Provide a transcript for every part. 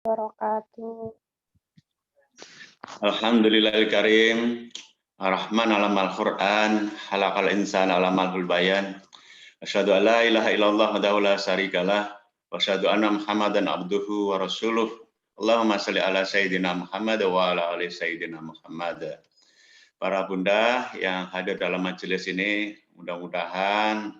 Wabarakatuh. Alhamdulillahil karim, ar-Rahman alamal Qur'an, halaqal insana alamal bayan. Asyhadu an la ilaha illallah wahdahu la syarikalah wa asyhadu anna Muhammadan abduhu wa rasuluh. Allahumma shalli ala sayyidina Muhammad wa ala ali sayyidina Muhammad. Para bunda yang hadir dalam majelis ini, mudah-mudahan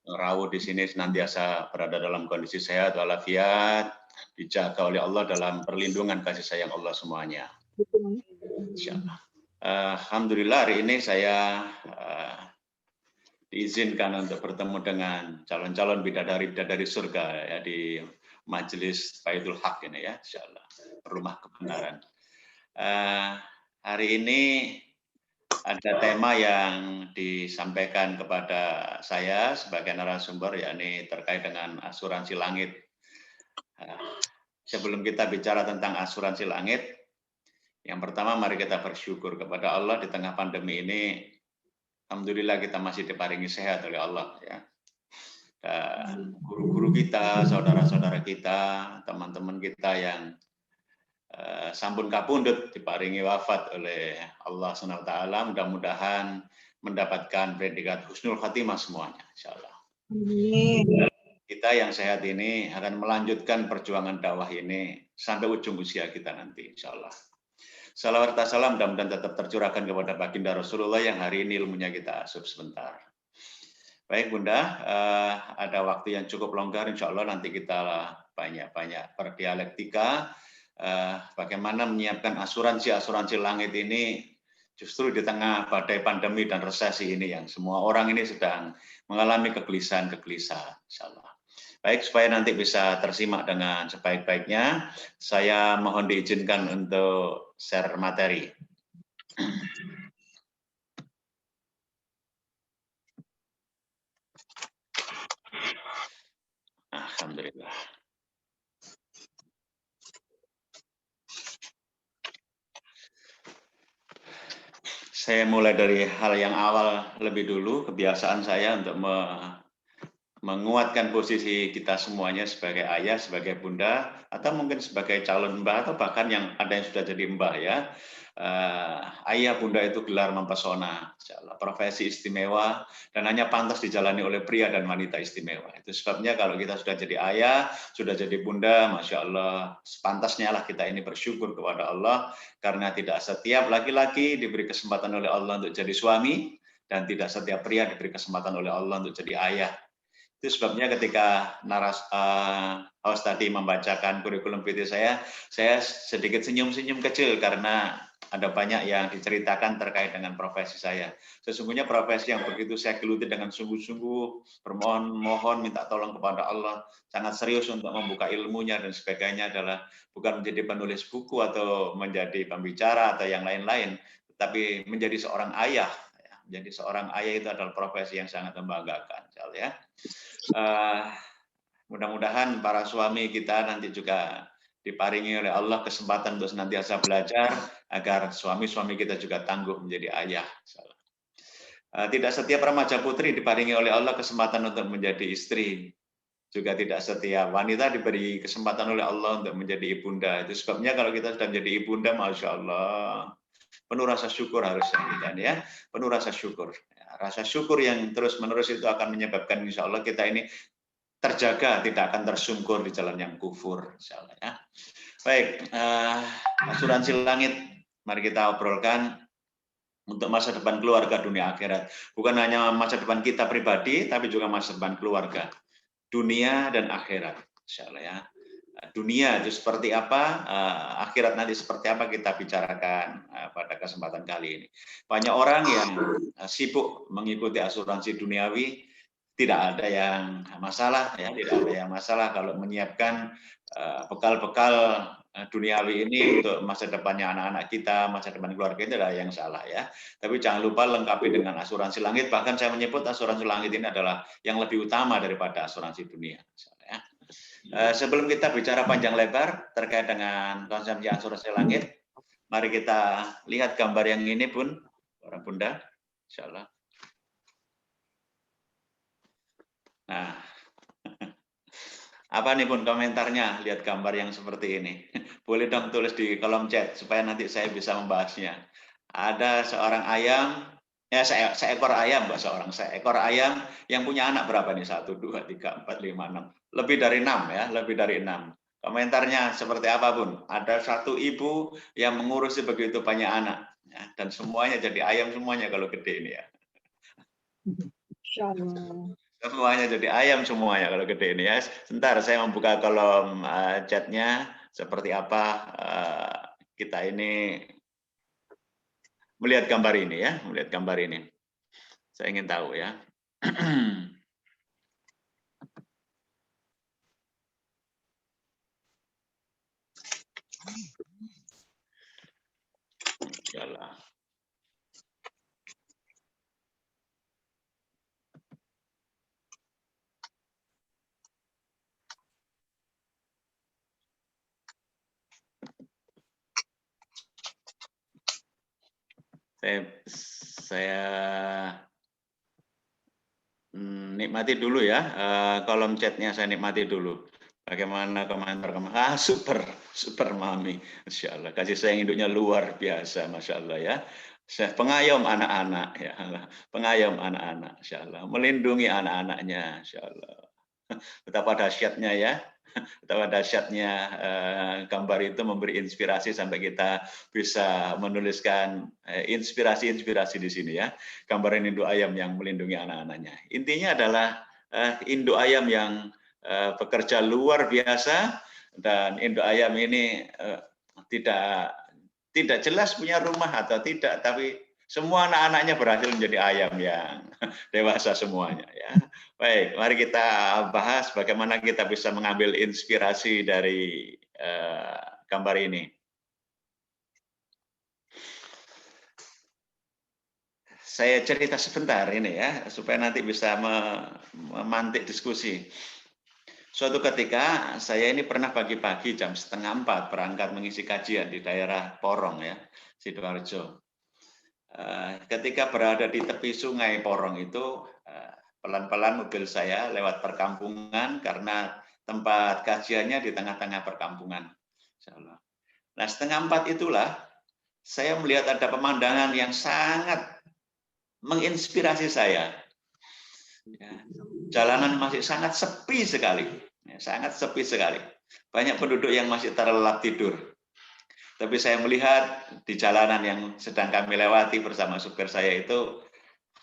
rawuh di sini senantiasa berada dalam kondisi sehat walafiat, dijaga oleh Allah dalam perlindungan kasih sayang Allah semuanya. Insyaallah. Alhamdulillah hari ini saya diizinkan untuk bertemu dengan calon-calon bidadari surga ya di Majelis Baitul Haq ini ya, insyaallah, rumah kebenaran. Hari ini ada tema yang disampaikan kepada saya sebagai narasumber, yakni terkait dengan asuransi langit. Sebelum kita bicara tentang asuransi langit, yang pertama mari kita bersyukur kepada Allah di tengah pandemi ini. Alhamdulillah kita masih diparingi sehat oleh Allah ya. Dan guru-guru kita, saudara-saudara kita, teman-teman kita yang sampun kapundhut diparingi wafat oleh Allah SWT, mudah-mudahan mendapatkan predikat husnul khatimah semuanya, insyaallah. Kita yang sehat ini akan melanjutkan perjuangan dakwah ini sampai ujung usia kita nanti, insyaallah. Salawat dan salam mudah-mudahan tetap tercurahkan kepada baginda Rasulullah yang hari ini ilmunya kita asup sebentar. Baik Bunda, ada waktu yang cukup longgar, insya Allah nanti kita banyak-banyak berdialektika, bagaimana menyiapkan asuransi langit ini justru di tengah badai pandemi dan resesi ini yang semua orang ini sedang mengalami kegelisahan-kegelisahan, insya Allah. Baik, supaya nanti bisa tersimak dengan sebaik-baiknya, saya mohon diizinkan untuk share materi. Alhamdulillah. Saya mulai dari hal yang awal lebih dulu, kebiasaan saya untuk menguatkan posisi kita semuanya sebagai ayah, sebagai bunda, atau mungkin sebagai calon mbah, atau bahkan yang ada yang sudah jadi mbah ya. Ayah bunda itu gelar mempesona, profesi istimewa, dan hanya pantas dijalani oleh pria dan wanita istimewa. Itu sebabnya kalau kita sudah jadi ayah, sudah jadi bunda, Masya Allah, sepantasnya lah kita ini bersyukur kepada Allah, karena tidak setiap laki-laki diberi kesempatan oleh Allah untuk jadi suami, dan tidak setiap pria diberi kesempatan oleh Allah untuk jadi ayah. Itu sebabnya ketika host tadi membacakan kurikulum PT saya sedikit senyum-senyum kecil karena ada banyak yang diceritakan terkait dengan profesi saya. Sesungguhnya profesi yang begitu saya geluti dengan sungguh-sungguh, bermohon minta tolong kepada Allah, sangat serius untuk membuka ilmunya dan sebagainya adalah bukan menjadi penulis buku atau menjadi pembicara atau yang lain-lain, tetapi menjadi seorang ayah. Menjadi seorang ayah itu adalah profesi yang sangat membanggakan, ya. Mudah-mudahan para suami kita nanti juga diparingi oleh Allah kesempatan untuk senantiasa belajar agar suami-suami kita juga tangguh menjadi ayah. Tidak setiap remaja putri diparingi oleh Allah kesempatan untuk menjadi istri. Juga tidak setiap wanita diberi kesempatan oleh Allah untuk menjadi ibunda. Itu sebabnya kalau kita sudah menjadi ibunda, Masya Allah, penuh rasa syukur harusnya kita ya, penuh rasa syukur. Rasa syukur yang terus-menerus itu akan menyebabkan insya Allah kita ini terjaga, tidak akan tersungkur di jalan yang kufur, insya Allah ya. Baik, asuransi langit, mari kita obrolkan untuk masa depan keluarga dunia akhirat. Bukan hanya masa depan kita pribadi, tapi juga masa depan keluarga, dunia dan akhirat, insya Allah ya. Dunia itu seperti apa, akhirat nanti seperti apa kita bicarakan pada kesempatan kali ini. Banyak orang yang sibuk mengikuti asuransi duniawi, tidak ada yang masalah, ya, tidak ada yang masalah kalau menyiapkan bekal-bekal duniawi ini untuk masa depannya anak-anak kita, masa depan keluarga itu adalah yang salah ya. Tapi jangan lupa lengkapi dengan asuransi langit. Bahkan saya menyebut asuransi langit ini adalah yang lebih utama daripada asuransi dunia. Ya. Sebelum kita bicara panjang lebar terkait dengan konsep asuransi langit, mari kita lihat gambar yang ini, Bun, para bunda, insya Allah. Nah, Apa nih Bun komentarnya lihat gambar yang seperti ini? Boleh dong tulis di kolom chat supaya nanti saya bisa membahasnya. Ada seorang ayam, ya seekor ayam, Mbak, seekor ayam yang punya anak berapa nih? 1, 2, 3, 4, 5, 6. Lebih dari 6 ya, lebih dari 6. Komentarnya seperti apa Bun? Ada satu ibu yang mengurusi begitu banyak anak. Ya, dan semuanya jadi ayam semuanya kalau gede ini ya. Insyaallah. Semuanya jadi ayam semuanya kalau gede ini ya. Sebentar saya membuka kolom chatnya seperti apa kita ini melihat gambar ini ya, melihat gambar ini. Saya ingin tahu ya. Yalah. Saya nikmati dulu ya, kolom chatnya saya nikmati dulu. Bagaimana komentar-komentar? Super, super Mami. Masya Allah, kasih sayang induknya luar biasa, Masya Allah ya. Pengayom anak-anak, ya Allah. Pengayom anak-anak, Masya Allah. Melindungi anak-anaknya, Masya Allah. Betapa dahsyatnya ya. Betapa dahsyatnya gambar itu memberi inspirasi sampai kita bisa menuliskan inspirasi-inspirasi di sini ya. Gambaran induk ayam yang melindungi anak-anaknya. Intinya adalah induk ayam yang bekerja luar biasa dan induk ayam ini tidak jelas punya rumah atau tidak, tapi semua anak-anaknya berhasil menjadi ayam yang dewasa semuanya ya. Baik, mari kita bahas bagaimana kita bisa mengambil inspirasi dari gambar ini. Saya cerita sebentar ini ya, supaya nanti bisa memantik diskusi. Suatu ketika saya ini pernah pagi-pagi jam 3:30 berangkat mengisi kajian di daerah Porong ya, Sidoarjo. Ketika berada di tepi sungai Porong itu, pelan-pelan mobil saya lewat perkampungan karena tempat kajiannya di tengah-tengah perkampungan. Nah, 3:30 itulah saya melihat ada pemandangan yang sangat menginspirasi saya. Jalanan masih sangat sepi sekali, sangat sepi sekali. Banyak penduduk yang masih terlelap tidur. Tapi saya melihat di jalanan yang sedang kami lewati bersama supir saya itu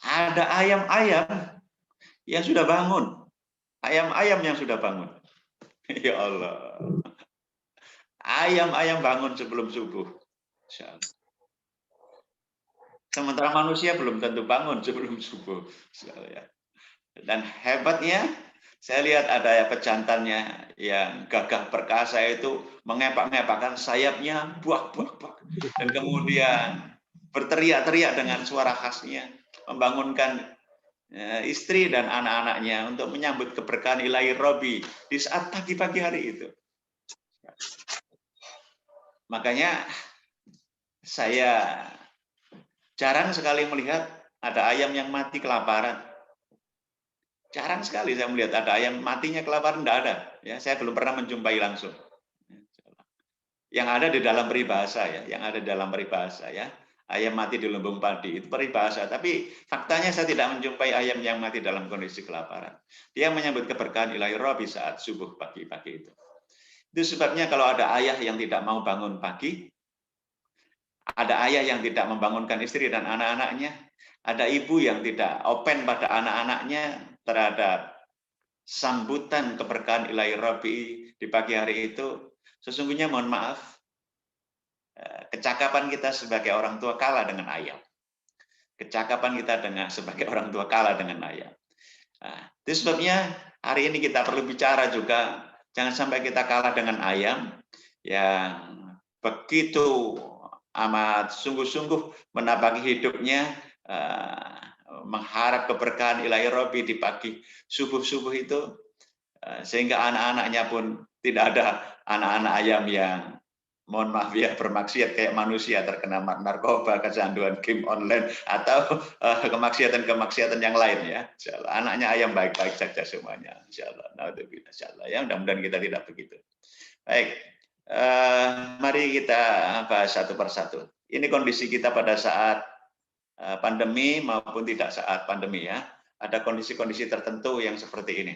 ada ayam-ayam yang sudah bangun. Ayam-ayam yang sudah bangun. Ya Allah. Ayam-ayam bangun sebelum subuh. Sementara manusia belum tentu bangun sebelum subuh. Dan hebatnya, saya lihat ada pejantannya yang gagah perkasa itu mengepak-ngepakkan sayapnya, buak-buak-buak. Dan kemudian berteriak-teriak dengan suara khasnya, membangunkan istri dan anak-anaknya untuk menyambut keberkahan ilahi Robi di saat pagi-pagi hari itu. Makanya saya jarang sekali melihat ada ayam yang mati kelaparan. Jarang sekali saya melihat ada ayam matinya kelaparan, tidak ada. Ya, saya belum pernah menjumpai langsung. Yang ada di dalam peribahasa ya, yang ada di dalam peribahasa ya. Ayam mati di lumbung padi itu peribahasa, tapi faktanya saya tidak menjumpai ayam yang mati dalam kondisi kelaparan. Dia menyambut keberkahan ilahi Rabbi saat subuh pagi-pagi itu. Itu sebabnya kalau ada ayah yang tidak mau bangun pagi, ada ayah yang tidak membangunkan istri dan anak-anaknya, ada ibu yang tidak open pada anak-anaknya terhadap sambutan keberkahan ilahi Rabbi di pagi hari itu, sesungguhnya mohon maaf, kecakapan kita sebagai orang tua kalah dengan ayam. Kecakapan kita sebagai orang tua kalah dengan ayam. Nah, itu sebabnya hari ini kita perlu bicara juga, jangan sampai kita kalah dengan ayam yang begitu amat sungguh-sungguh menapaki hidupnya, mengharap keberkahan ilahi Rabbi di pagi subuh-subuh itu, sehingga anak-anaknya pun tidak ada anak-anak ayam yang mohon maaf ya, bermaksiat kayak manusia, terkena narkoba, kecanduan game online, atau kemaksiatan-kemaksiatan yang lain ya. Insyaallah. Anaknya ayam baik-baik saja semuanya. Insyaallah. Naudzubillah. Insyaallah. Ya, mudah-mudahan kita tidak begitu. Baik, mari kita bahas satu persatu. Ini kondisi kita pada saat pandemi maupun tidak saat pandemi ya. Ada kondisi-kondisi tertentu yang seperti ini.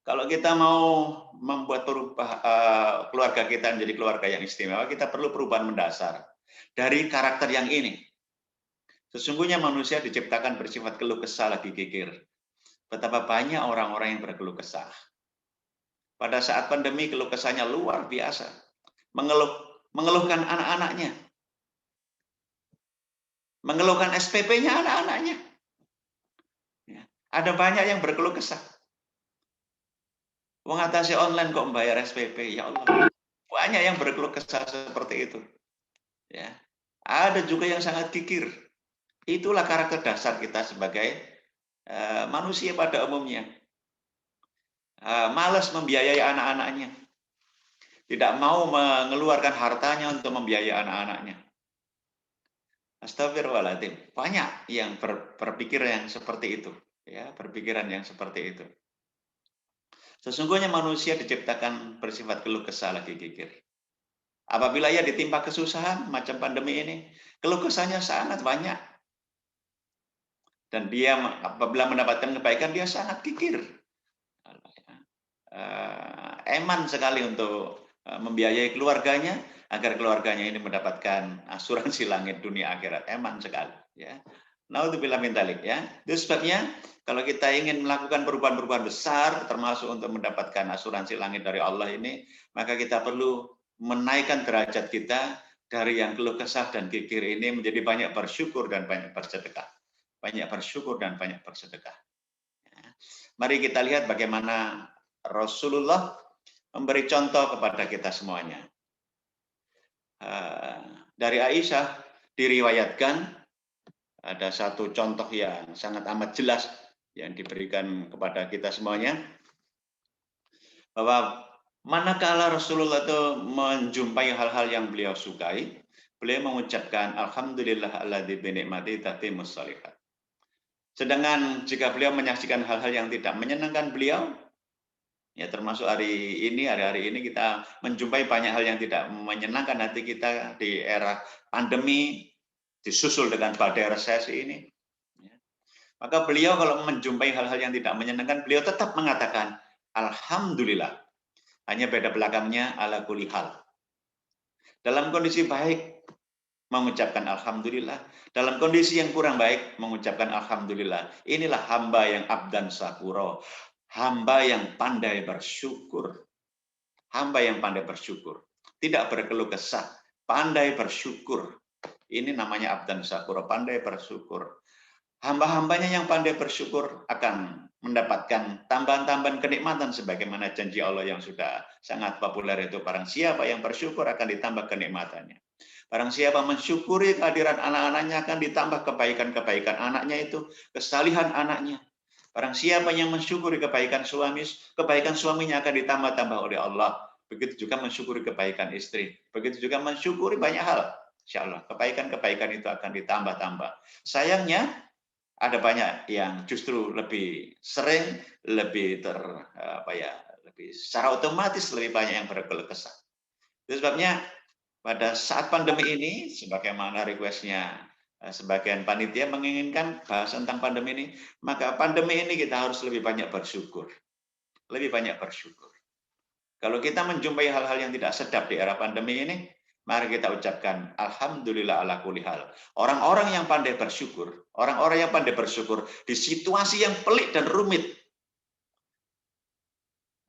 Kalau kita mau membuat keluarga kita menjadi keluarga yang istimewa, kita perlu perubahan mendasar dari karakter yang ini. Sesungguhnya manusia diciptakan bersifat keluh kesah lagi kikir. Betapa banyak orang-orang yang berkeluh kesah. Pada saat pandemi keluh kesahnya luar biasa. Mengeluhkan anak-anaknya. Mengeluhkan SPP-nya anak-anaknya. Ya. Ada banyak yang berkeluh kesah. Mengatasi online kok membayar SPP, ya Allah. Banyak yang berkeluh kesah seperti itu. Ya. Ada juga yang sangat kikir. Itulah karakter dasar kita sebagai manusia pada umumnya. Malas membiayai anak-anaknya. Tidak mau mengeluarkan hartanya untuk membiayai anak-anaknya. Astagfirullahaladzim. Banyak yang berpikir yang seperti itu. Ya, berpikiran yang seperti itu. Sesungguhnya manusia diciptakan bersifat keluh kesah lagi kikir. Apabila ia ditimpa kesusahan macam pandemi ini, keluh kesahnya sangat banyak. Dan dia apabila mendapatkan kebaikan, dia sangat kikir. Eman sekali untuk membiayai keluarganya, agar keluarganya ini mendapatkan asuransi langit dunia akhirat. Eman sekali. Ya. Naudzubillah min dzalik ya. Itu sebabnya kalau kita ingin melakukan perubahan-perubahan besar, termasuk untuk mendapatkan asuransi langit dari Allah ini, maka kita perlu menaikkan derajat kita dari yang keluh kesah dan kikir ini menjadi banyak bersyukur dan banyak bersedekah. Banyak bersyukur dan banyak bersedekah. Ya. Mari kita lihat bagaimana Rasulullah memberi contoh kepada kita semuanya. Dari Aisyah diriwayatkan ada satu contoh yang sangat amat jelas yang diberikan kepada kita semuanya, bahwa manakala Rasulullah itu menjumpai hal-hal yang beliau sukai, beliau mengucapkan alhamdulillahilladzi bi ni'matihi tatimmus shalihat. Sedangkan jika beliau menyaksikan hal-hal yang tidak menyenangkan beliau, ya termasuk hari-hari ini kita menjumpai banyak hal yang tidak menyenangkan hati kita di era pandemi, disusul dengan badai resesi ini. Maka beliau kalau menjumpai hal-hal yang tidak menyenangkan, beliau tetap mengatakan, alhamdulillah. Hanya beda belakangnya ala kulli hal. Dalam kondisi baik, mengucapkan alhamdulillah. Dalam kondisi yang kurang baik, mengucapkan alhamdulillah. Inilah hamba yang abdan syakuro. Hamba yang pandai bersyukur. Hamba yang pandai bersyukur. Tidak berkeluh kesah. Pandai bersyukur. Ini namanya abdan syakuro. Pandai bersyukur. Hamba-hambanya yang pandai bersyukur akan mendapatkan tambahan-tambahan kenikmatan sebagaimana janji Allah yang sudah sangat populer itu, barang siapa yang bersyukur akan ditambah kenikmatannya. Barang siapa mensyukuri kehadiran anak-anaknya akan ditambah kebaikan-kebaikan anaknya itu, kesalihan anaknya. Barang siapa yang mensyukuri kebaikan suaminya akan ditambah-tambah oleh Allah. Begitu juga mensyukuri kebaikan istri. Begitu juga mensyukuri banyak hal. Insya Allah, kebaikan-kebaikan itu akan ditambah-tambah. Sayangnya, ada banyak yang justru lebih sering, lebih lebih secara otomatis lebih banyak yang berkeluh kesah. Itu sebabnya pada saat pandemi ini, sebagaimana requestnya sebagian panitia menginginkan bahas tentang pandemi ini, maka pandemi ini kita harus lebih banyak bersyukur. Lebih banyak bersyukur. Kalau kita menjumpai hal-hal yang tidak sedap di era pandemi ini, mari kita ucapkan alhamdulillah ala kulli hal. Orang-orang yang pandai bersyukur, orang-orang yang pandai bersyukur di situasi yang pelik dan rumit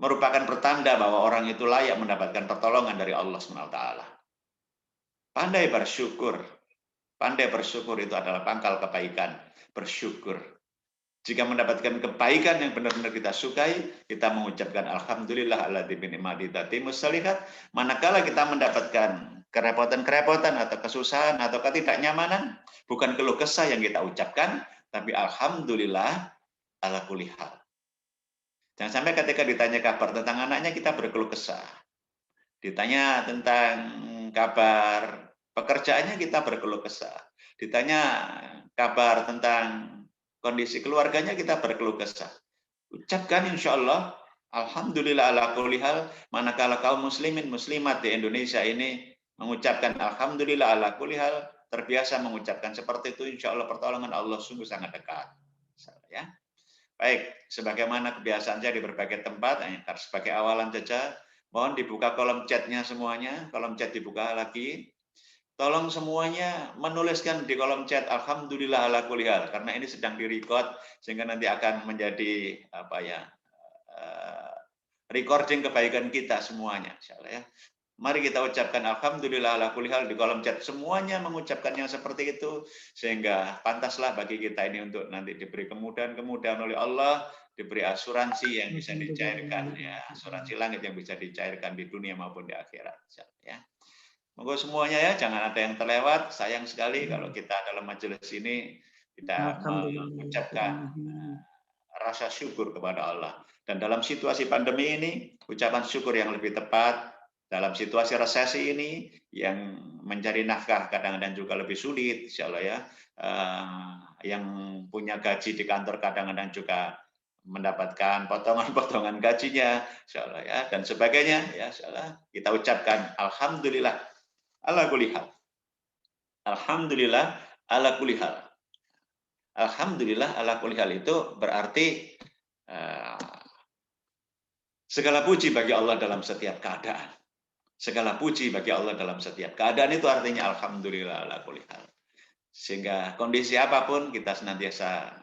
merupakan pertanda bahwa orang itu layak mendapatkan pertolongan dari Allah SWT. Pandai bersyukur. Pandai bersyukur itu adalah pangkal kebaikan. Bersyukur. Jika mendapatkan kebaikan yang benar-benar kita sukai, kita mengucapkan alhamdulillah alladzi bi ni'matihi tatimmus shalihat. Manakala kita mendapatkan kerepotan-kerepotan atau kesusahan atau ketidaknyamanan, bukan keluh kesah yang kita ucapkan, tapi alhamdulillah ala kulli hal. Jangan sampai ketika ditanya kabar tentang anaknya kita berkeluh kesah. Ditanya tentang kabar pekerjaannya, kita berkeluh kesah. Ditanya kabar tentang kondisi keluarganya, kita berkeluh kesah. Ucapkan insya Allah, alhamdulillah ala kulli hal, manakala kaum muslimin muslimat di Indonesia ini mengucapkan alhamdulillah ala kulli hal, terbiasa mengucapkan seperti itu, insya Allah pertolongan Allah sungguh sangat dekat. Ya. Baik, sebagaimana kebiasaan saya di berbagai tempat, sebagai awalan saja, mohon dibuka kolom chatnya semuanya, kolom chat dibuka lagi. Tolong semuanya menuliskan di kolom chat alhamdulillah ala kulli hal, karena ini sedang direcord sehingga nanti akan menjadi apa ya, recording kebaikan kita semuanya, insyaallah ya. Mari kita ucapkan alhamdulillah ala kulli hal di kolom chat, semuanya mengucapkan yang seperti itu, sehingga pantaslah bagi kita ini untuk nanti diberi kemudahan-kemudahan oleh Allah, diberi asuransi yang bisa dicairkan, ya, asuransi langit yang bisa dicairkan di dunia maupun di akhirat, ya. Moga semuanya ya, jangan ada yang terlewat. Sayang sekali kalau kita dalam majelis ini tidak mengucapkan rasa syukur kepada Allah. Dan dalam situasi pandemi ini, ucapan syukur yang lebih tepat, dalam situasi resesi ini, yang mencari nafkah kadang-kadang juga lebih sulit, insya Allah ya. Yang punya gaji di kantor kadang-kadang juga mendapatkan potongan-potongan gajinya, insya Allah ya, dan sebagainya, ya, insya Allah. Kita ucapkan alhamdulillah ala kulli hal. Alhamdulillah ala kulli hal. Alhamdulillah ala kulli hal itu berarti segala puji bagi Allah dalam setiap keadaan. Segala puji bagi Allah dalam setiap keadaan itu artinya alhamdulillah ala kulli hal. Sehingga kondisi apapun kita senantiasa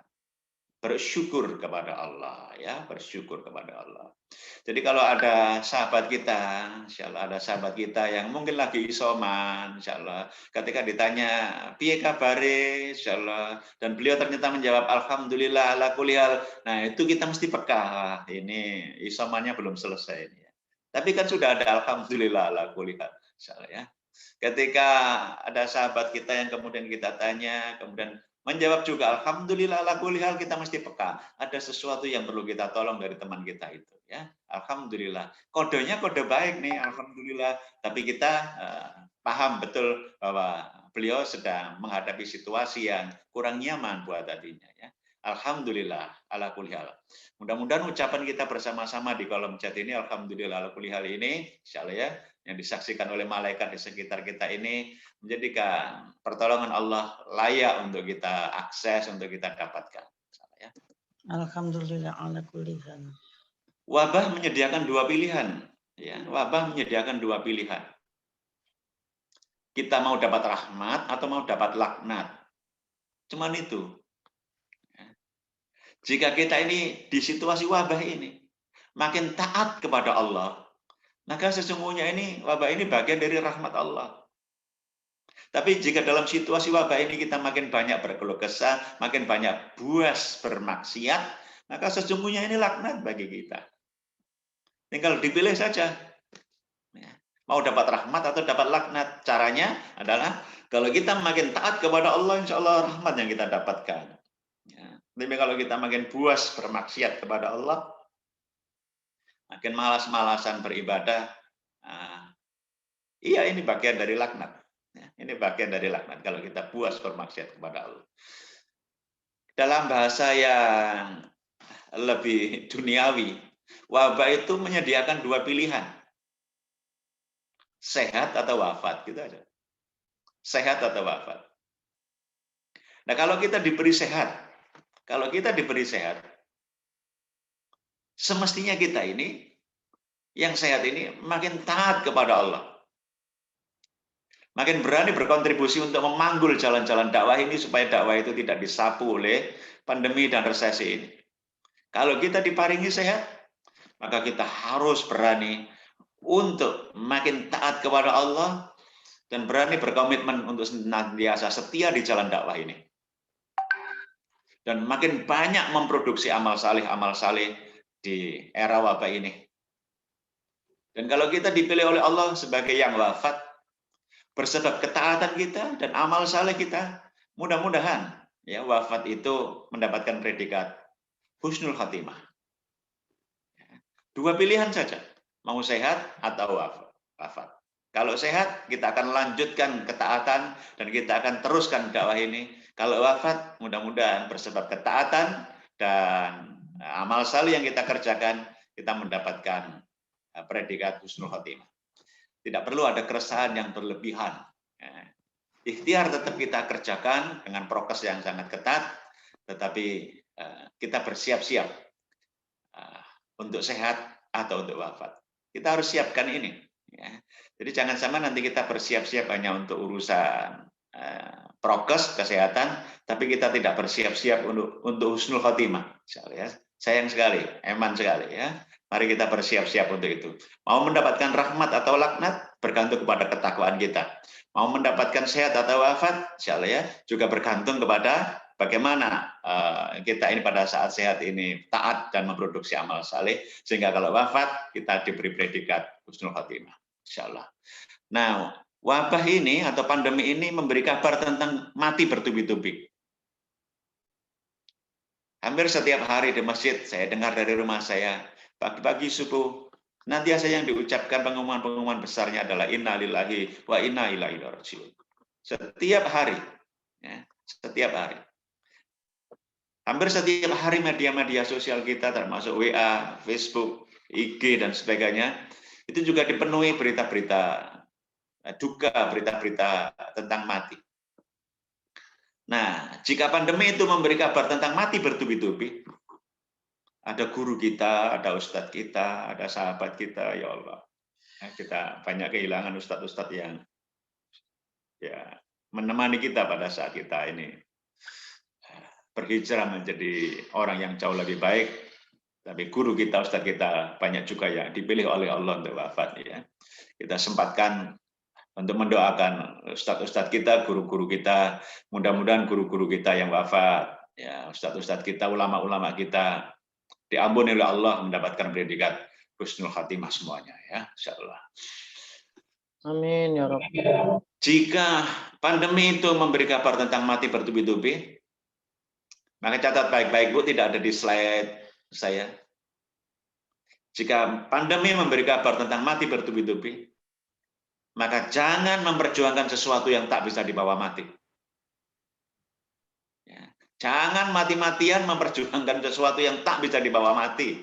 bersyukur kepada Allah, ya, bersyukur kepada Allah. Jadi kalau ada sahabat kita, insya Allah ada sahabat kita yang mungkin lagi isoman, insya Allah, ketika ditanya, piye kabare, insya Allah, dan beliau ternyata menjawab, alhamdulillah ala kulli hal, nah itu kita mesti peka, ini isomannya belum selesai. Ini. Tapi kan sudah ada alhamdulillah ala kulli hal, insya Allah ya. Ketika ada sahabat kita yang kemudian kita tanya, kemudian menjawab juga alhamdulillah ala kulli hal, kita mesti peka. Ada sesuatu yang perlu kita tolong dari teman kita itu, ya. Alhamdulillah. Kodenya kode baik nih, alhamdulillah. Tapi kita paham betul bahwa beliau sedang menghadapi situasi yang kurang nyaman buat tadinya, ya. Alhamdulillah ala kulli hal. Mudah-mudahan ucapan kita bersama-sama di kolom chat ini alhamdulillah ala kulli hal ini, insyaallah ya, yang disaksikan oleh malaikat di sekitar kita ini menjadikan pertolongan Allah layak untuk kita akses, untuk kita dapatkan. Ya. Alhamdulillah ala kulli hal. Wabah menyediakan dua pilihan. Ya, wabah menyediakan dua pilihan. Kita mau dapat rahmat atau mau dapat laknat. Cuman itu. Ya. Jika kita ini di situasi wabah ini, makin taat kepada Allah, maka sesungguhnya ini wabah ini bagian dari rahmat Allah. Tapi jika dalam situasi wabah ini kita makin banyak berkeluh kesah, makin banyak buas bermaksiat, maka sesungguhnya ini laknat bagi kita. Tinggal dipilih saja. Mau dapat rahmat atau dapat laknat. Caranya adalah kalau kita makin taat kepada Allah, insya Allah rahmat yang kita dapatkan. Tapi kalau kita makin buas bermaksiat kepada Allah, makin malas-malasan beribadah, iya ini bagian dari laknat. Ini bagian dari laknat kalau kita puas bermaksiat kepada Allah. Dalam bahasa yang lebih duniawi, wabah itu menyediakan dua pilihan. Sehat atau wafat, gitu aja. Sehat atau wafat. Nah, kalau kita diberi sehat, semestinya kita ini, yang sehat ini makin taat kepada Allah. Makin berani berkontribusi untuk memanggul jalan-jalan dakwah ini supaya dakwah itu tidak disapu oleh pandemi dan resesi ini. Kalau kita diparingi sehat, maka kita harus berani untuk makin taat kepada Allah dan berani berkomitmen untuk senantiasa setia di jalan dakwah ini. Dan makin banyak memproduksi amal saleh di era wabah ini. Dan kalau kita dipilih oleh Allah sebagai yang wafat, bersebab ketaatan kita dan amal saleh kita, mudah-mudahan ya wafat itu mendapatkan predikat husnul khatimah. Dua pilihan saja, mau sehat atau wafat. wafat. Kalau sehat, kita akan lanjutkan ketaatan dan kita akan teruskan dakwah ini. Kalau wafat, mudah-mudahan bersebab ketaatan dan amal saleh yang kita kerjakan, kita mendapatkan predikat husnul khotimah. Tidak perlu ada keresahan yang berlebihan. Ikhtiar tetap kita kerjakan dengan prokes yang sangat ketat, tetapi kita bersiap-siap untuk sehat atau untuk wafat. Kita harus siapkan ini. Jadi jangan sampai nanti kita bersiap-siap hanya untuk urusan prokes kesehatan, tapi kita tidak bersiap-siap untuk husnul khotimah. Sayang sekali, eman sekali ya. Mari kita bersiap-siap untuk itu. Mau mendapatkan rahmat atau laknat bergantung kepada ketakwaan kita. Mau mendapatkan sehat atau wafat, insya Allah ya, juga bergantung kepada bagaimana kita ini pada saat sehat ini taat dan memproduksi amal saleh, sehingga kalau wafat kita diberi predikat husnul khotimah, insya Allah. Nah, wabah ini atau pandemi ini memberi kabar tentang mati bertubi-tubi. Hampir setiap hari di masjid saya dengar dari rumah saya, pagi-pagi subuh, nanti yang diucapkan pengumuman-pengumuman besarnya adalah inna lillahi wa inna ilaihi raji'un. Setiap hari, ya, setiap hari. Hampir setiap hari media-media sosial kita termasuk WA, Facebook, IG dan sebagainya, itu juga dipenuhi berita-berita duka, berita-berita tentang mati. Nah, jika pandemi itu memberi kabar tentang mati bertubi-tubi, ada guru kita, ada ustadz kita, ada sahabat kita, ya Allah. Kita banyak kehilangan ustadz-ustadz yang ya menemani kita pada saat kita ini berhijrah menjadi orang yang jauh lebih baik. Tapi guru kita, ustadz kita banyak juga yang dipilih oleh Allah untuk wafat. Ya. Kita sempatkan untuk mendoakan ustadz-ustadz kita, guru-guru kita, mudah-mudahan guru-guru kita yang wafat, ya ustadz-ustadz kita, ulama-ulama kita, diampuni oleh Allah mendapatkan predikat husnul khatimah semuanya, ya, insyaallah. Amin ya Rabb. Jika pandemi itu memberi kabar tentang mati bertubi-tubi, maka catat baik-baik Bu, tidak ada di slide saya. Jika pandemi memberi kabar tentang mati bertubi-tubi, maka jangan memperjuangkan sesuatu yang tak bisa dibawa mati. Ya. Jangan mati-matian memperjuangkan sesuatu yang tak bisa dibawa mati.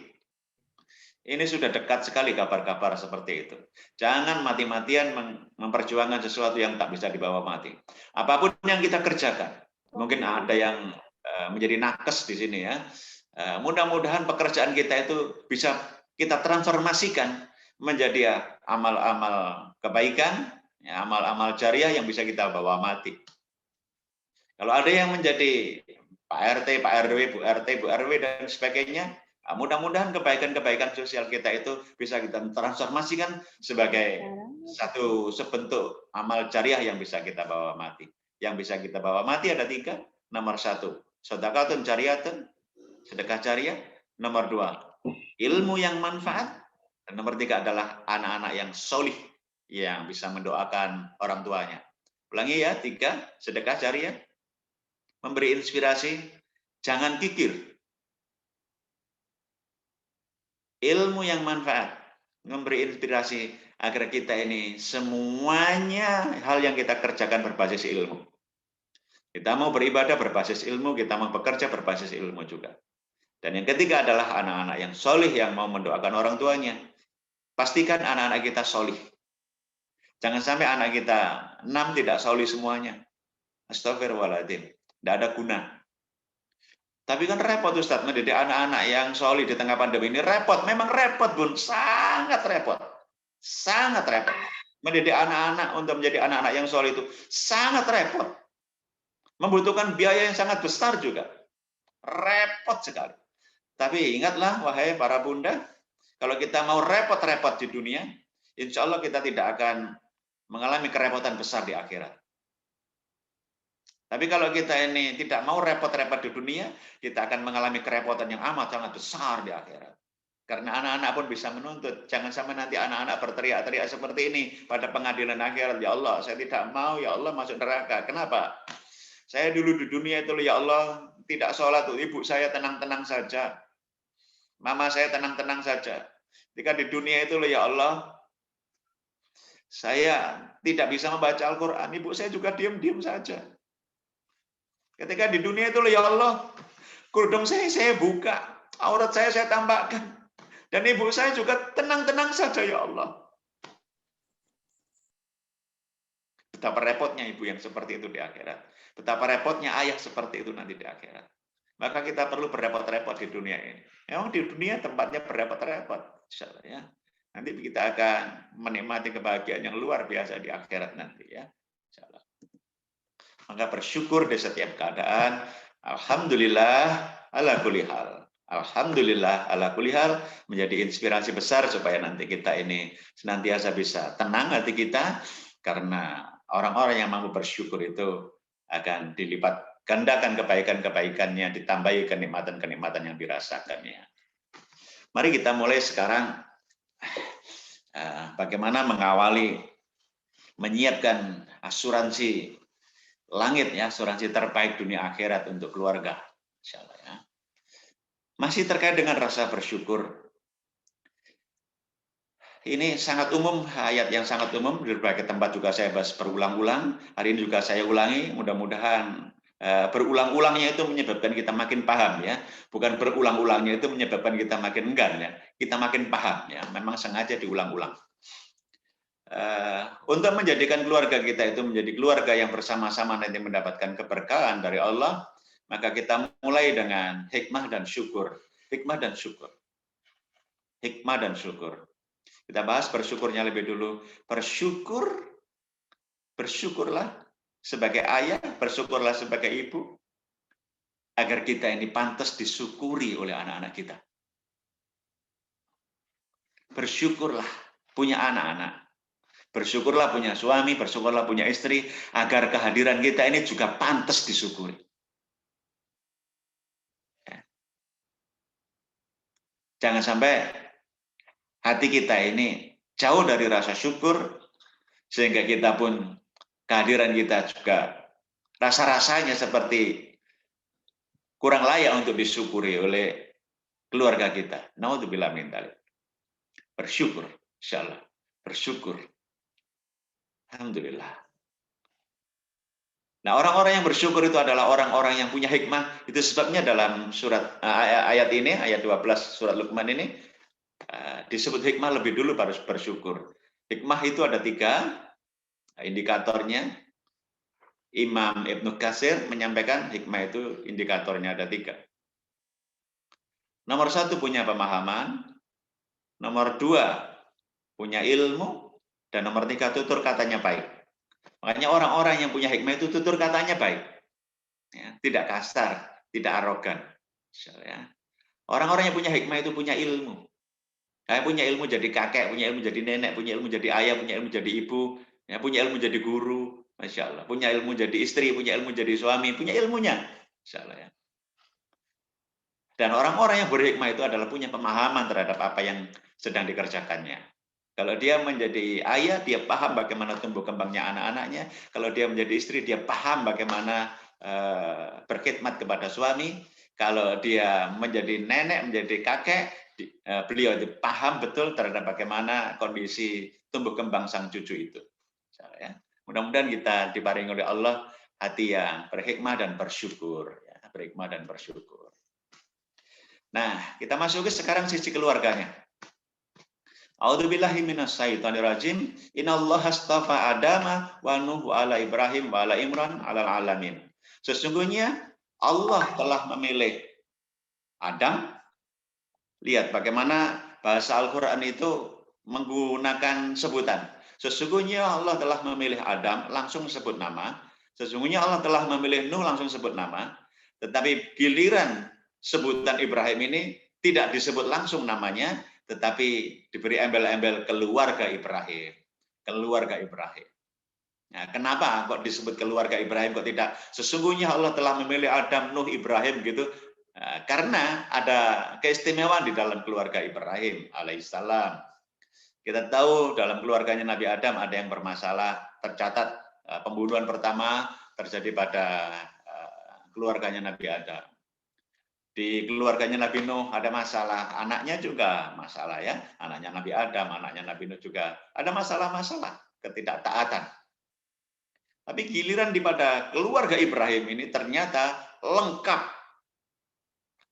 Ini sudah dekat sekali kabar-kabar seperti itu. Jangan mati-matian memperjuangkan sesuatu yang tak bisa dibawa mati. Apapun yang kita kerjakan, mungkin ada yang menjadi nakes di sini ya. Mudah-mudahan pekerjaan kita itu bisa kita transformasikan menjadi amal-amal kebaikan, amal-amal jariah yang bisa kita bawa mati. Kalau ada yang menjadi Pak RT, Pak RW, Bu RT, Bu RW dan sebagainya, mudah-mudahan kebaikan-kebaikan sosial kita itu bisa kita transformasikan sebagai satu sebentuk amal jariah yang bisa kita bawa mati. Yang bisa kita bawa mati ada 3. Nomor 1, sedekatun jariyatun, sedekah jariah. Nomor 2, ilmu yang manfaat. Dan nomor 3 adalah anak-anak yang solih yang bisa mendoakan orang tuanya. Ulangi ya, 3, sedekah jariah, memberi inspirasi, jangan kikir. Ilmu yang manfaat, memberi inspirasi agar kita ini semuanya hal yang kita kerjakan berbasis ilmu. Kita mau beribadah berbasis ilmu, kita mau bekerja berbasis ilmu juga. Dan yang ketiga adalah anak-anak yang solih yang mau mendoakan orang tuanya. Pastikan anak-anak kita solih. Jangan sampai anak kita 6 tidak solih semuanya. Astagfirullahaladzim. Tidak ada guna. Tapi kan repot Ustadz, mendidik anak-anak yang solih di tengah pandemi ini repot. Memang repot Bun, sangat repot. Sangat repot. Mendidik anak-anak untuk menjadi anak-anak yang solih itu sangat repot. Membutuhkan biaya yang sangat besar juga. Repot sekali. Tapi ingatlah wahai para bunda, kalau kita mau repot-repot di dunia, insya Allah kita tidak akan mengalami kerepotan besar di akhirat. Tapi kalau kita ini tidak mau repot-repot di dunia, kita akan mengalami kerepotan yang amat sangat besar di akhirat. Karena anak-anak pun bisa menuntut. Jangan sampai nanti anak-anak berteriak-teriak seperti ini pada pengadilan akhirat. Ya Allah, saya tidak mau, ya Allah masuk neraka. Kenapa? Saya dulu di dunia itu, ya Allah, tidak sholat. Ibu saya tenang-tenang saja. Mama saya tenang-tenang saja. Ketika di dunia itu, ya Allah, Saya tidak bisa membaca Al-Quran, ibu saya juga diam-diam saja. Ketika di dunia itu, ya Allah, kerudung saya buka, aurat saya tampakkan. Dan ibu saya juga tenang-tenang saja, ya Allah. Betapa repotnya ibu yang seperti itu di akhirat. Betapa repotnya ayah seperti itu nanti di akhirat. Maka kita perlu berrepot-repot di dunia ini. Memang di dunia tempatnya berrepot-repot. Insyaallah ya. Nanti kita akan menikmati kebahagiaan yang luar biasa di akhirat nanti ya. Insyaallah. Maka bersyukur di setiap keadaan. Alhamdulillah ala kulli hal. Alhamdulillah ala kulli hal menjadi inspirasi besar supaya nanti kita ini senantiasa bisa tenang hati kita, karena orang-orang yang mampu bersyukur itu akan dilipat gandakan kebaikan-kebaikannya, ditambahi kenikmatan-kenikmatan yang dirasakannya. Mari kita mulai sekarang bagaimana mengawali menyiapkan asuransi langit ya, asuransi terbaik dunia akhirat untuk keluarga. Insyaallah ya. Masih terkait dengan rasa bersyukur. Ini sangat umum, ayat yang sangat umum, di berbagai tempat juga saya bahas berulang-ulang. Hari ini juga saya ulangi, mudah-mudahan berulang-ulangnya itu menyebabkan kita makin paham ya. Bukan berulang-ulangnya itu menyebabkan kita makin enggan ya. Kita makin paham ya, memang sengaja diulang-ulang. Untuk menjadikan keluarga kita itu menjadi keluarga yang bersama-sama nanti mendapatkan keberkahan dari Allah, maka kita mulai dengan hikmah dan syukur. Hikmah dan syukur. Hikmah dan syukur. Kita bahas bersyukurnya lebih dulu. Bersyukurlah sebagai ayah, bersyukurlah sebagai ibu, agar kita ini pantas disyukuri oleh anak-anak kita. Bersyukurlah punya anak-anak. Bersyukurlah punya suami, bersyukurlah punya istri, agar kehadiran kita ini juga pantas disyukuri. Jangan sampai hati kita ini jauh dari rasa syukur, sehingga kita pun kehadiran kita juga rasa-rasanya seperti kurang layak untuk disyukuri oleh keluarga kita. Naudzubillah min dzalik. Bersyukur, insyaallah. Bersyukur. Alhamdulillah. Nah, orang-orang yang bersyukur itu adalah orang-orang yang punya hikmah. Itu sebabnya dalam surat ayat ini, ayat 12 surat Luqman ini, disebut hikmah lebih dulu baru bersyukur. Hikmah itu ada 3 indikatornya. Imam Ibnu Katsir menyampaikan hikmah itu indikatornya ada 3. Nomor 1 punya pemahaman, nomor 2 punya ilmu, dan nomor 3 tutur katanya baik. Makanya orang-orang yang punya hikmah itu tutur katanya baik, ya, tidak kasar, tidak arogan. Ya. Orang-orang yang punya hikmah itu punya ilmu. Punya ilmu jadi kakek, punya ilmu jadi nenek, punya ilmu jadi ayah, punya ilmu jadi ibu, ya, punya ilmu jadi guru, Masya Allah. Punya ilmu jadi istri, punya ilmu jadi suami, punya ilmunya. Masya Allah, ya. Dan orang-orang yang berhikmah itu adalah punya pemahaman terhadap apa yang sedang dikerjakannya. Kalau dia menjadi ayah, dia paham bagaimana tumbuh kembangnya anak-anaknya. Kalau dia menjadi istri, dia paham bagaimana berkhidmat kepada suami. Kalau dia menjadi nenek, menjadi kakek, beliau paham betul terhadap bagaimana kondisi tumbuh kembang sang cucu itu. Mudah-mudahan kita diparingi oleh Allah hati yang berhikmah dan bersyukur. Berhikmah dan bersyukur. Nah, kita masuk ke sekarang sisi keluarganya. A'udzubillahi minasyaitonir rajim. Innallaha astafa Adama wa Nuh wa ala Ibrahim wa ala Imran alal alamin. Sesungguhnya Allah telah memilih Adam. Lihat bagaimana bahasa Al-Qur'an itu menggunakan sebutan. Sesungguhnya Allah telah memilih Adam, langsung sebut nama. Sesungguhnya Allah telah memilih Nuh, langsung sebut nama. Tetapi giliran sebutan Ibrahim ini tidak disebut langsung namanya, tetapi diberi embel-embel keluarga Ibrahim. Keluarga Ibrahim. Nah, kenapa kok disebut keluarga Ibrahim, kok tidak sesungguhnya Allah telah memilih Adam, Nuh, Ibrahim gitu? Nah, karena ada keistimewaan di dalam keluarga Ibrahim alaihissalam. Kita tahu dalam keluarganya Nabi Adam ada yang bermasalah, tercatat pembunuhan pertama terjadi pada keluarganya Nabi Adam. Di keluarganya Nabi Nuh ada masalah, anaknya juga masalah ya, anaknya Nabi Adam, anaknya Nabi Nuh juga ada masalah-masalah. ketidaktaatan. Tapi giliran pada keluarga Ibrahim ini ternyata lengkap.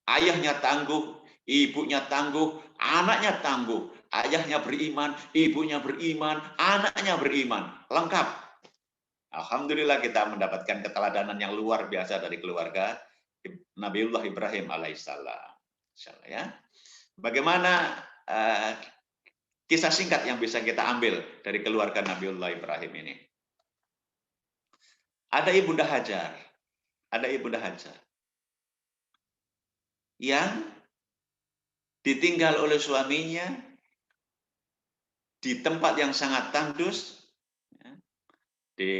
Ayahnya tangguh, ibunya tangguh, anaknya tangguh. Ayahnya beriman, ibunya beriman, anaknya beriman. Lengkap. Alhamdulillah kita mendapatkan keteladanan yang luar biasa dari keluarga Nabiullah Ibrahim alaihissalam. Ya. Bagaimana kisah singkat yang bisa kita ambil dari keluarga Nabiullah Ibrahim ini? Ada Ibunda Hajar. Ada Ibunda Hajar yang ditinggal oleh suaminya di tempat yang sangat tandus, di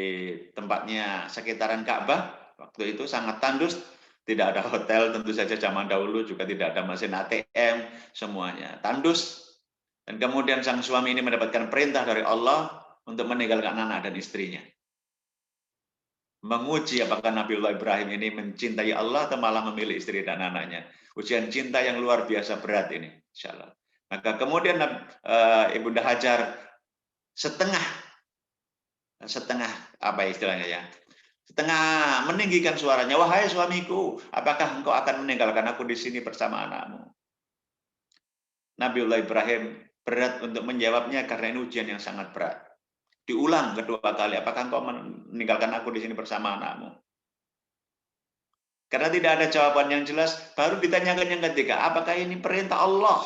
tempatnya sekitaran Ka'bah, waktu itu sangat tandus, tidak ada hotel, tentu saja zaman dahulu juga tidak ada mesin ATM, semuanya tandus. Dan kemudian sang suami ini mendapatkan perintah dari Allah untuk meninggalkan anak dan istrinya. Menguji apakah Nabiullah Ibrahim ini mencintai Allah atau malah memilih istri dan anaknya. Ujian cinta yang luar biasa berat ini, insya Allah. Maka kemudian Ibunda Hajar setengah apa istilahnya ya, setengah meninggikan suaranya, wahai suamiku, apakah engkau akan meninggalkan aku di sini bersama anakmu? Nabiullah Ibrahim berat untuk menjawabnya karena ini ujian yang sangat berat. Diulang kedua kali, apakah engkau meninggalkan aku di sini bersama anakmu? Karena tidak ada jawaban yang jelas, baru ditanyakan yang ketiga, apakah ini perintah Allah?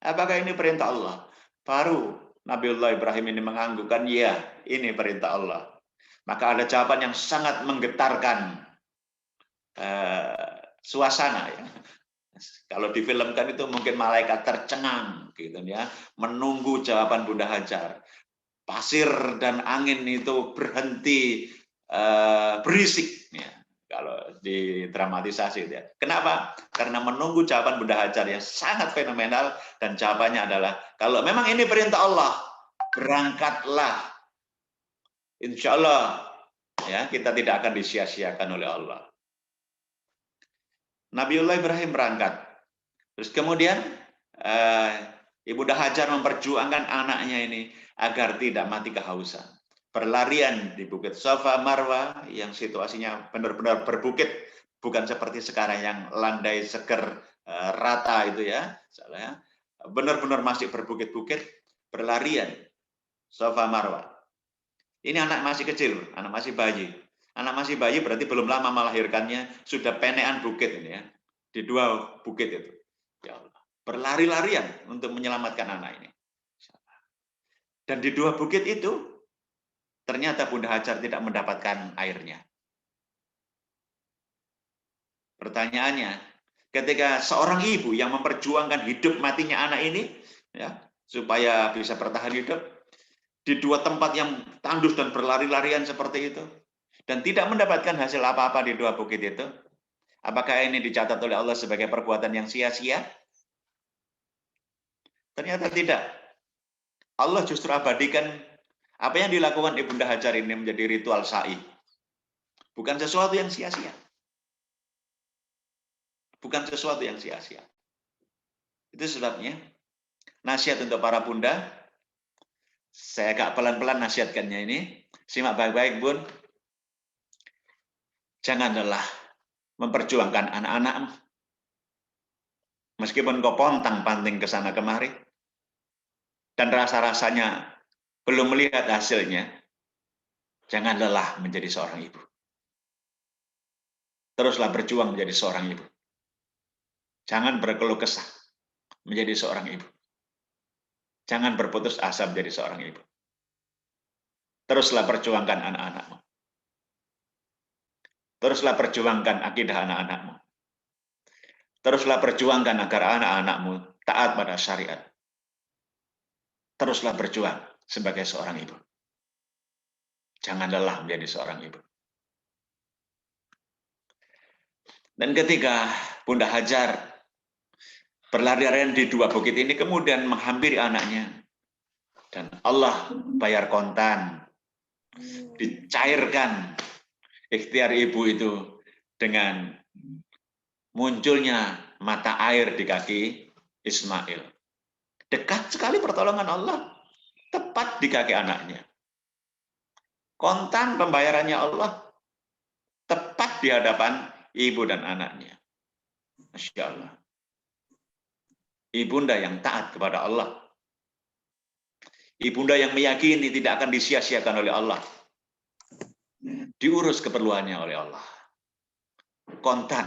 Apakah ini perintah Allah? Baru Nabiullah Ibrahim ini menganggukkan, ya, ini perintah Allah. Maka ada jawaban yang sangat menggetarkan suasana. Ya. Kalau difilmkan itu mungkin malaikat tercengang, gitu ya, menunggu jawaban Bunda Hajar. Pasir dan angin itu berhenti berisik. Ya. Kalau didramatisasi ya. Kenapa? Karena menunggu jawaban Bunda Hajar yang sangat fenomenal, dan jawabannya adalah kalau memang ini perintah Allah, berangkatlah. Insya Allah ya, kita tidak akan disia-siakan oleh Allah. Nabiullah Ibrahim berangkat. Terus kemudian Ibunda Hajar memperjuangkan anaknya ini agar tidak mati kehausan. Berlarian di Bukit Safa Marwa yang situasinya benar-benar berbukit, bukan seperti sekarang yang landai seger rata itu ya. Benar-benar masih berbukit-bukit, berlarian Safa Marwa. Ini anak masih kecil, anak masih bayi. Anak masih bayi berarti belum lama melahirkannya, sudah penean bukit ini ya. Di dua bukit itu. Ya Allah. Berlari-larian untuk menyelamatkan anak ini. Dan di dua bukit itu ternyata Bunda Hajar tidak mendapatkan airnya. Pertanyaannya, ketika seorang ibu yang memperjuangkan hidup matinya anak ini, ya, supaya bisa bertahan hidup, di dua tempat yang tandus dan berlari-larian seperti itu, dan tidak mendapatkan hasil apa-apa di dua bukit itu, apakah ini dicatat oleh Allah sebagai perbuatan yang sia-sia? Ternyata tidak. Allah justru abadikan apa yang dilakukan Ibunda Hajar ini menjadi ritual sa'i. Bukan sesuatu yang sia-sia. Bukan sesuatu yang sia-sia. Itu sebabnya nasihat untuk para bunda, saya agak pelan-pelan nasihatkannya ini. Simak baik-baik, Bun. Jangan lelah memperjuangkan anak-anakmu. Meskipun kau pontang-panting ke sana kemari, dan rasa-rasanya belum melihat hasilnya, jangan lelah menjadi seorang ibu. Teruslah berjuang menjadi seorang ibu. Jangan berkeluh kesah menjadi seorang ibu. Jangan berputus asa menjadi seorang ibu. Teruslah perjuangkan anak-anakmu. Teruslah perjuangkan akidah anak-anakmu. Teruslah perjuangkan agar anak-anakmu taat pada syariat. Teruslah berjuang sebagai seorang ibu. Jangan lelah menjadi seorang ibu. Dan ketika Bunda Hajar berlarian di dua bukit ini, kemudian menghampiri anaknya. Dan Allah bayar kontan. Dicairkan ikhtiar ibu itu dengan munculnya mata air di kaki Ismail. Dekat sekali pertolongan Allah. tepat di kaki anaknya. Kontan pembayarannya Allah tepat di hadapan ibu dan anaknya. Masya Allah. Ibunda yang taat kepada Allah. Ibunda yang meyakini tidak akan disia-siakan oleh Allah. Diurus keperluannya oleh Allah. Kontan.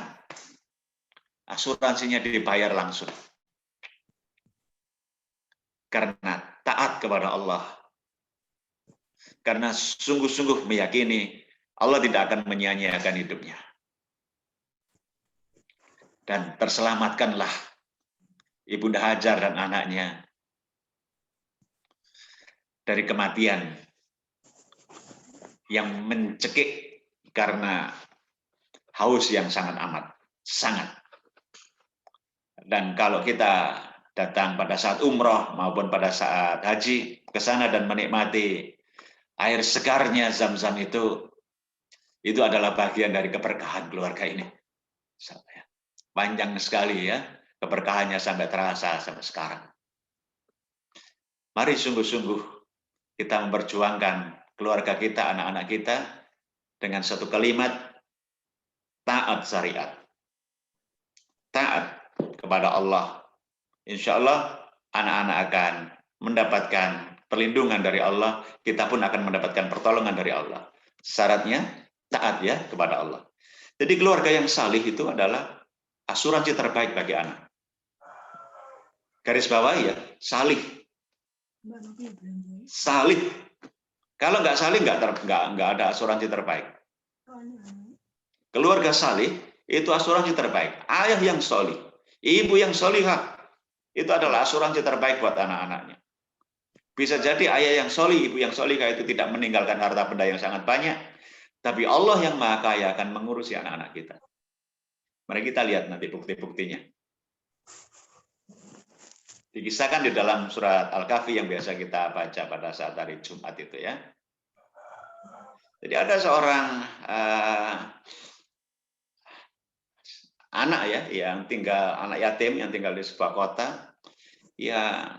Asuransinya dibayar langsung. Karena taat kepada Allah. Karena sungguh-sungguh meyakini Allah tidak akan menyia-nyiakan hidupnya. Dan terselamatkanlah Ibunda Hajar dan anaknya dari kematian yang mencekik karena haus yang sangat amat, sangat. Dan kalau kita datang pada saat umroh maupun pada saat haji ke sana dan menikmati air segarnya Zam-Zam itu adalah bagian dari keberkahan keluarga ini. Panjang sekali ya, keberkahannya sampai terasa sampai sekarang. Mari sungguh-sungguh kita memperjuangkan keluarga kita, anak-anak kita dengan satu kalimat taat syariat. Taat kepada Allah. Insya Allah anak-anak akan mendapatkan perlindungan dari Allah, kita pun akan mendapatkan pertolongan dari Allah. Syaratnya taat ya kepada Allah. Jadi keluarga yang salih itu adalah asuransi terbaik bagi anak. Garis bawah ya, salih. Salih. Kalau nggak salih nggak ada asuransi terbaik. Keluarga salih itu asuransi terbaik. Ayah yang solih, ibu yang solihah, itu adalah asuransi terbaik buat anak-anaknya. Bisa jadi ayah yang solih, ibu yang solihah itu tidak meninggalkan harta benda yang sangat banyak, tapi Allah yang Maha Kaya akan mengurusi anak-anak kita. Mari kita lihat nanti bukti-buktinya. Dikisahkan di dalam surat Al-Kahfi yang biasa kita baca pada saat hari Jumat itu ya. Jadi ada seorang anak ya, anak yatim yang tinggal di sebuah kota, ya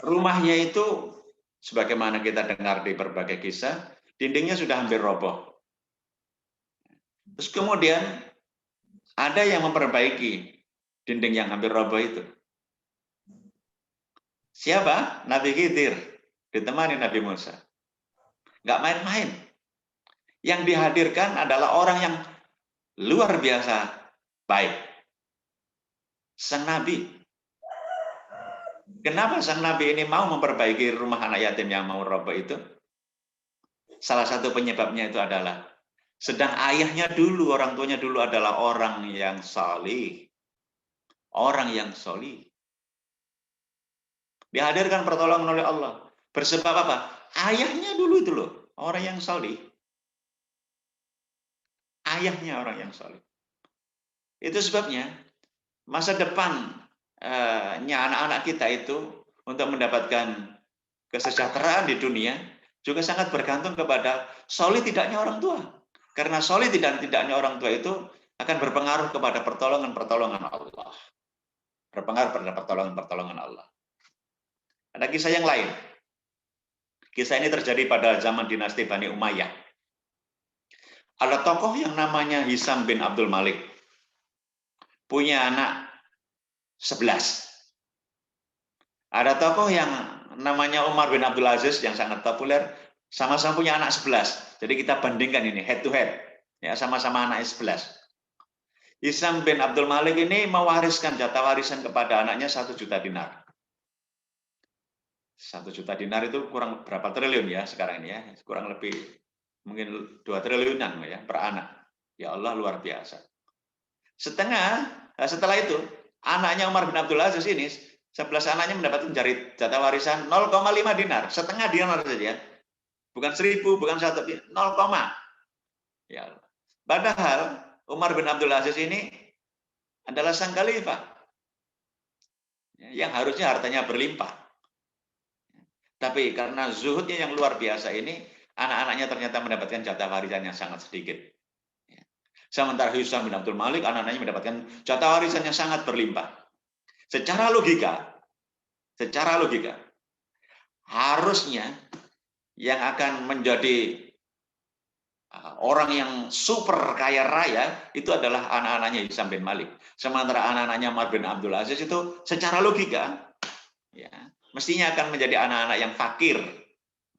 rumahnya itu sebagaimana kita dengar di berbagai kisah, dindingnya sudah hampir roboh. Terus kemudian ada yang memperbaiki dinding yang hampir roboh itu. Siapa? Nabi Khidir, ditemani Nabi Musa. Nggak main-main. Yang dihadirkan adalah orang yang luar biasa baik. Sang Nabi. Kenapa sang Nabi ini mau memperbaiki rumah anak yatim yang mau roboh itu? Salah satu penyebabnya itu adalah sedang ayahnya dulu, orang tuanya dulu adalah orang yang salih. Orang yang solih. Dihadirkan pertolongan oleh Allah. Bersebab apa? Ayahnya dulu itu loh, orang yang solih. Ayahnya orang yang solih. Itu sebabnya masa depannya anak-anak kita itu untuk mendapatkan kesejahteraan di dunia juga sangat bergantung kepada solih tidaknya orang tua. Karena solih tidaknya orang tua itu akan berpengaruh kepada pertolongan Allah. Berpengaruh pada pertolongan Allah. Ada kisah yang lain. Kisah ini terjadi pada zaman dinasti Bani Umayyah. Ada tokoh yang namanya Hisam bin Abdul Malik. Punya anak 11. Ada tokoh yang namanya Umar bin Abdul Aziz yang sangat populer. Sama-sama punya anak 11. Jadi kita bandingkan ini head to head. Ya, sama-sama anak 11. Hisam bin Abdul Malik ini mewariskan jatah warisan kepada anaknya 1 juta dinar. 1 juta dinar itu kurang berapa triliun ya sekarang ini ya, kurang lebih mungkin 2 triliunan ya per anak. Ya Allah luar biasa. Setelah itu anaknya Umar bin Abdul Aziz ini 11 anaknya mendapatkan jatah warisan 0,5 dinar, setengah dinar saja. Bukan 1000, bukan 1, 0, ya Allah. Padahal Umar bin Abdul Aziz ini adalah sang khalifah yang harusnya hartanya berlimpah. Tapi karena zuhudnya yang luar biasa ini, anak-anaknya ternyata mendapatkan jatah warisan yang sangat sedikit. Sementara Hisam bin Abdul Malik, anak-anaknya mendapatkan jatah warisan yang sangat berlimpah. Secara logika, secara logika, harusnya yang akan menjadi orang yang super kaya raya itu adalah anak-anaknya Hisam bin Malik. Sementara anak-anaknya Umar bin Abdul Aziz itu secara logika ya, mestinya akan menjadi anak-anak yang fakir,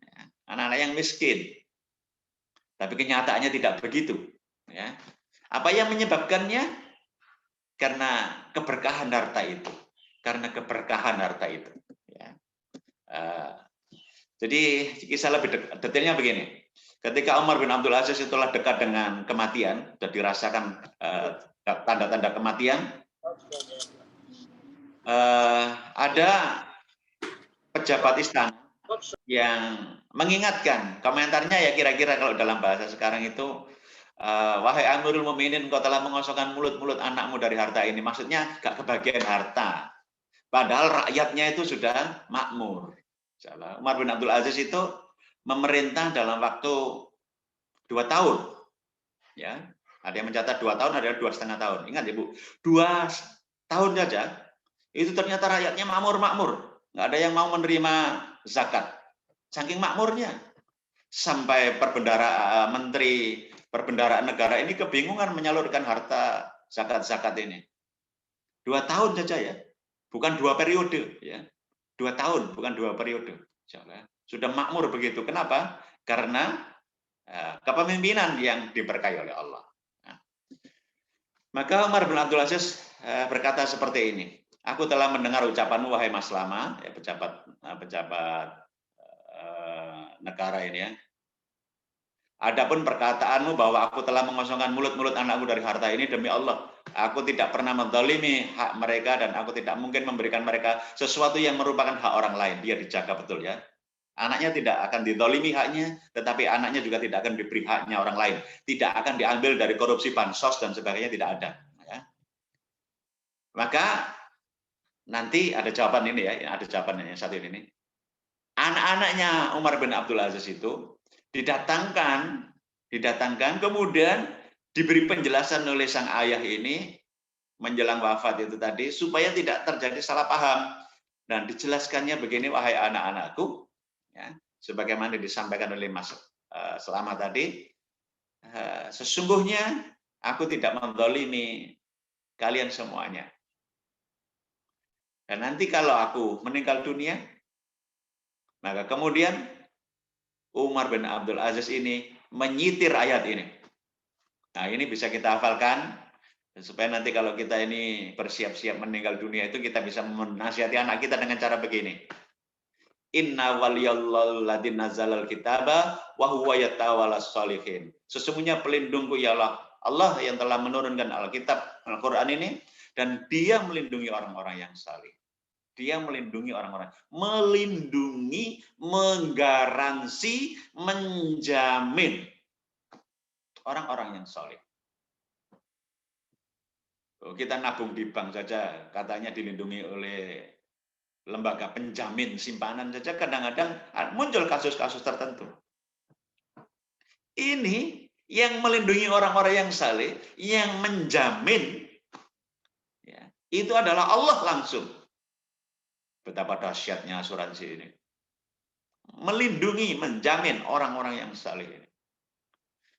ya, anak-anak yang miskin. Tapi kenyataannya tidak begitu. Ya. Apa yang menyebabkannya? Karena keberkahan harta itu. Karena keberkahan harta itu. Ya. Jadi kisah lebih detailnya begini. Ketika Umar bin Abdul Aziz itulah dekat dengan kematian, sudah dirasakan tanda-tanda kematian, ada pejabat istana yang mengingatkan, komentarnya ya kira-kira kalau dalam bahasa sekarang itu, wahai Amirul Mukminin, engkau telah mengosongkan mulut-mulut anakmu dari harta ini. Maksudnya gak kebagian harta. Padahal rakyatnya itu sudah makmur. Umar bin Abdul Aziz itu memerintah dalam waktu 2 tahun. Ya, ada yang mencatat 2 tahun, ada 2,5 tahun. Ingat ya Bu, 2 tahun saja itu ternyata rakyatnya makmur-makmur. Nggak ada yang mau menerima zakat. Saking makmurnya. Sampai menteri perbendaharaan negara ini kebingungan menyalurkan harta zakat-zakat ini. 2 tahun saja ya. Bukan 2 periode ya. 2 tahun, bukan 2 periode. Sudah makmur begitu. Kenapa? Karena kepemimpinan yang diberkahi oleh Allah. Maka Umar bin Abdul Aziz berkata seperti ini. Aku telah mendengar ucapanmu, wahai Mas Lama, ya, pejabat negara ini ya. Adapun perkataanmu bahwa aku telah mengosongkan mulut-mulut anakku dari harta ini, demi Allah, aku tidak pernah menzalimi hak mereka dan aku tidak mungkin memberikan mereka sesuatu yang merupakan hak orang lain. Dia dijaga betul ya. Anaknya tidak akan dizalimi haknya, tetapi anaknya juga tidak akan diberi haknya orang lain. Tidak akan diambil dari korupsi bansos dan sebagainya, tidak ada. Ya. Maka nanti ada jawaban ini ya, ada jawaban yang satu ini. Anak-anaknya Umar bin Abdul Aziz itu didatangkan kemudian diberi penjelasan oleh sang ayah ini menjelang wafat itu tadi supaya tidak terjadi salah paham dan dijelaskannya begini, wahai anak-anakku ya, sebagaimana disampaikan oleh Mas Selamat tadi, sesungguhnya aku tidak menzalimi kalian semuanya. Dan nanti kalau aku meninggal dunia, maka kemudian Umar bin Abdul Aziz ini menyitir ayat ini. Nah, ini bisa kita hafalkan supaya nanti kalau kita ini bersiap-siap meninggal dunia itu kita bisa menasihati anak kita dengan cara begini. Inna waliyallahu ladzi nazzalal kitaba wa huwa yatawallas sholihin. Sesungguhnya pelindungku ialah Allah yang telah menurunkan Alkitab, Al-Qur'an ini, dan Dia melindungi orang-orang yang saleh. Dia melindungi orang-orang, melindungi, menggaransi, menjamin orang-orang yang saleh. Kita nabung di bank saja, katanya dilindungi oleh lembaga penjamin simpanan saja, kadang-kadang muncul kasus-kasus tertentu. Ini yang melindungi orang-orang yang saleh, yang menjamin, ya, itu adalah Allah langsung. Betapa dahsyatnya asuransi ini. Melindungi, menjamin orang-orang yang saleh ini.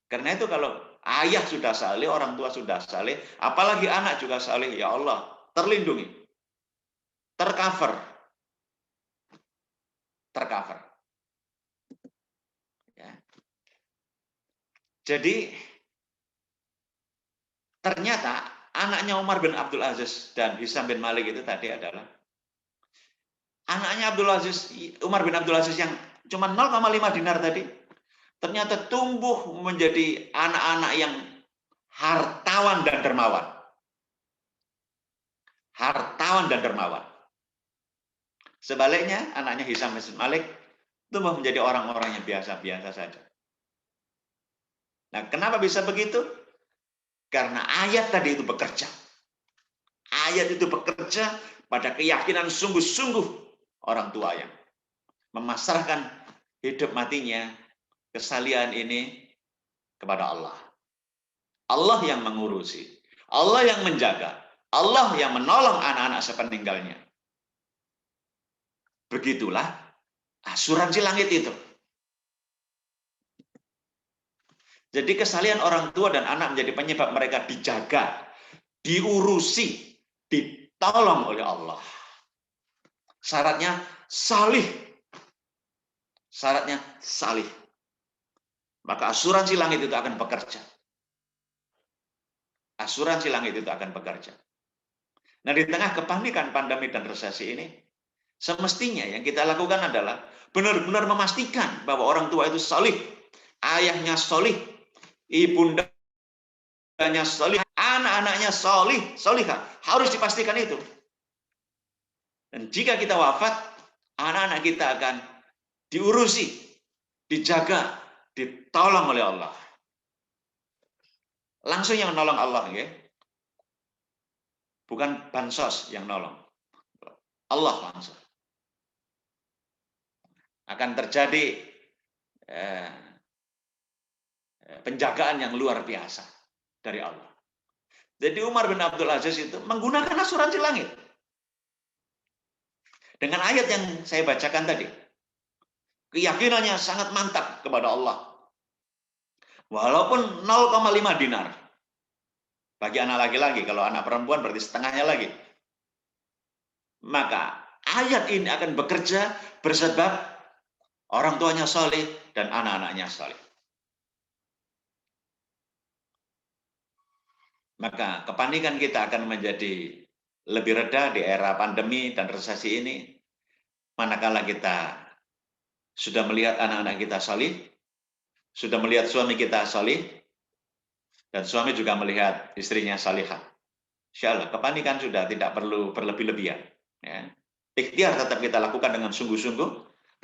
Karena itu kalau ayah sudah saleh, orang tua sudah saleh, apalagi anak juga saleh, ya Allah, terlindungi, tercover. Ya. Jadi ternyata anaknya Umar bin Abdul Aziz dan Hisam bin Malik itu tadi adalah anaknya Umar bin Abdul Aziz yang cuma 0,5 dinar tadi, ternyata tumbuh menjadi anak-anak yang hartawan dan dermawan. Hartawan dan dermawan. Sebaliknya, anaknya Hisam bin Malik tumbuh menjadi orang-orang yang biasa-biasa saja. Nah, kenapa bisa begitu? Karena ayat tadi itu bekerja. Ayat itu bekerja pada keyakinan sungguh-sungguh orang tua yang memasrahkan hidup matinya, kesalihan ini kepada Allah. Allah yang mengurusi, Allah yang menjaga, Allah yang menolong anak-anak sepeninggalnya. Begitulah asuransi langit itu. Jadi kesalehan orang tua dan anak menjadi penyebab mereka dijaga, diurusi, ditolong oleh Allah. Syaratnya salih. Syaratnya salih. Maka asuransi langit itu akan bekerja. Asuransi langit itu akan bekerja. Nah, di tengah kepanikan pandemi dan resesi ini, semestinya yang kita lakukan adalah benar-benar memastikan bahwa orang tua itu salih, ayahnya salih, ibundanya salih, anak-anaknya salih, salihah. Harus dipastikan itu. Dan jika kita wafat, anak-anak kita akan diurusi, dijaga, ditolong oleh Allah. Langsung yang nolong Allah, ya. Bukan bansos yang nolong. Allah langsung. Akan terjadi penjagaan yang luar biasa dari Allah. Jadi Umar bin Abdul Aziz itu menggunakan asuransi langit. Dengan ayat yang saya bacakan tadi. Keyakinannya sangat mantap kepada Allah. Walaupun 0,5 dinar. Bagi anak laki-laki, kalau anak perempuan berarti setengahnya lagi. Maka ayat ini akan bekerja bersebab orang tuanya saleh dan anak-anaknya saleh. Maka kepanikan kita akan menjadi lebih reda di era pandemi dan resesi ini. Manakala kita sudah melihat anak-anak kita saleh, sudah melihat suami kita saleh, dan suami juga melihat istrinya salihah. Insya Allah, kepanikan sudah tidak perlu berlebih-lebihan. Ya. Ikhtiar tetap kita lakukan dengan sungguh-sungguh,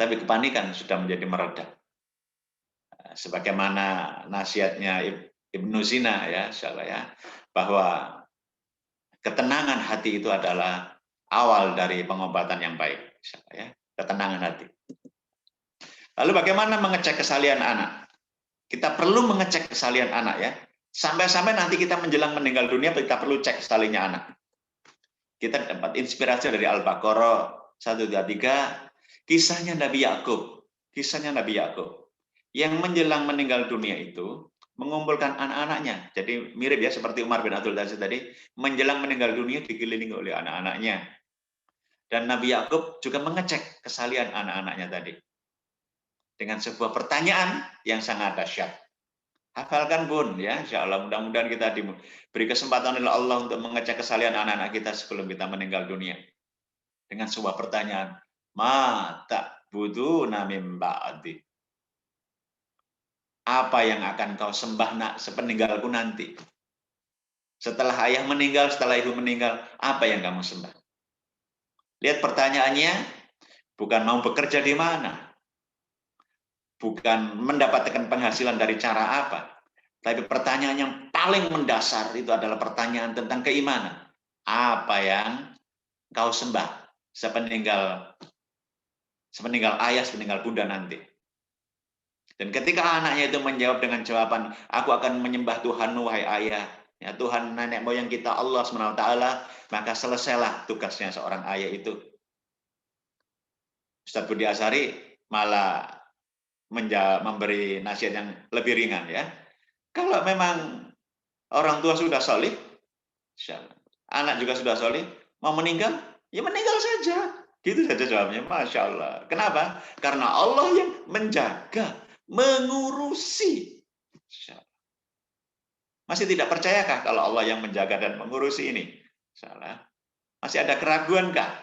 tapi kepanikan sudah menjadi mereda. Sebagaimana nasihatnya Ibnu Sina, ya, insya Allah, ya, bahwa ketenangan hati itu adalah awal dari pengobatan yang baik. Insya Allah, ya, ketenangan hati. Lalu bagaimana mengecek kesalihan anak? Kita perlu mengecek kesalihan anak, ya. Sampai-sampai nanti kita menjelang meninggal dunia, kita perlu cek salihnya anak. Kita dapat inspirasi dari Al-Baqarah 123, kisahnya Nabi Yakub. Kisahnya Nabi Yakub yang menjelang meninggal dunia itu mengumpulkan anak-anaknya. Jadi mirip ya seperti Umar bin Abdul Aziz tadi, menjelang meninggal dunia dikelilingi oleh anak-anaknya. Dan Nabi Yakub juga mengecek kesalihan anak-anaknya tadi. Dengan sebuah pertanyaan yang sangat dahsyat. Hafalkan Bun, ya, insya Allah mudah-mudahan kita diberi kesempatan oleh Allah untuk mengecek kesalihan anak-anak kita sebelum kita meninggal dunia. Dengan sebuah pertanyaan, mata budu namim ba'di. Apa yang akan kau sembah nak sepeninggalku nanti? Setelah ayah meninggal, setelah ibu meninggal, apa yang kamu sembah? Lihat pertanyaannya, bukan mau bekerja di mana, bukan mendapatkan penghasilan dari cara apa, tapi pertanyaan yang paling mendasar itu adalah pertanyaan tentang keimanan. Apa yang kau sembah sepeninggal ayah, sepeninggal bunda nanti? Dan ketika anaknya itu menjawab dengan jawaban, aku akan menyembah Tuhan, wahai ayah, ya Tuhan nenek moyang kita Allah SWT, maka selesailah tugasnya seorang ayah itu. Ustaz Budi Asari malah memberi nasihat yang lebih ringan, ya. Kalau memang orang tua sudah solih, anak juga sudah solih, mau meninggal, ya meninggal saja. Gitu saja jawabnya, Masya Allah. Kenapa? Karena Allah yang menjaga, mengurusi. Masih tidak percayakah kalau Allah yang menjaga dan mengurusi ini? Salah. Masih ada keraguan kah?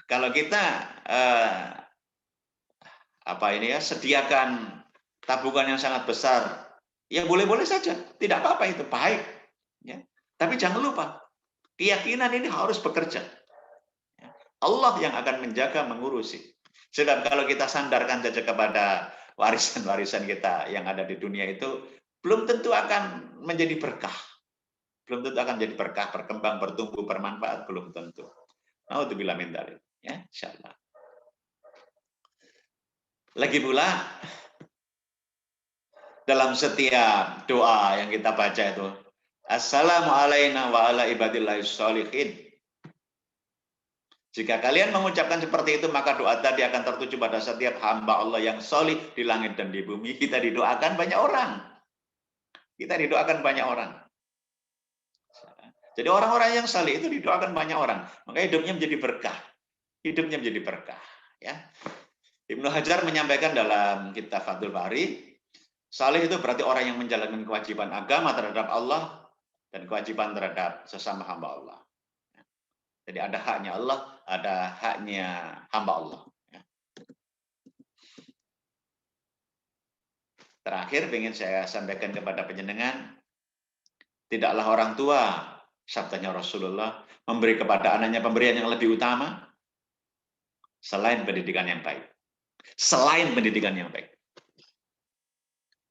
Kalau kita sediakan tabungan yang sangat besar, ya boleh-boleh saja, tidak apa-apa, itu baik. Ya. Tapi jangan lupa, keyakinan ini harus bekerja. Ya. Allah yang akan menjaga, mengurusi. Sebab kalau kita sandarkan saja kepada warisan-warisan kita yang ada di dunia itu, belum tentu akan menjadi berkah. Belum tentu akan menjadi berkah, berkembang, bertumbuh, bermanfaat, belum tentu. Naudzubillah min dzalik, ya, insyaallah. Lagi pula dalam setiap doa yang kita baca itu, assalamu alaina wa ala ibadillahis sholihin. Jika kalian mengucapkan seperti itu, maka doa tadi akan tertuju pada setiap hamba Allah yang solih di langit dan di bumi. Kita didoakan banyak orang. Kita didoakan banyak orang. Jadi orang-orang yang solih itu didoakan banyak orang. Maka hidupnya menjadi berkah. Hidupnya menjadi berkah. Ya. Ibnu Hajar menyampaikan dalam kitab Fathul Bari, salih itu berarti orang yang menjalankan kewajiban agama terhadap Allah dan kewajiban terhadap sesama hamba Allah. Jadi ada haknya Allah, ada haknya hamba Allah. Terakhir ingin saya sampaikan kepada penjenengan, tidaklah orang tua, sabdanya Rasulullah, memberi kepada anaknya pemberian yang lebih utama selain pendidikan yang baik. Selain pendidikan yang baik.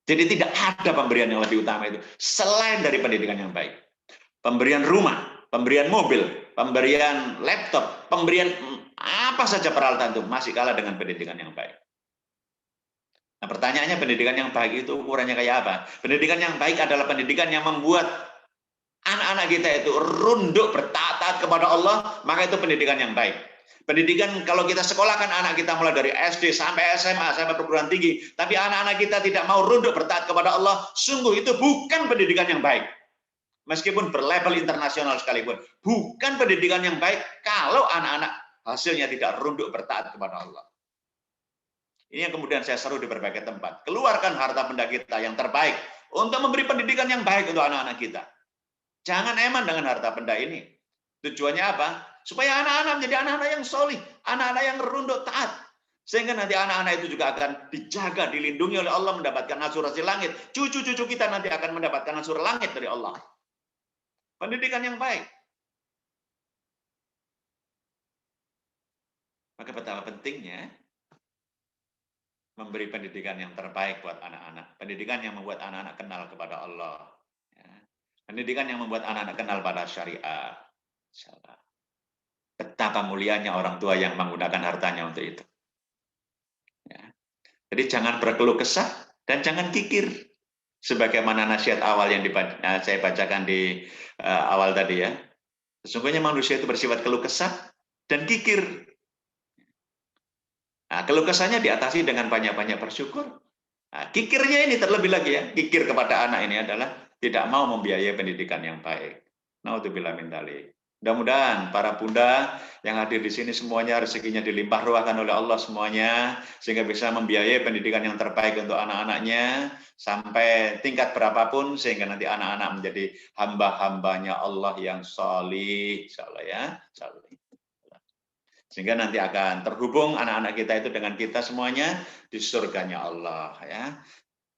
Jadi tidak ada pemberian yang lebih utama itu selain dari pendidikan yang baik. Pemberian rumah, pemberian mobil, pemberian laptop, pemberian apa saja peralatan itu masih kalah dengan pendidikan yang baik. Nah, pertanyaannya pendidikan yang baik itu ukurannya kayak apa? Pendidikan yang baik adalah pendidikan yang membuat anak-anak kita itu runduk bertaat kepada Allah, maka itu pendidikan yang baik. Pendidikan kalau kita sekolahkan anak kita mulai dari SD sampai SMA, sampai perguruan tinggi, tapi anak-anak kita tidak mau runduk bertaat kepada Allah, sungguh itu bukan pendidikan yang baik. Meskipun berlabel internasional sekalipun, bukan pendidikan yang baik kalau anak-anak hasilnya tidak runduk bertaat kepada Allah. Ini yang kemudian saya seru di berbagai tempat. Keluarkan harta benda kita yang terbaik untuk memberi pendidikan yang baik untuk anak-anak kita. Jangan eman dengan harta benda ini. Tujuannya apa? Supaya anak-anak menjadi anak-anak yang solih, anak-anak yang runduk taat. Sehingga nanti anak-anak itu juga akan dijaga, dilindungi oleh Allah, mendapatkan asuransi langit. Cucu-cucu kita nanti akan mendapatkan asuransi langit dari Allah. Pendidikan yang baik. Maka betapa pentingnya memberi pendidikan yang terbaik buat anak-anak. Pendidikan yang membuat anak-anak kenal kepada Allah. Pendidikan yang membuat anak-anak kenal pada syariat. Betapa mulianya orang tua yang menggunakan hartanya untuk itu. Jadi jangan berkeluh kesah dan jangan kikir. Sebagaimana nasihat awal yang saya bacakan di awal tadi ya. Sesungguhnya manusia itu bersifat keluh kesah dan kikir. Nah, keluh kesahnya diatasi dengan banyak-banyak bersyukur. Nah, kikirnya ini terlebih lagi ya, kikir kepada anak ini adalah tidak mau membiayai pendidikan yang baik. Naudzubillah min dzalik. Mudah-mudahan para bunda yang hadir di sini semuanya rezekinya dilimpah ruahkan oleh Allah semuanya, sehingga bisa membiayai pendidikan yang terbaik untuk anak-anaknya sampai tingkat berapapun, sehingga nanti anak-anak menjadi hamba-hambanya Allah yang sholih, insyaallah ya, insyaallah. Sehingga nanti akan terhubung anak-anak kita itu dengan kita semuanya di surganya Allah ya.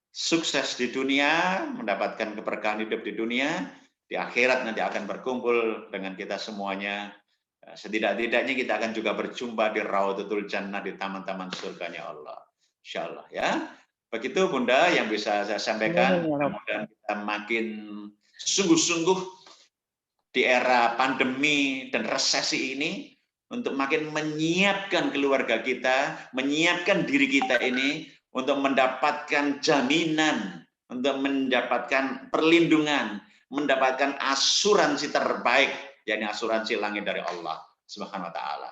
Sukses di dunia, mendapatkan keberkahan hidup di dunia, di akhirat nanti akan berkumpul dengan kita semuanya. Setidak-tidaknya kita akan juga berjumpa di Raudhatul Jannah, di taman-taman surganya Allah. Insyaallah ya. Begitu Bunda yang bisa saya sampaikan. Mudah-mudahan kita makin sungguh-sungguh di era pandemi dan resesi ini untuk makin menyiapkan keluarga kita, menyiapkan diri kita ini untuk mendapatkan jaminan, untuk mendapatkan perlindungan, mendapatkan asuransi terbaik, yakni asuransi langit dari Allah Subhanahu wa taala.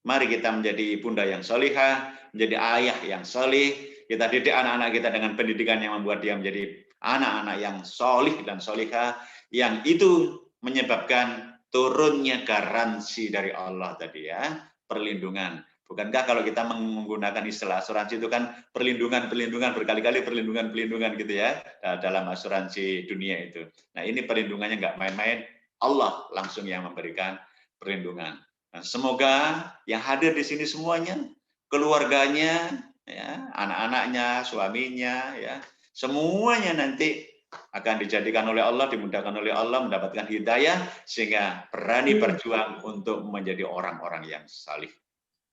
Mari kita menjadi bunda yang solihah, menjadi ayah yang solih, kita didik anak-anak kita dengan pendidikan yang membuat dia menjadi anak-anak yang solih dan solihah, yang itu menyebabkan turunnya garansi dari Allah tadi ya, perlindungan. Bukankah kalau kita menggunakan istilah asuransi itu kan perlindungan berkali-kali perlindungan gitu ya dalam asuransi dunia itu. Nah ini perlindungannya nggak main-main, Allah langsung yang memberikan perlindungan. Nah, semoga yang hadir di sini semuanya, keluarganya, ya, anak-anaknya, suaminya, ya, semuanya nanti akan dijadikan oleh Allah, dimudahkan oleh Allah, mendapatkan hidayah, sehingga berani berjuang untuk menjadi orang-orang yang salih.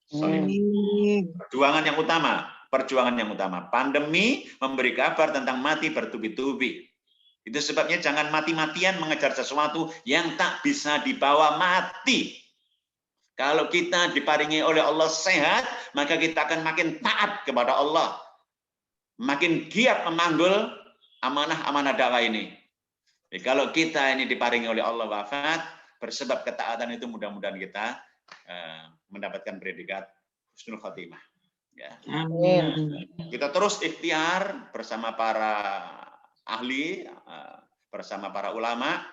Perjuangan yang utama. Pandemi memberi kabar tentang mati bertubi-tubi. Itu sebabnya jangan mati-matian mengejar sesuatu yang tak bisa dibawa mati. Kalau kita diparingi oleh Allah sehat, maka kita akan makin taat kepada Allah. Makin giat memanggul amanah-amanah dakwah ini. Jadi kalau kita ini diparingi oleh Allah wafat, bersebab ketaatan itu mudah-mudahan kita mendapatkan predikat husnul khotimah. Ya. Amin. Kita terus ikhtiar bersama para ahli, bersama para ulama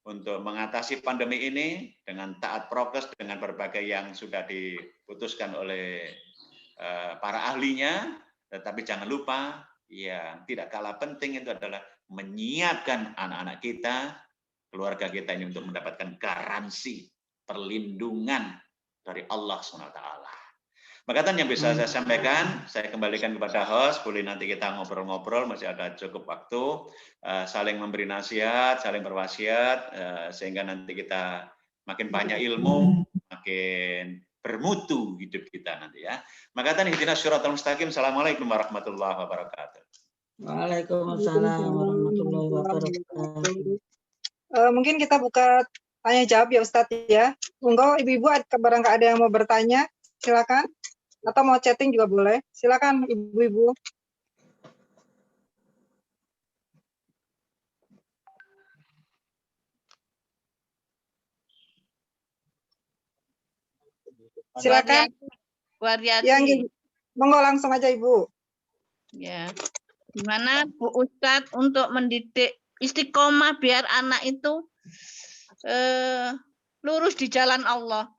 untuk mengatasi pandemi ini dengan taat prokes, dengan berbagai yang sudah diputuskan oleh para ahlinya. Tetapi jangan lupa, yang tidak kalah penting itu adalah menyiapkan anak-anak kita, keluarga kita ini untuk mendapatkan garansi perlindungan dari Allah SWT. Makatan yang bisa saya sampaikan, saya kembalikan kepada host, boleh nanti kita ngobrol-ngobrol, masih ada cukup waktu, saling memberi nasihat, saling berwasiat, sehingga nanti kita makin banyak ilmu, makin bermutu hidup kita nanti ya. Makatan ihdinas siratal mustaqim. Assalamualaikum warahmatullahi wabarakatuh. Waalaikumsalam warahmatullahi wabarakatuh. Mungkin kita buka tanya jawab ya Ustadz ya. Monggo ibu-ibu barangkali ada yang mau bertanya, silakan. Atau mau chatting juga boleh. Silakan ibu-ibu. Silakan. Waryati. Yang monggo langsung aja Ibu. Ya. Gimana Bu Ustadz untuk mendidik istiqomah biar anak itu lurus di jalan Allah?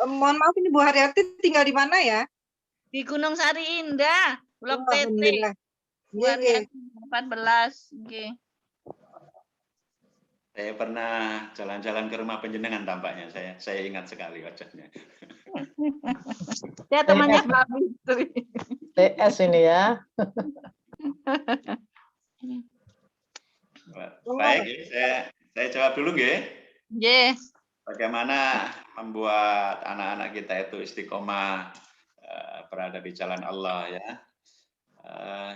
Mohon maaf ini Bu Haryati tinggal di mana ya? Di Gunung Sari Indah, Blok TT. Alhamdulillah. Bu Haryati 14. Nggih. Saya pernah jalan-jalan ke rumah penjenengan tampaknya, saya ingat sekali wajahnya. Ya temannya Mbak Fitri. TS ini ya. Baik, saya jawab dulu nggih. Nggih. Bagaimana membuat anak-anak kita itu istiqomah berada di jalan Allah ya.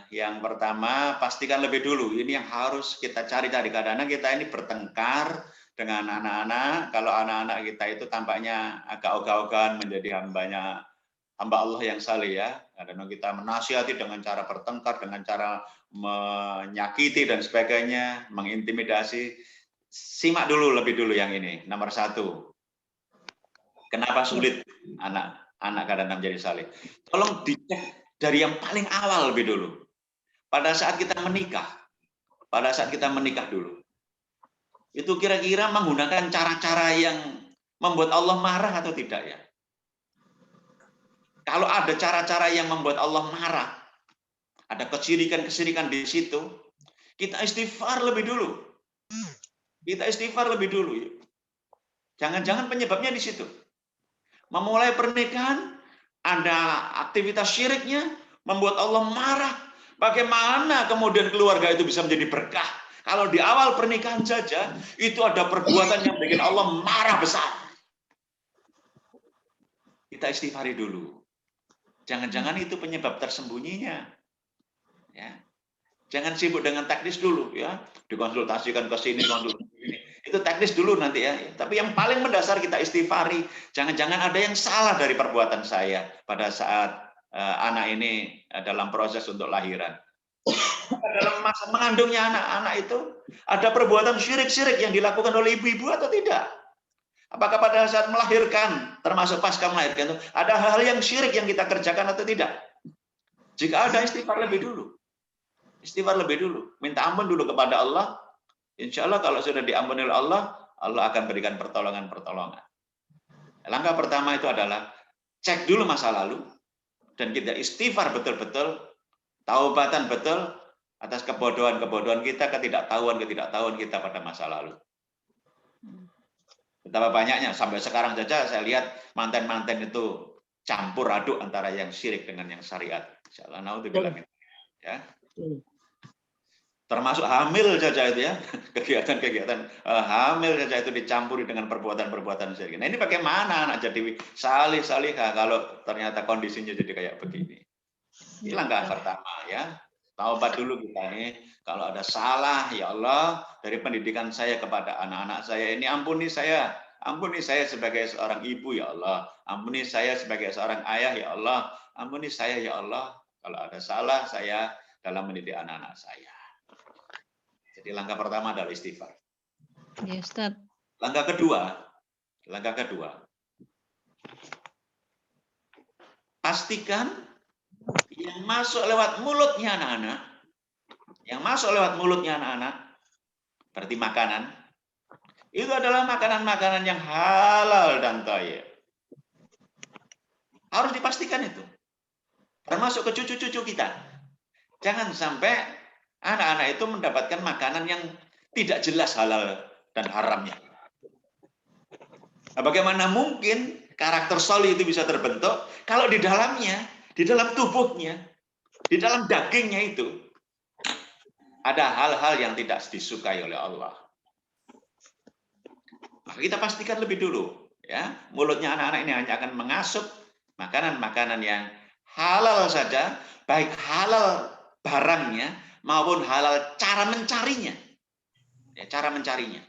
Yang pertama pastikan lebih dulu, ini yang harus kita cari-cari. Kadang-kadang kita ini bertengkar dengan anak-anak, kalau anak-anak kita itu tampaknya agak ogah-ogahan menjadi hamba Allah yang saleh ya. Kadang-kadang kita menasihati dengan cara bertengkar, dengan cara menyakiti dan sebagainya, mengintimidasi. Simak dulu lebih dulu yang ini, nomor 1. Kenapa sulit anak kadang-kadang menjadi saleh? Tolong dicek dari yang paling awal lebih dulu. Pada saat kita menikah dulu. Itu kira-kira menggunakan cara-cara yang membuat Allah marah atau tidak ya? Kalau ada cara-cara yang membuat Allah marah, ada kesirikan-kesirikan di situ, kita istighfar lebih dulu. Jangan-jangan penyebabnya di situ. Memulai pernikahan, ada aktivitas syiriknya, membuat Allah marah. Bagaimana kemudian keluarga itu bisa menjadi berkah? Kalau di awal pernikahan saja, itu ada perbuatan yang bikin Allah marah besar. Kita istighfari dulu. Jangan-jangan itu penyebab tersembunyinya. Ya. Jangan sibuk dengan teknis dulu, ya. Dikonsultasikan ke sini, konsultasi ini. Itu teknis dulu nanti ya. Tapi yang paling mendasar kita istighfari. Jangan-jangan ada yang salah dari perbuatan saya pada saat anak ini dalam proses untuk lahiran. Dalam masa mengandungnya anak-anak itu ada perbuatan syirik-syirik yang dilakukan oleh ibu-ibu atau tidak? Apakah pada saat melahirkan, termasuk pasca melahirkan itu, ada hal-hal yang syirik yang kita kerjakan atau tidak? Jika ada, istighfar lebih dulu. Istighfar lebih dulu. Minta ampun dulu kepada Allah. Insya Allah kalau sudah diampuni oleh Allah, Allah akan berikan pertolongan-pertolongan. Langkah pertama itu adalah cek dulu masa lalu, dan kita istighfar betul-betul, taubatan betul atas kebodohan-kebodohan kita, ketidaktahuan kita pada masa lalu. Betapa banyaknya, sampai sekarang saja saya lihat manten-manten itu campur aduk antara yang syirik dengan yang syariat. Insyaallah naudzubillah ya. Termasuk hamil saja itu ya, kegiatan-kegiatan hamil saja itu dicampuri dengan perbuatan-perbuatan syirik. Nah ini bagaimana anak jadi salihah kalau ternyata kondisinya jadi kayak begini. Ini langkah pertama ya. Taubat dulu kita ini. Kalau ada salah, ya Allah, dari pendidikan saya kepada anak-anak saya ini ampuni saya sebagai seorang ibu ya Allah, ampuni saya sebagai seorang ayah ya Allah, ampuni saya ya Allah. Kalau ada salah saya dalam mendidik anak-anak saya. Jadi langkah pertama adalah istighfar. Ya, Ustaz. Langkah kedua, Langkah kedua, pastikan yang masuk lewat mulutnya anak-anak, berarti makanan, itu adalah makanan-makanan yang halal dan thayyib. Harus dipastikan itu. Termasuk ke cucu-cucu kita. Jangan sampai anak-anak itu mendapatkan makanan yang tidak jelas halal dan haramnya. Nah, bagaimana mungkin karakter solih itu bisa terbentuk kalau di dalamnya, di dalam tubuhnya, di dalam dagingnya itu ada hal-hal yang tidak disukai oleh Allah. Maka kita pastikan lebih dulu, ya, mulutnya anak-anak ini hanya akan mengasup makanan-makanan yang halal saja, baik halal barangnya maupun halal cara mencarinya. Ya, cara mencarinya.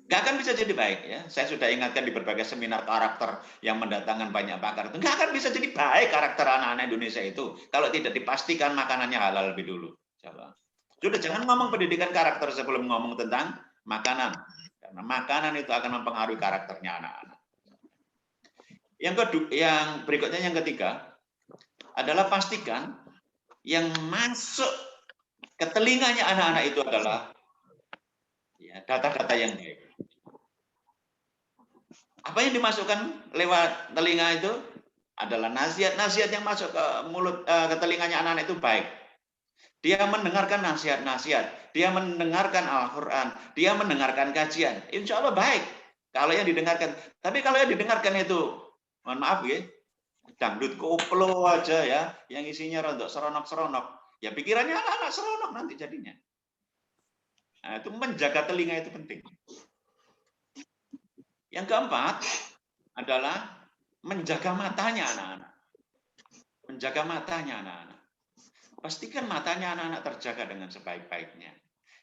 Nggak akan bisa jadi baik, ya. Saya sudah ingatkan di berbagai seminar karakter yang mendatangkan banyak pakar itu. Nggak akan bisa jadi baik karakter anak-anak Indonesia itu kalau tidak dipastikan makanannya halal lebih dulu. Coba. Sudah, jangan ngomong pendidikan karakter sebelum ngomong tentang makanan. Karena makanan itu akan mempengaruhi karakternya anak-anak. Yang berikutnya, yang ketiga, adalah pastikan yang masuk ke telinganya anak-anak itu adalah ya, data-data yang baik. Apa yang dimasukkan lewat telinga itu adalah nasihat-nasihat yang masuk ke mulut, ke telinganya anak-anak itu baik. Dia mendengarkan nasihat-nasihat, dia mendengarkan Al-Quran, dia mendengarkan kajian. Insya Allah baik kalau yang didengarkan. Tapi kalau yang didengarkan itu, mohon maaf ya, dangdut koplo aja ya, yang isinya rontok seronok-seronok. Ya pikirannya anak-anak seronok nanti jadinya. Nah, itu menjaga telinga itu penting. Yang keempat adalah menjaga matanya anak-anak. Menjaga matanya anak-anak. Pastikan matanya anak-anak terjaga dengan sebaik-baiknya.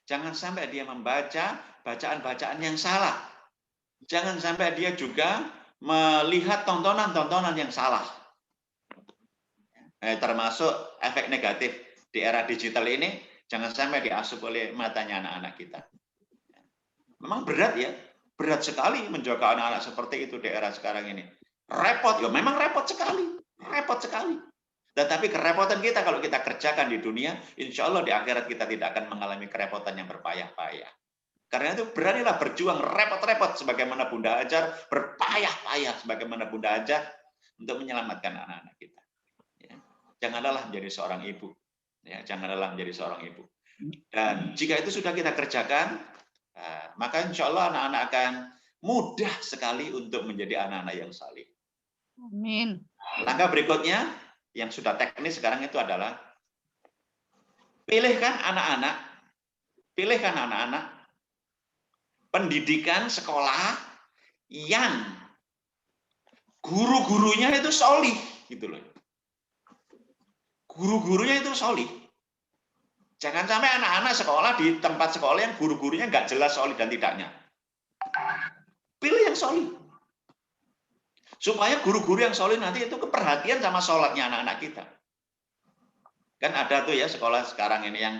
Jangan sampai dia membaca bacaan-bacaan yang salah. Jangan sampai dia juga melihat tontonan-tontonan yang salah. Termasuk efek negatif di era digital ini, jangan sampai diasup oleh matanya anak-anak kita. Memang berat ya, berat sekali menjaga anak-anak seperti itu di era sekarang ini. Repot, ya memang repot sekali. Tetapi kerepotan kita kalau kita kerjakan di dunia, insya Allah di akhirat kita tidak akan mengalami kerepotan yang berpayah-payah. Karena itu beranilah berjuang repot-repot sebagaimana Bunda Hajar, berpayah-payah sebagaimana Bunda Hajar untuk menyelamatkan anak-anak kita. Ya. Janganlah menjadi seorang ibu. Ya, janganlah menjadi seorang ibu. Dan jika itu sudah kita kerjakan, maka insya Allah anak-anak akan mudah sekali untuk menjadi anak-anak yang salih. Amin. Langkah berikutnya yang sudah teknis sekarang itu adalah pilihkan anak-anak pendidikan sekolah yang guru-gurunya itu solih, gitu loh. Guru-gurunya itu solih. Jangan sampai anak-anak sekolah di tempat sekolah yang guru-gurunya nggak jelas solih dan tidaknya. Pilih yang solih. Supaya guru-guru yang solih nanti itu keperhatian sama sholatnya anak-anak kita. Kan ada tuh ya sekolah sekarang ini yang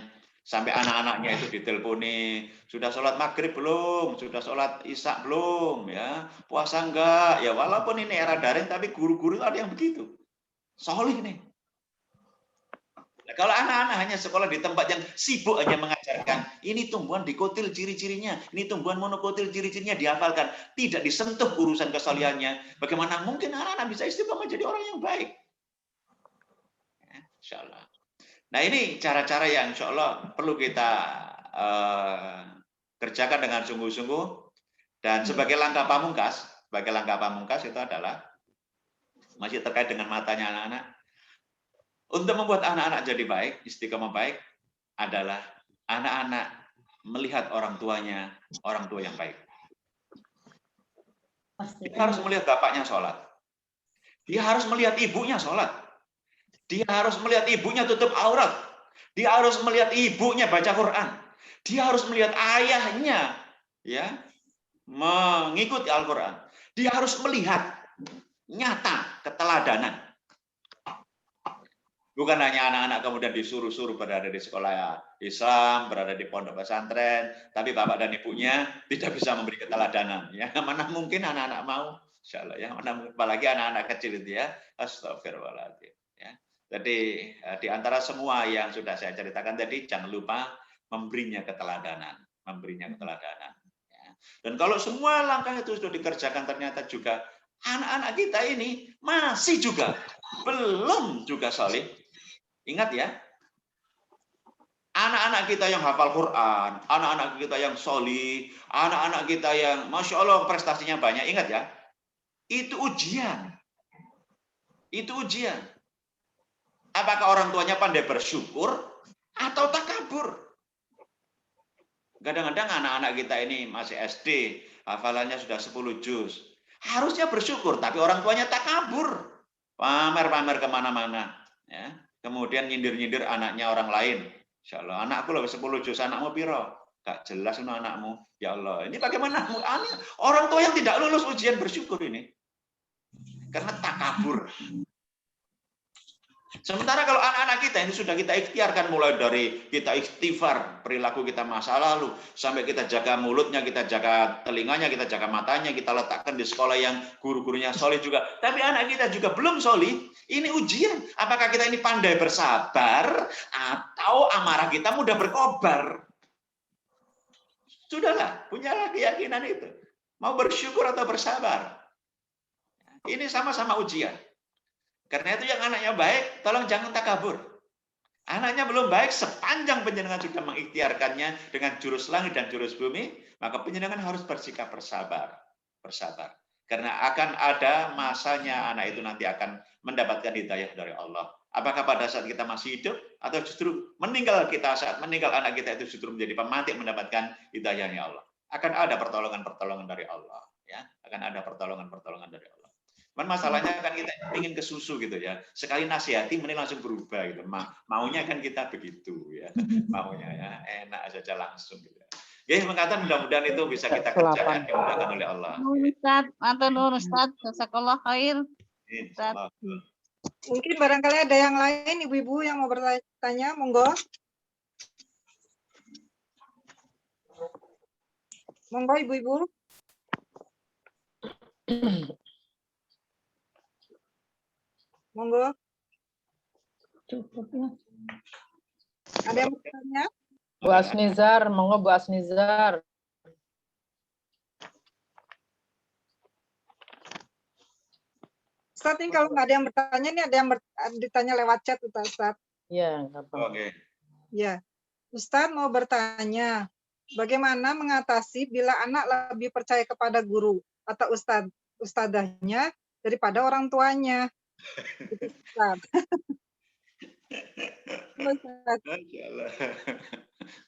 sampai anak-anaknya itu diteleponi, sudah sholat maghrib belum, sudah sholat isya belum, ya puasa enggak, ya walaupun ini era daring tapi guru-guru ada yang begitu, solih nih. Nah, kalau anak-anak hanya sekolah di tempat yang sibuk hanya mengajarkan, ini tumbuhan dikotil ciri-cirinya, ini tumbuhan monokotil ciri-cirinya dihafalkan, tidak disentuh urusan kesolihannya, bagaimana mungkin anak-anak bisa istiqomah menjadi orang yang baik? Ya, insya Allah. Nah ini cara-cara yang insya Allah perlu kita kerjakan dengan sungguh-sungguh, dan sebagai langkah pamungkas itu adalah masih terkait dengan matanya anak-anak. Untuk membuat anak-anak jadi baik, istiqomah baik, adalah anak-anak melihat orang tuanya, orang tua yang baik. Dia harus melihat bapaknya sholat. Dia harus melihat ibunya sholat. Dia harus melihat ibunya tutup aurat. Dia harus melihat ibunya baca Quran. Dia harus melihat ayahnya ya mengikuti Al-Quran. Dia harus melihat nyata keteladanan. Bukan hanya anak-anak kemudian disuruh-suruh berada di sekolah Islam, berada di pondok pesantren, tapi bapak dan ibunya tidak bisa memberi keteladanan. Ya, mana mungkin anak-anak mau, insya Allah ya, mana apalagi anak-anak kecil itu ya, astagfirullahaladzim. Ya. Jadi di antara semua yang sudah saya ceritakan tadi, jangan lupa memberinya keteladanan, Ya. Dan kalau semua langkah itu sudah dikerjakan, ternyata juga anak-anak kita ini masih juga belum juga solih. Ingat ya, anak-anak kita yang hafal Quran, anak-anak kita yang solih, anak-anak kita yang Masya Allah prestasinya banyak, ingat ya, itu ujian. Itu ujian. Apakah orang tuanya pandai bersyukur atau takabur? Kadang-kadang anak-anak kita ini masih SD, hafalannya sudah 10 juz. Harusnya bersyukur, tapi orang tuanya takabur. Pamer-pamer kemana-mana. Ya. Kemudian nyindir-nyindir anaknya orang lain. Insya Allah, anakku lebih 10 juz, anakmu piro? Gak jelas anakmu. Ya Allah, ini bagaimana? Orang tua yang tidak lulus ujian bersyukur ini. Karena takabur. Sementara kalau anak-anak kita ini sudah kita ikhtiarkan, mulai dari kita istighfar, perilaku kita masa lalu, sampai kita jaga mulutnya, kita jaga telinganya, kita jaga matanya, kita letakkan di sekolah yang guru-gurunya solih juga. Tapi anak kita juga belum solih, ini ujian. Apakah kita ini pandai bersabar, atau amarah kita mudah berkobar? Sudahlah, punyalah keyakinan itu. Mau bersyukur atau bersabar? Ini sama-sama ujian. Karena itu yang anaknya baik, tolong jangan takabur. Anaknya belum baik, sepanjang penjenengan sudah mengikhtiarkannya dengan jurus langit dan jurus bumi, maka penjenengan harus bersikap bersabar. Bersabar. Karena akan ada masanya anak itu nanti akan mendapatkan hidayah dari Allah. Apakah pada saat kita masih hidup, atau justru meninggal kita saat meninggal anak kita itu justru menjadi pemantik mendapatkan hidayahnya Allah. Akan ada pertolongan-pertolongan dari Allah. Ya, akan ada pertolongan-pertolongan dari Allah. Cuman masalahnya kan kita ingin ke susu gitu ya. Sekali nasihati mending langsung berubah gitu. Maunya kan kita begitu ya. Maunya ya enak saja langsung gitu. Ya, mengatakan mudah-mudahan itu bisa kita kerjakan, dimudahkan oleh Allah. Ustaz, atau Nur Ustaz, jazakallah khair. Insyaallah. Mungkin barangkali ada yang lain, ibu-ibu yang mau bertanya, monggo. Monggo ibu-ibu. Monggo. Cukup ya. Ada yang bertanya? Bu Asnizar, monggo Bu Asnizar. Ustaz, ini kalau nggak ada yang bertanya, ini ada yang ditanya lewat chat, Ustaz. Iya, nggak apa-apa. Oke. Ya, Ustaz mau bertanya, bagaimana mengatasi bila anak lebih percaya kepada guru atau ustadzahnya daripada orang tuanya? Gitu, Ustaz. Masyaallah.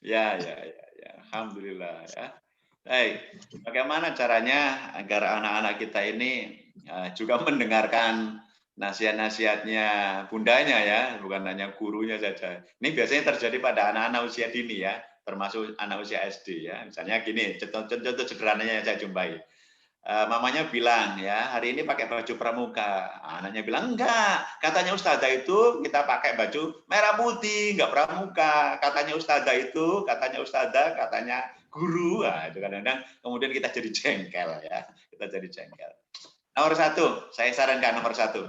Ya. Alhamdulillah ya. Baik, bagaimana caranya agar anak-anak kita ini juga mendengarkan nasihat-nasihatnya bundanya ya, bukan hanya gurunya saja. Ini biasanya terjadi pada anak-anak usia dini ya, termasuk anak usia SD ya. Misalnya gini, contoh sederhananya yang saya jumpai. Mamanya bilang ya, hari ini pakai baju pramuka. Anaknya bilang enggak, katanya ustazah itu kita pakai baju merah putih, enggak pramuka. Katanya ustazah itu, katanya ustazah, katanya guru. Nah, itu kadang-kadang kemudian kita jadi jengkel ya, kita jadi jengkel. Nomor 1, saya sarankan nomor 1.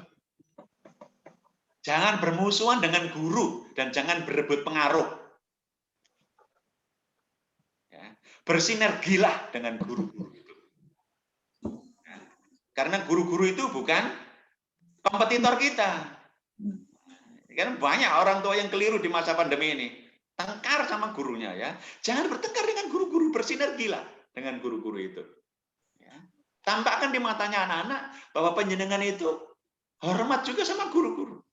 Jangan bermusuhan dengan guru dan jangan berebut pengaruh. Ya, bersinergilah dengan guru-guru. Karena guru-guru itu bukan kompetitor kita. Kan banyak orang tua yang keliru di masa pandemi ini. Tengkar sama gurunya ya. Jangan bertengkar dengan guru-guru, bersinergilah dengan guru-guru itu. Ya. Tampakkan di matanya anak-anak bahwa penjenengan itu hormat juga sama guru-guru.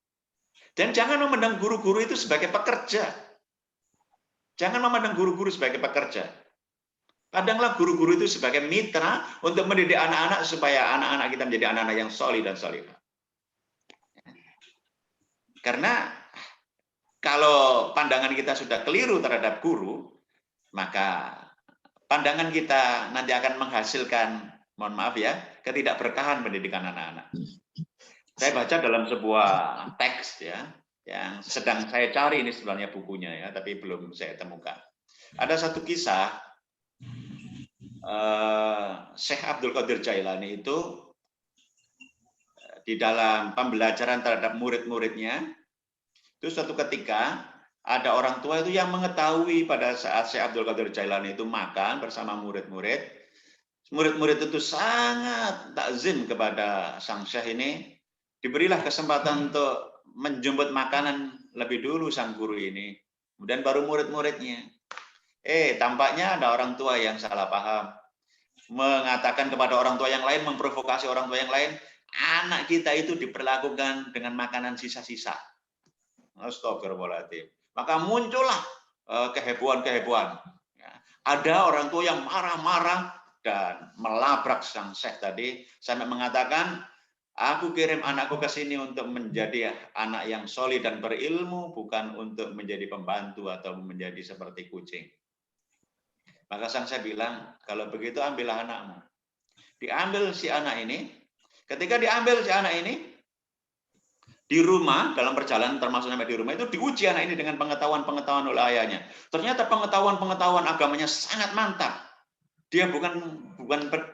Dan jangan memandang guru-guru itu sebagai pekerja. Jangan memandang guru-guru sebagai pekerja. Pandanglah guru-guru itu sebagai mitra untuk mendidik anak-anak supaya anak-anak kita menjadi anak-anak yang solih dan solihah. Karena kalau pandangan kita sudah keliru terhadap guru, maka pandangan kita nanti akan menghasilkan, mohon maaf ya, ketidakberkahan pendidikan anak-anak. Saya baca dalam sebuah teks ya, yang sedang saya cari ini sebenarnya bukunya ya, tapi belum saya temukan. Ada satu kisah Syekh Abdul Qadir Jailani itu di dalam pembelajaran terhadap murid-muridnya, itu suatu ketika ada orang tua itu yang mengetahui pada saat Syekh Abdul Qadir Jailani itu makan bersama murid-murid. Murid-murid itu sangat takzim kepada sang Syekh ini. Diberilah kesempatan untuk menjemput makanan lebih dulu sang guru ini. Kemudian baru murid-muridnya. Tampaknya ada orang tua yang salah paham. Mengatakan kepada orang tua yang lain, memprovokasi orang tua yang lain, anak kita itu diperlakukan dengan makanan sisa-sisa. Astagfirullahaladzim. Maka muncullah kehebohan-kehebohan. Ada orang tua yang marah-marah dan melabrak sang Syekh tadi sampai mengatakan, aku kirim anakku ke sini untuk menjadi anak yang solid dan berilmu, bukan untuk menjadi pembantu atau menjadi seperti kucing. Maka sang Syekh bilang, kalau begitu ambillah anakmu. Diambil si anak ini. Ketika diambil si anak ini, di rumah, dalam perjalanan termasuk sampai di rumah, itu diuji anak ini dengan pengetahuan-pengetahuan oleh ayahnya. Ternyata pengetahuan-pengetahuan agamanya sangat mantap. Dia bukan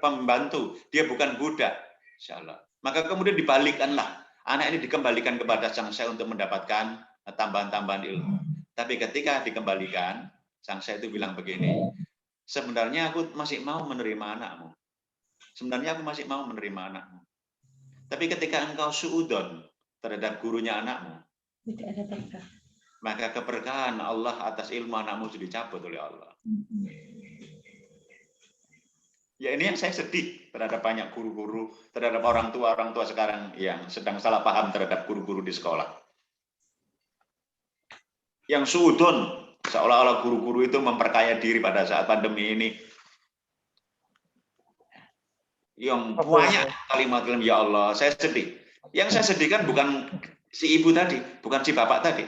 pembantu, dia bukan budak. Insyaallah. Maka kemudian dibalikkanlah. Anak ini dikembalikan kepada sang Syekh untuk mendapatkan tambahan-tambahan ilmu. Tapi ketika dikembalikan, sang Syekh itu bilang begini, sebenarnya aku masih mau menerima anakmu. Sebenarnya aku masih mau menerima anakmu. Tapi ketika engkau suudon terhadap gurunya anakmu, Tidak ada berkah. maka keberkahan Allah atas ilmu anakmu sudah dicabut oleh Allah. Ya ini yang saya sedih terhadap banyak guru-guru, terhadap orang tua sekarang yang sedang salah paham terhadap guru-guru di sekolah. Yang suudon, seolah-olah guru-guru itu memperkaya diri pada saat pandemi ini. Yang banyak kalimat ya Allah, saya sedih. Yang saya sedihkan bukan si ibu tadi, bukan si bapak tadi.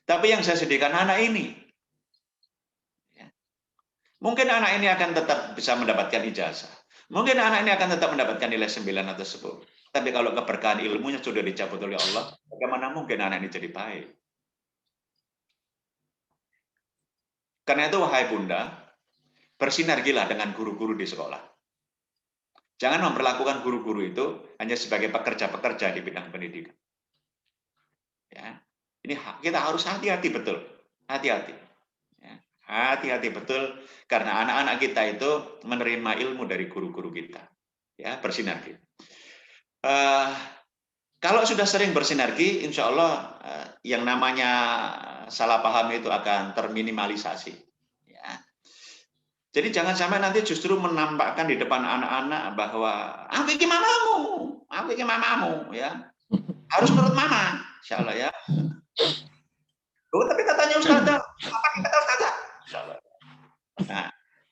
Tapi yang saya sedihkan anak ini. Mungkin anak ini akan tetap bisa mendapatkan ijazah. Mungkin anak ini akan tetap mendapatkan nilai 9 atau 10. Tapi kalau keberkahan ilmunya sudah dicabut oleh Allah, bagaimana mungkin anak ini jadi baik? Karena itu, wahai bunda, bersinergilah dengan guru-guru di sekolah. Jangan memperlakukan guru-guru itu hanya sebagai pekerja-pekerja di bidang pendidikan. Ya, ini kita harus hati-hati betul, hati-hati, ya, hati-hati betul, karena anak-anak kita itu menerima ilmu dari guru-guru kita, ya, bersinergi. Kalau sudah sering bersinergi, insya Allah yang namanya salah paham itu akan terminimalisasi. Jadi jangan sampai nanti justru menampakkan di depan anak-anak bahwa aku iki mamamu, ya. Harus menurut mama, insya Allah ya. Tapi katanya Ustazah, apa kata Ustazah? Insya Allah. Nah,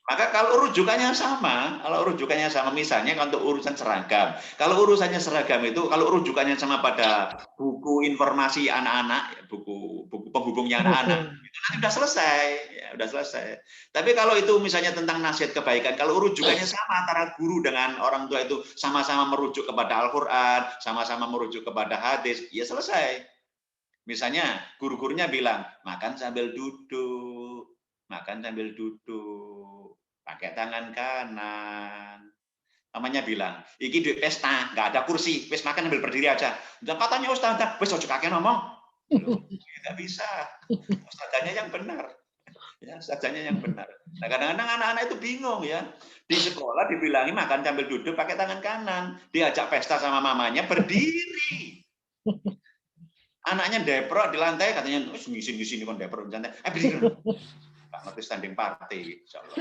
maka kalau rujukannya sama, misalnya untuk urusan seragam. Kalau urusannya seragam itu, kalau rujukannya sama pada buku informasi anak-anak, buku penghubungnya anak-anak, itu nanti sudah selesai, ya, sudah selesai. Tapi kalau itu misalnya tentang nasihat kebaikan, kalau rujukannya sama antara guru dengan orang tua itu sama-sama merujuk kepada Al-Quran, sama-sama merujuk kepada hadis, ya selesai. Misalnya guru-gurunya bilang, makan sambil duduk, pakai tangan kanan. Namanya bilang, iki duit pesta, nggak ada kursi, wis makan ambil berdiri aja. Dan katanya Ustazah, wis ojo kakek ngomong. Loh, nggak bisa. Ustazahnya yang benar. Ya, ustazahnya yang benar. Nah, kadang-kadang anak-anak itu bingung ya. Di sekolah dibilangi makan sambil duduk pakai tangan kanan. Diajak pesta sama mamanya berdiri. Anaknya deprok di lantai, katanya, ngisi-ngisi kon deprok di lantai. Berdiri. Nggak ngerti standing party, insyaallah.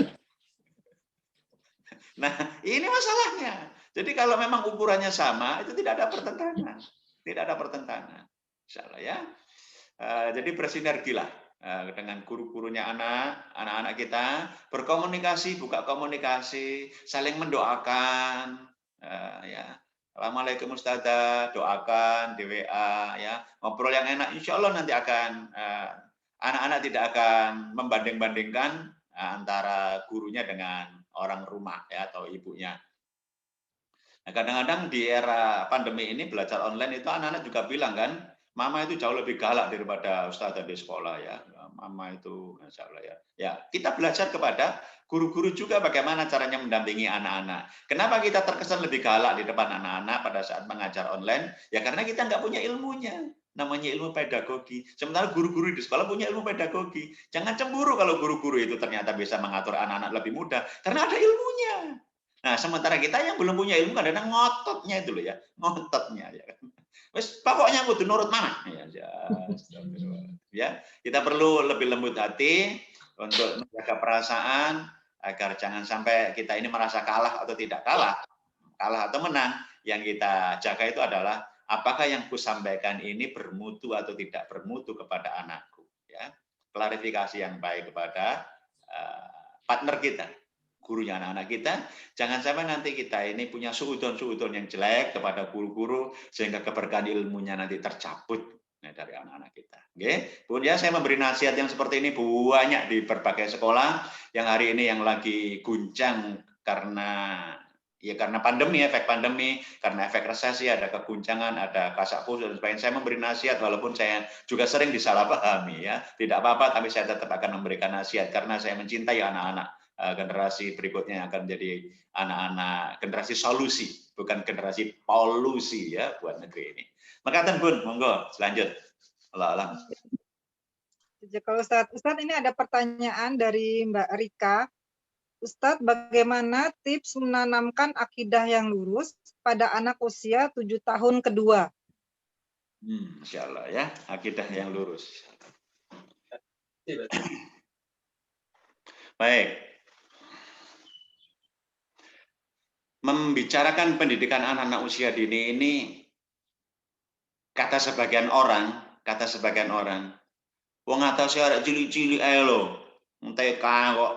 Nah, ini masalahnya. Jadi kalau memang ukurannya sama, itu tidak ada pertentangan. Tidak ada pertentangan. Insyaallah ya. Jadi bersinergilah dengan guru-gurunya anak-anak kita, berkomunikasi, buka komunikasi, saling mendoakan, ya. Assalamualaikum Ustazah, doakan di WA, ya, ngobrol yang enak. Insya Allah nanti akan anak-anak tidak akan membanding-bandingkan antara gurunya dengan orang rumah, ya, atau ibunya. Nah, kadang-kadang di era pandemi ini belajar online itu anak-anak juga bilang kan, Mama itu jauh lebih galak daripada ustazah di sekolah ya. Mama itu, Masya Allah ya. Ya, kita belajar kepada guru-guru juga bagaimana caranya mendampingi anak-anak. Kenapa kita terkesan lebih galak di depan anak-anak pada saat mengajar online? Ya karena kita nggak punya ilmunya. Namanya ilmu pedagogi. Sementara guru-guru di sekolah punya ilmu pedagogi. Jangan cemburu kalau guru-guru itu ternyata bisa mengatur anak-anak lebih mudah. Karena ada ilmunya. Nah, sementara kita yang belum punya ilmu kadang-kadang ngototnya itu loh ya. Ngototnya ya kan. Wes pokoknya kudu nurut mama. Ya, kita perlu lebih lembut hati untuk menjaga perasaan agar jangan sampai kita ini merasa kalah atau tidak kalah atau menang. Yang kita jaga itu adalah apakah yang kusampaikan ini bermutu atau tidak bermutu kepada anakku. Ya, klarifikasi yang baik kepada partner kita, gurunya anak-anak kita. Jangan sampai nanti kita ini punya suudon yang jelek kepada guru-guru sehingga keberkahan ilmunya nanti tercabut dari anak-anak kita. Oke, Bun ya, saya memberi nasihat yang seperti ini banyak di berbagai sekolah yang hari ini yang lagi guncang karena pandemi, efek pandemi, karena efek resesi, ada keguncangan, ada kasak kusuk dan sebagainya. Saya memberi nasihat walaupun saya juga sering disalahpahami ya. Tidak apa-apa, tapi saya tetap akan memberikan nasihat karena saya mencintai anak-anak. Generasi berikutnya yang akan menjadi anak-anak generasi solusi, bukan generasi polusi ya buat negeri ini. Makatan Bun, monggo selanjut. Allah. Kalau Ustadz ini ada pertanyaan dari Mbak Rika. Ustadz, bagaimana tips menanamkan akidah yang lurus pada anak usia 7 tahun kedua? Insya Allah ya, akidah yang lurus. Baik. Membicarakan pendidikan anak-anak usia dini ini, kata sebagian orang, wong atas arek cilik-cilik ae lho, TK kok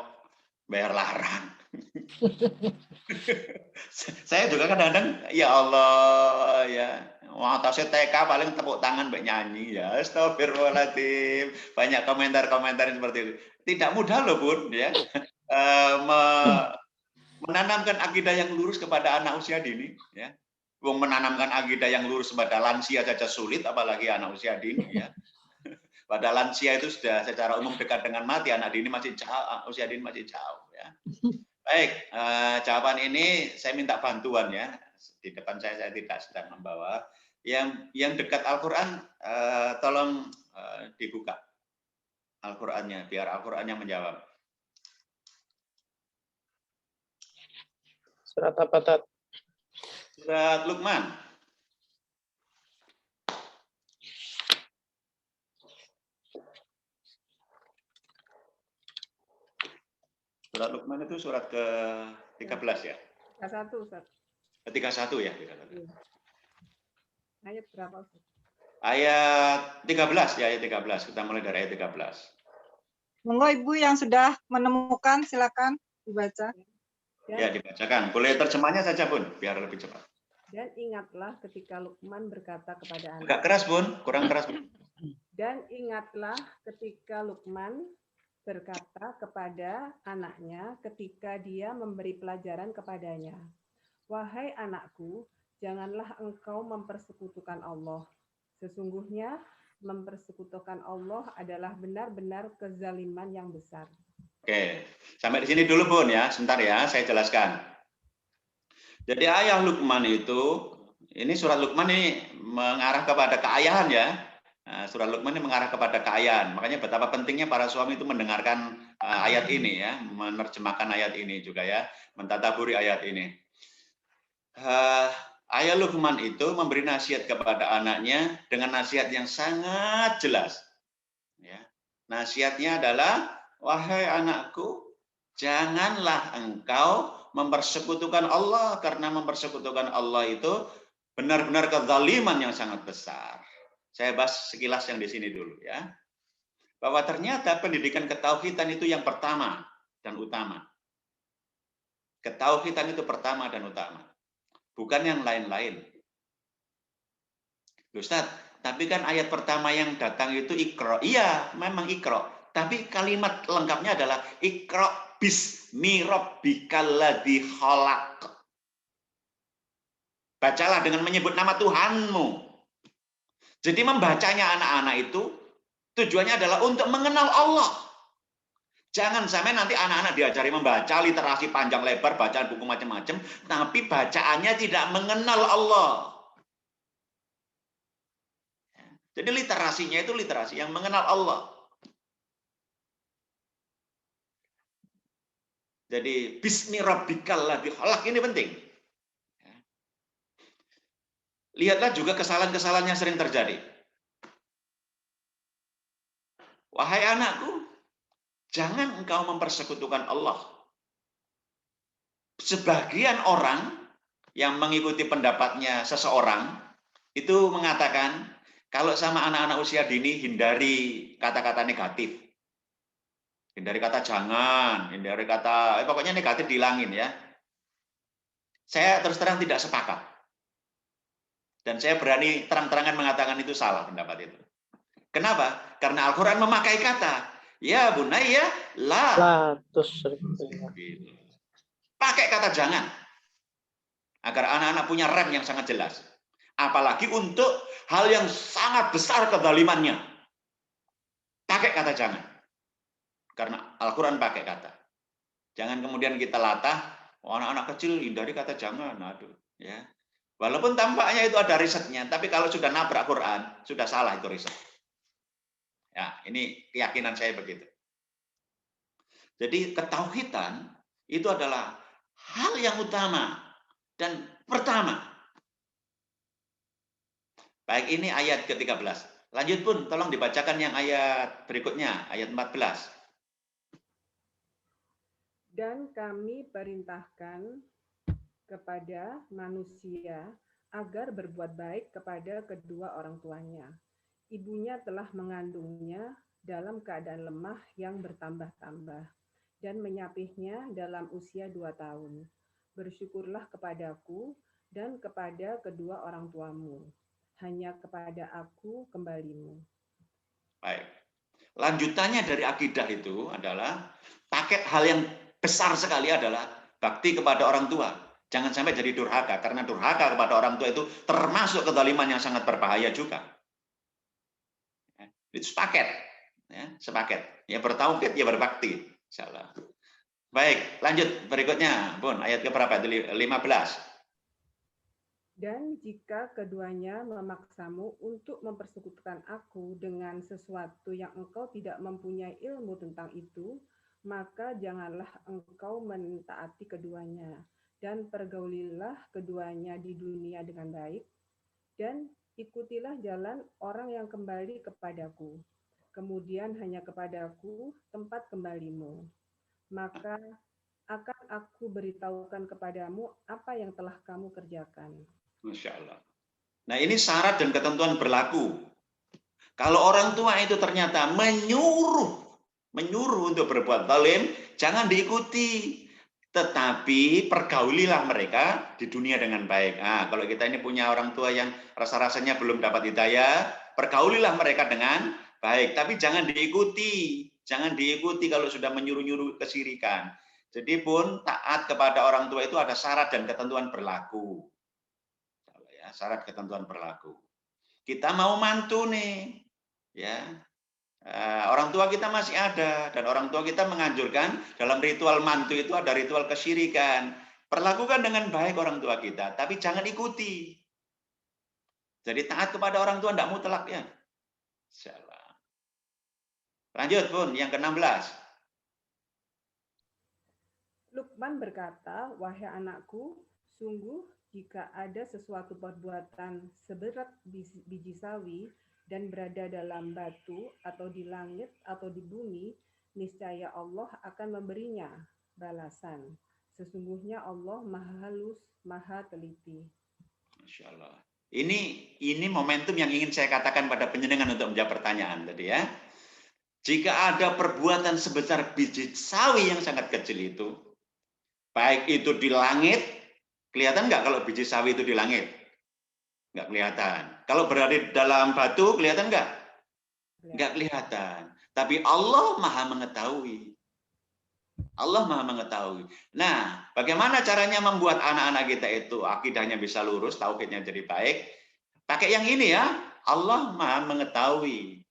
bayar larang. Saya juga kadang-kadang, ya Allah ya, wong atasnya TK paling tepuk tangan mbak nyanyi ya, astagfirullahaladzim. Banyak komentar-komentar seperti itu. Tidak mudah loh Bun ya. Menanamkan akidah yang lurus kepada anak usia dini ya. Wong menanamkan akidah yang lurus kepada lansia saja sulit, apalagi anak usia dini ya. Pada lansia itu sudah secara umum dekat dengan mati, anak dini masih jauh, usia dini masih jauh ya. Baik, jawaban ini saya minta bantuan ya. Di depan saya tidak sedang membawa. Yang dekat Al-Qur'an tolong dibuka Al-Qur'annya biar Al-Qur'annya menjawab. Surat apa, Tat? Surat Luqman. Surat Luqman itu surat ke-13 ya? 31, Ustaz. Ke-31 ya? Ayat berapa, Ustaz? Ayat 13 ya, ayat 13. Kita mulai dari ayat 13. Monggo Ibu yang sudah menemukan, silakan dibaca. Ya, dibacakan. Boleh terjemahnya saja, Bun, biar lebih cepat. Dan ingatlah ketika Luqman berkata kepada Agak keras, Bun. Kurang keras, Bun. Dan ingatlah ketika Luqman berkata kepada anaknya ketika dia memberi pelajaran kepadanya. Wahai anakku, janganlah engkau mempersekutukan Allah. Sesungguhnya mempersekutukan Allah adalah benar-benar kezaliman yang besar. Oke, sampai di sini dulu Bun ya, sebentar ya, saya jelaskan. Jadi ayah Luqman itu, ini surat Luqman ini mengarah kepada keayahan ya. Nah, surat Luqman ini mengarah kepada keayahan. Makanya betapa pentingnya para suami itu mendengarkan ayat ini ya, menerjemahkan ayat ini juga ya, mentadaburi ayat ini. Ayah Luqman itu memberi nasihat kepada anaknya dengan nasihat yang sangat jelas. Ya. Nasihatnya adalah, wahai anakku, janganlah engkau mempersekutukan Allah, karena mempersekutukan Allah itu benar-benar kezaliman yang sangat besar. Saya bahas sekilas yang di sini dulu ya. Bahwa ternyata pendidikan ketauhidan itu yang pertama dan utama. Ketauhidan itu pertama dan utama. Bukan yang lain-lain. Ustaz, tapi kan ayat pertama yang datang itu Iqra. Iya, memang Iqra. Tapi kalimat lengkapnya adalah Iqra bismi rabbikal ladzi khalaq. Bacalah dengan menyebut nama Tuhanmu. Jadi membacanya anak-anak itu tujuannya adalah untuk mengenal Allah. Jangan sampai nanti anak-anak diajari membaca literasi panjang lebar, bacaan buku macam-macam, tapi bacaannya tidak mengenal Allah. Jadi literasinya itu literasi yang mengenal Allah. Jadi bismi rabbikal ladzi khalaq ini penting. Lihatlah juga kesalahan-kesalahan yang sering terjadi. Wahai anakku, jangan engkau mempersekutukan Allah. Sebagian orang yang mengikuti pendapatnya seseorang itu mengatakan, kalau sama anak-anak usia dini hindari kata-kata negatif. Hindari kata jangan, hindari kata, pokoknya negatif dihilangin ya. Saya terus terang tidak sepakat. Dan saya berani terang-terangan mengatakan itu salah pendapat itu. Kenapa? Karena Al-Quran memakai kata, ya bunayya la tusyrik. pakai kata jangan. Agar anak-anak punya rem yang sangat jelas. Apalagi untuk hal yang sangat besar kezalimannya. Pakai kata jangan. Karena Al-Quran pakai kata. Jangan kemudian kita latah, anak-anak kecil hindari kata jangan. Aduh, ya. Walaupun tampaknya itu ada risetnya, tapi kalau sudah nabrak Quran, sudah salah itu riset. Ya, ini keyakinan saya begitu. Jadi ketauhidan itu adalah hal yang utama dan pertama. Baik, ini ayat ke-13. Lanjut Bun, tolong dibacakan yang ayat berikutnya, ayat 14. Dan kami perintahkan kepada manusia agar berbuat baik kepada kedua orang tuanya. Ibunya telah mengandungnya dalam keadaan lemah yang bertambah-tambah dan menyapihnya dalam usia 2 tahun. Bersyukurlah kepadaku dan kepada kedua orang tuamu. Hanya kepada aku kembalimu. Baik. Lanjutannya dari akidah itu adalah paket hal yang besar sekali adalah bakti kepada orang tua. Jangan sampai jadi durhaka, karena durhaka kepada orang tua itu termasuk kezaliman yang sangat berbahaya juga. Itu sepaket, ya, sepaket. Ya bertauhid, ya berbakti. Insyaallah. Baik, lanjut berikutnya, Bun. Ayat ke berapa? 15. Dan jika keduanya memaksamu untuk mempersekutukan aku dengan sesuatu yang engkau tidak mempunyai ilmu tentang itu, maka janganlah engkau mentaati keduanya. Dan pergaulilah keduanya di dunia dengan baik, dan ikutilah jalan orang yang kembali kepadaku. Kemudian hanya kepadaku tempat kembalimu. Maka akan aku beritahukan kepadamu apa yang telah kamu kerjakan. Masya Allah. Nah ini syarat dan ketentuan berlaku. Kalau orang tua itu ternyata menyuruh untuk berbuat zalim, jangan diikuti. Tetapi pergaulilah mereka di dunia dengan baik. Nah, kalau kita ini punya orang tua yang rasa-rasanya belum dapat hidayah, pergaulilah mereka dengan baik. Tapi jangan diikuti. Jangan diikuti kalau sudah menyuruh-nyuruh kesirikan. Jadi pun taat kepada orang tua itu ada syarat dan ketentuan berlaku. Ya, syarat ketentuan berlaku. Kita mau mantu nih, ya. Orang tua kita masih ada dan orang tua kita menganjurkan dalam ritual mantu itu ada ritual kesyirikan. Perlakukan dengan baik orang tua kita, tapi jangan ikuti. Jadi taat kepada orang tua tidak mutlak ya. Insyaallah. Lanjut Bun, yang ke-16. Luqman berkata, wahai anakku, sungguh jika ada sesuatu perbuatan seberat biji sawi dan berada dalam batu atau di langit atau di bumi, niscaya Allah akan memberinya balasan. Sesungguhnya Allah Maha Halus, Maha Teliti. Masya Allah. Ini momentum yang ingin saya katakan pada penjenengan untuk menjawab pertanyaan tadi ya. Jika ada perbuatan sebesar biji sawi yang sangat kecil itu, baik itu di langit, kelihatan nggak kalau biji sawi itu di langit? Nggak kelihatan. Kalau berada di dalam batu, kelihatan nggak? Nggak kelihatan. Tapi Allah Maha mengetahui. Allah Maha mengetahui. Nah, bagaimana caranya membuat anak-anak kita itu akidahnya bisa lurus, tauhidnya jadi baik? Pakai yang ini ya. Allah Maha mengetahui.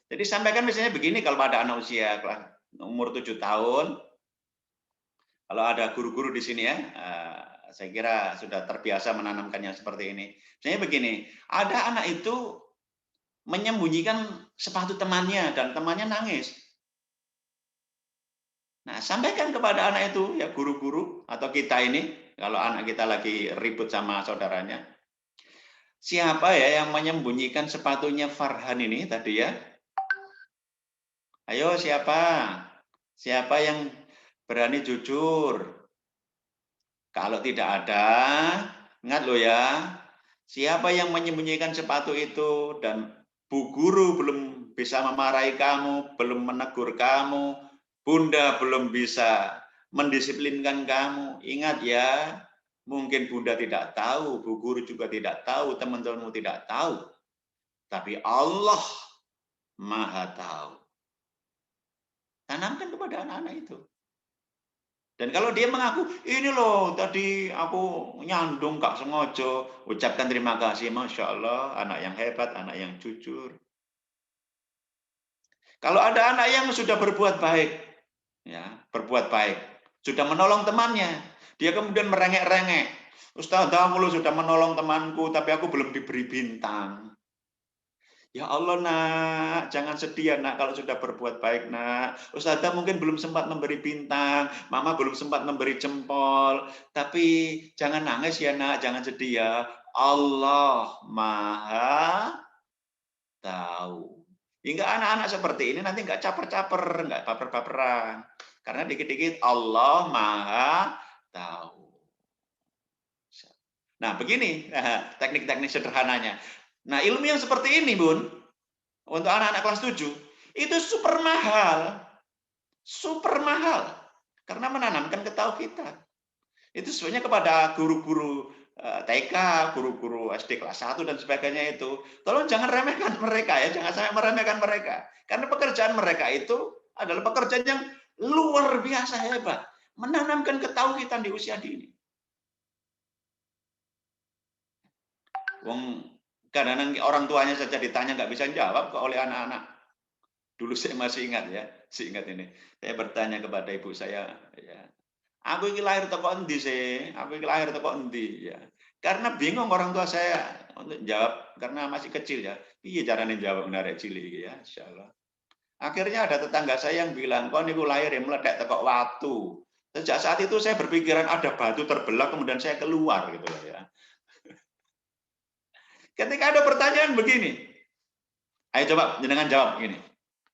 Jadi sampaikan misalnya begini kalau ada anak usia umur 7 tahun, kalau ada guru-guru di sini ya, saya kira sudah terbiasa menanamkannya seperti ini. Misalnya begini, ada anak itu menyembunyikan sepatu temannya dan temannya nangis. Nah, sampaikan kepada anak itu ya guru-guru atau kita ini, kalau anak kita lagi ribut sama saudaranya, siapa ya yang menyembunyikan sepatunya Farhan ini tadi ya? Ayo siapa? Siapa yang berani jujur? Kalau tidak ada, ingat loh ya, siapa yang menyembunyikan sepatu itu dan Bu Guru belum bisa memarahi kamu, belum menegur kamu, Bunda belum bisa mendisiplinkan kamu. Ingat ya, mungkin Bunda tidak tahu, Bu Guru juga tidak tahu, teman-temanmu tidak tahu. Tapi Allah Maha tahu. Tanamkan kepada anak-anak itu. Dan kalau dia mengaku, ini loh tadi aku nyandung gak sengaja, ucapkan terima kasih, Masya Allah, anak yang hebat, anak yang jujur. Kalau ada anak yang sudah berbuat baik, ya berbuat baik, sudah menolong temannya, dia kemudian merengek-rengek, Ustazah, aku sudah menolong temanku, tapi aku belum diberi bintang. Ya Allah nak, jangan sedih ya nak kalau sudah berbuat baik nak. Ustazah mungkin belum sempat memberi bintang, mama belum sempat memberi jempol. Tapi jangan nangis ya nak, jangan sedih ya. Allah Maha tahu. Hingga anak-anak seperti ini nanti nggak caper-caper, nggak baper-baperan. Karena dikit-dikit Allah Maha tahu. Nah begini teknik-teknik sederhananya. Nah, ilmu yang seperti ini, Bun, untuk anak-anak kelas 7, itu super mahal. Super mahal. Karena menanamkan ketauhidan. Itu sebenarnya kepada guru-guru TK, guru-guru SD kelas 1 dan sebagainya itu. Tolong jangan remehkan mereka ya, jangan sampai meremehkan mereka. Karena pekerjaan mereka itu adalah pekerjaan yang luar biasa hebat. Menanamkan ketauhidan di usia dini. Kadang-kadang orang tuanya saja ditanya nggak bisa jawab oleh anak-anak. Dulu saya masih ingat ya, ingat ini. Saya bertanya kepada ibu saya, ya, aku ini lahir teko endi sih? Aku ini lahir teko endi ya? Karena bingung orang tua saya untuk jawab karena masih kecil ya. Iya caranya jawab narek cilik ya, insyaallah. Akhirnya ada tetangga saya yang bilang, kau niku lahir yang meledak teko watu. Sejak saat itu saya berpikiran ada batu terbelah kemudian saya keluar gitu ya. Ketika ada pertanyaan begini, ayo coba jenengan jawab gini.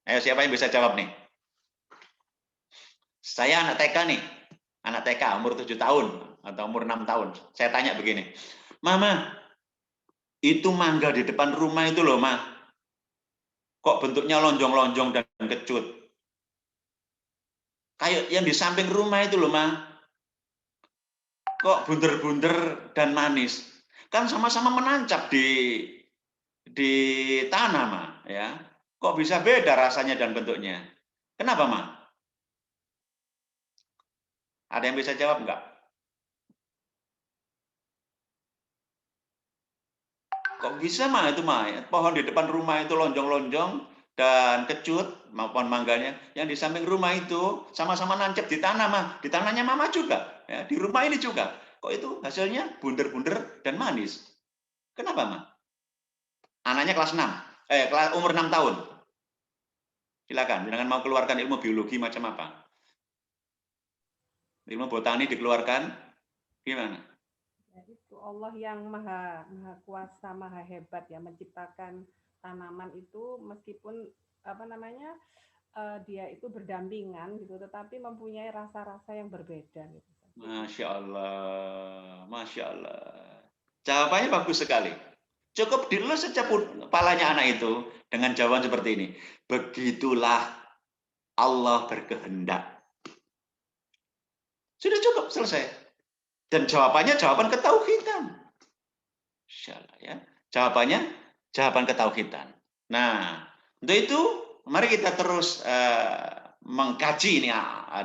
Ayo siapa yang bisa jawab nih? Saya anak TK nih, anak TK umur 7 tahun atau umur 6 tahun. Saya tanya begini, Mama, itu mangga di depan rumah itu loh, Ma. Kok bentuknya lonjong-lonjong dan kecut? Kayak yang di samping rumah itu loh, Ma. Kok bunder-bunder dan manis? Kan sama-sama menancap di tanah, Ma, ya. Kok bisa beda rasanya dan bentuknya? Kenapa, Ma? Ada yang bisa jawab enggak? Kok bisa, Ma, itu, Ma? Pohon di depan rumah itu lonjong-lonjong dan kecut, maupun mangganya. Yang di samping rumah itu sama-sama nancap di tanah, Ma. Di tanahnya Mama juga. Ya, di rumah ini juga. Kok itu hasilnya bunder-bunder dan manis? Kenapa, Ma? Anaknya kelas 6. Umur 6 tahun. Silakan, jangan mau keluarkan ilmu biologi macam apa? Ilmu botani dikeluarkan gimana? Ya, itu Allah yang maha kuasa, maha hebat ya, menciptakan tanaman itu meskipun dia itu berdampingan gitu, tetapi mempunyai rasa-rasa yang berbeda gitu. Masya Allah, Masya Allah. Jawabannya bagus sekali. Cukup dilus saja kepalanya anak itu dengan jawaban seperti ini. Begitulah Allah berkehendak. Sudah cukup, selesai. Dan jawabannya jawaban ketauhidan. Insyaallah ya. Jawabannya jawaban ketauhidan. Nah, untuk itu mari kita terus mengkaji ini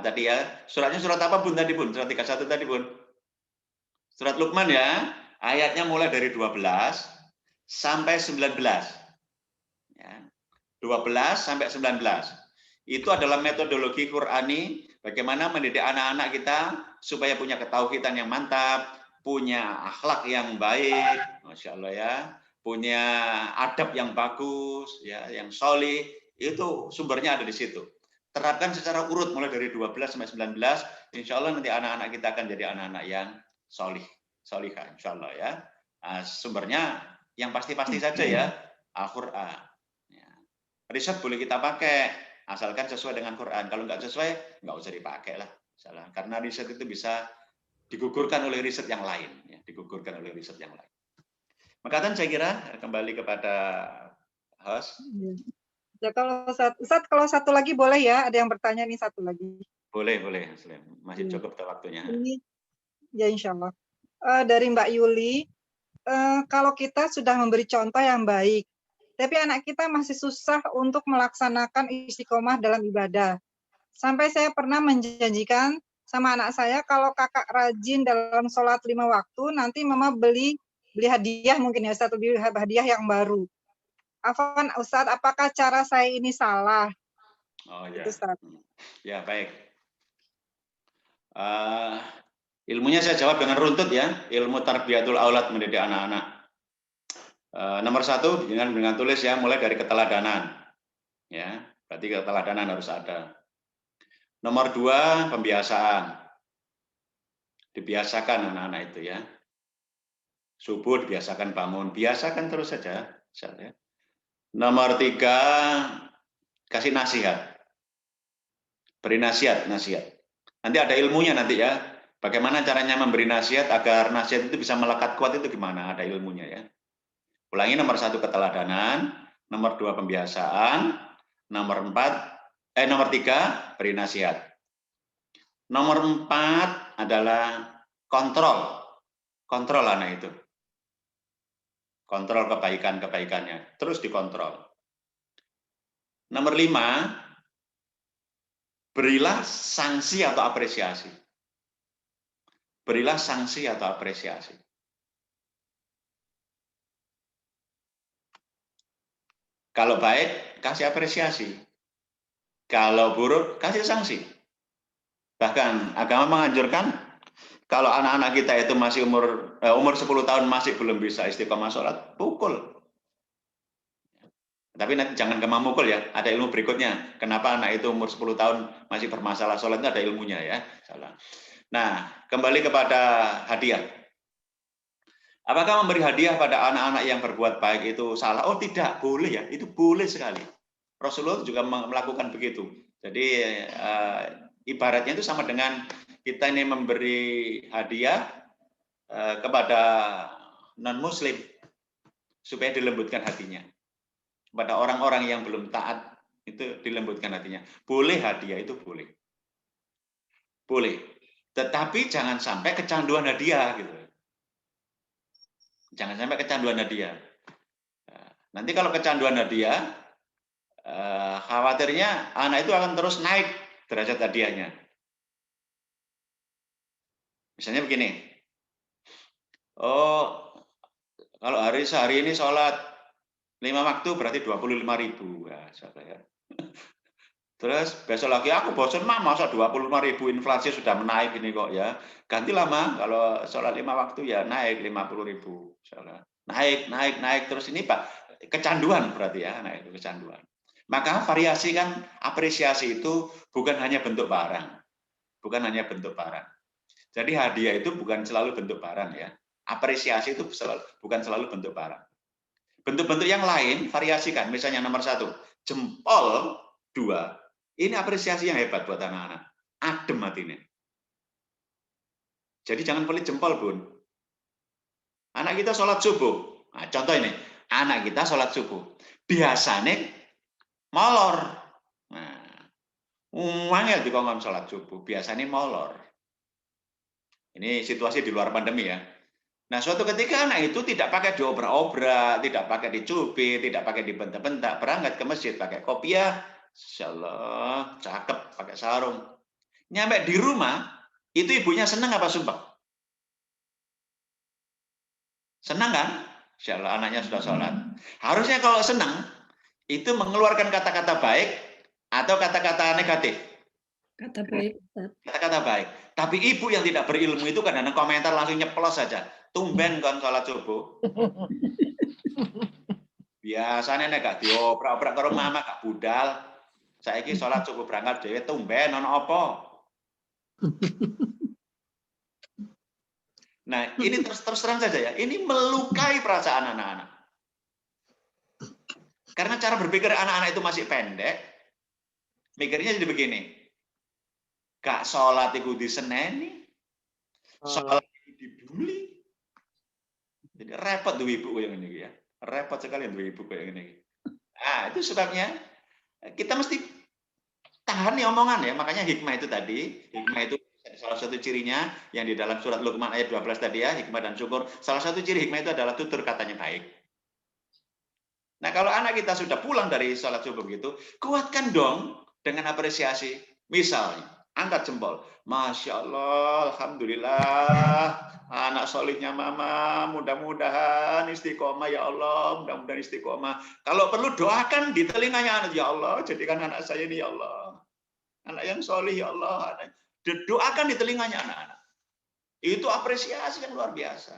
tadi ya. Suratnya surat apa Bun tadi Bun? Surat 31 tadi Bun. Surat Luqman ya. Ayatnya mulai dari 12 sampai 19. Ya. 12 sampai 19. Itu adalah metodologi Qur'ani bagaimana mendidik anak-anak kita supaya punya ketauhidan yang mantap, punya akhlak yang baik, Masya Allah ya, punya adab yang bagus, ya, yang solih, itu sumbernya ada di situ. Terapkan secara urut mulai dari 12 sampai 19, insya Allah nanti anak-anak kita akan jadi anak-anak yang solih, solihah, insya Allah ya. Nah, sumbernya yang pasti-pasti saja ya, Al-Quran. Ya. Riset boleh kita pakai, asalkan sesuai dengan Quran. Kalau nggak sesuai, nggak usah dipakai lah. Salah. Karena riset itu bisa digugurkan oleh riset yang lain. Ya, digugurkan oleh riset yang lain. Maka saya kira kembali kepada host. Ya, kalau Ustadz, kalau satu lagi boleh ya? Ada yang bertanya nih satu lagi. Boleh. Masih cukup waktunya. Ini, ya insya Allah. Dari Mbak Yuli, kalau kita sudah memberi contoh yang baik, tapi anak kita masih susah untuk melaksanakan istiqomah dalam ibadah. Sampai saya pernah menjanjikan sama anak saya, kalau kakak rajin dalam sholat 5 waktu, nanti mama beli hadiah mungkin ya, satu beli hadiah yang baru. Afwan Ustadz, apakah cara saya ini salah? Oh ya. Itu, Ustadz. Ya baik. Ilmunya saya jawab dengan runtut ya, ilmu tarbiyatul aulad mendidik anak-anak. Nomor 1 dengan tulis ya, mulai dari keteladanan. Ya, berarti keteladanan harus ada. Nomor 2 pembiasaan. Dibiasakan anak-anak itu ya. Subuh dibiasakan bangun, biasakan terus saja. Nomor 3 kasih nasihat. Beri nasihat. Nanti ada ilmunya nanti ya. Bagaimana caranya memberi nasihat agar nasihat itu bisa melekat kuat itu gimana? Ada ilmunya ya. Ulangi, nomor 1 keteladanan, nomor 2 pembiasaan, nomor 3 beri nasihat. Nomor 4 adalah kontrol anak itu. Kontrol kebaikannya, terus dikontrol. Nomor 5, berilah sanksi atau apresiasi. Berilah sanksi atau apresiasi. Kalau baik, kasih apresiasi. Kalau buruk, kasih sanksi. Bahkan agama menganjurkan, kalau anak-anak kita itu masih umur 10 tahun masih belum bisa istiqomah sholat, pukul. Tapi nanti jangan gampang mukul ya, ada ilmu berikutnya. Kenapa anak itu umur 10 tahun masih bermasalah sholat, itu ada ilmunya ya. Salah. Nah, kembali kepada hadiah. Apakah memberi hadiah pada anak-anak yang berbuat baik itu salah? Oh tidak, boleh ya, itu boleh sekali. Rasulullah juga melakukan begitu. Jadi ibaratnya itu sama dengan kita ini memberi hadiah kepada non-muslim supaya dilembutkan hatinya. Kepada orang-orang yang belum taat itu dilembutkan hatinya. Boleh hadiah itu boleh. Boleh. Tetapi jangan sampai kecanduan hadiah gitu. Jangan sampai kecanduan hadiah. Nanti kalau kecanduan hadiah, khawatirnya anak itu akan terus naik derajat hadiahnya. Misalnya begini, oh kalau sehari ini sholat 5 waktu berarti 25.000. Ya. Terus besok lagi aku bosan masa 25.000, inflasi sudah menaik ini kok ya. Ganti lama kalau sholat 5 waktu ya naik 50.000. Naik terus ini Pak kecanduan berarti ya, nah itu kecanduan. Maka variasi kan apresiasi itu bukan hanya bentuk barang. Bukan hanya bentuk barang. Jadi hadiah itu bukan selalu bentuk barang ya. Apresiasi itu bukan selalu bentuk barang. Bentuk-bentuk yang lain variasikan. Misalnya nomor 1, jempol 2. Ini apresiasi yang hebat buat anak-anak. Adem hatinya. Jadi jangan pelit jempol, Bun. Anak kita sholat subuh. Nah, contoh ini, anak kita sholat subuh. Biasanya molor. Nah, ya dikongkon sholat subuh. Biasanya molor. Ini situasi di luar pandemi ya. Nah, suatu ketika anak itu tidak pakai diobrak-obrak, tidak pakai dicubit, tidak pakai dibentak-bentak, berangkat ke masjid pakai kopiah, insyaallah cakep, pakai sarung. Nyampe di rumah, itu ibunya senang apa sumpah? Senang kan? Insya Allah anaknya sudah sholat. Harusnya kalau senang, itu mengeluarkan kata-kata baik atau kata-kata negatif. Kata baik, Ustaz. Kata-kata baik. Tapi ibu yang tidak berilmu itu kadang-kadang komentar langsung nyeplos saja. Tumben kan sholat subuh. Biasanya nek gak dioprak-oprak karo mama gak budal. Saiki sholat subuh berangkat dhewe tumben ono apa? Nah, ini terus terang saja ya. Ini melukai perasaan anak-anak. Karena cara berpikir anak-anak itu masih pendek. Mikirnya jadi begini. Gak sholat itu diseneni. Sholat itu dibully. Jadi repot tuh ibu yang ini ya. Repot sekali tuh ibu yang ini. Nah, itu sebabnya kita mesti tahan nih omongan ya. Makanya hikmah itu tadi. Hikmah itu salah satu cirinya yang di dalam surat Luqman ayat 12 tadi ya. Hikmah dan syukur. Salah satu ciri hikmah itu adalah tutur katanya baik. Nah, kalau anak kita sudah pulang dari sholat subuh gitu, kuatkan dong dengan apresiasi. Misalnya, angkat jempol. Masya Allah, Alhamdulillah, anak solihnya mama, mudah-mudahan istiqomah ya Allah, mudah-mudahan istiqomah. Kalau perlu doakan di telinganya anak, ya Allah, jadikan anak saya ini ya Allah. Anak yang solih ya Allah. Doakan di telinganya anak-anak. Itu apresiasi yang luar biasa.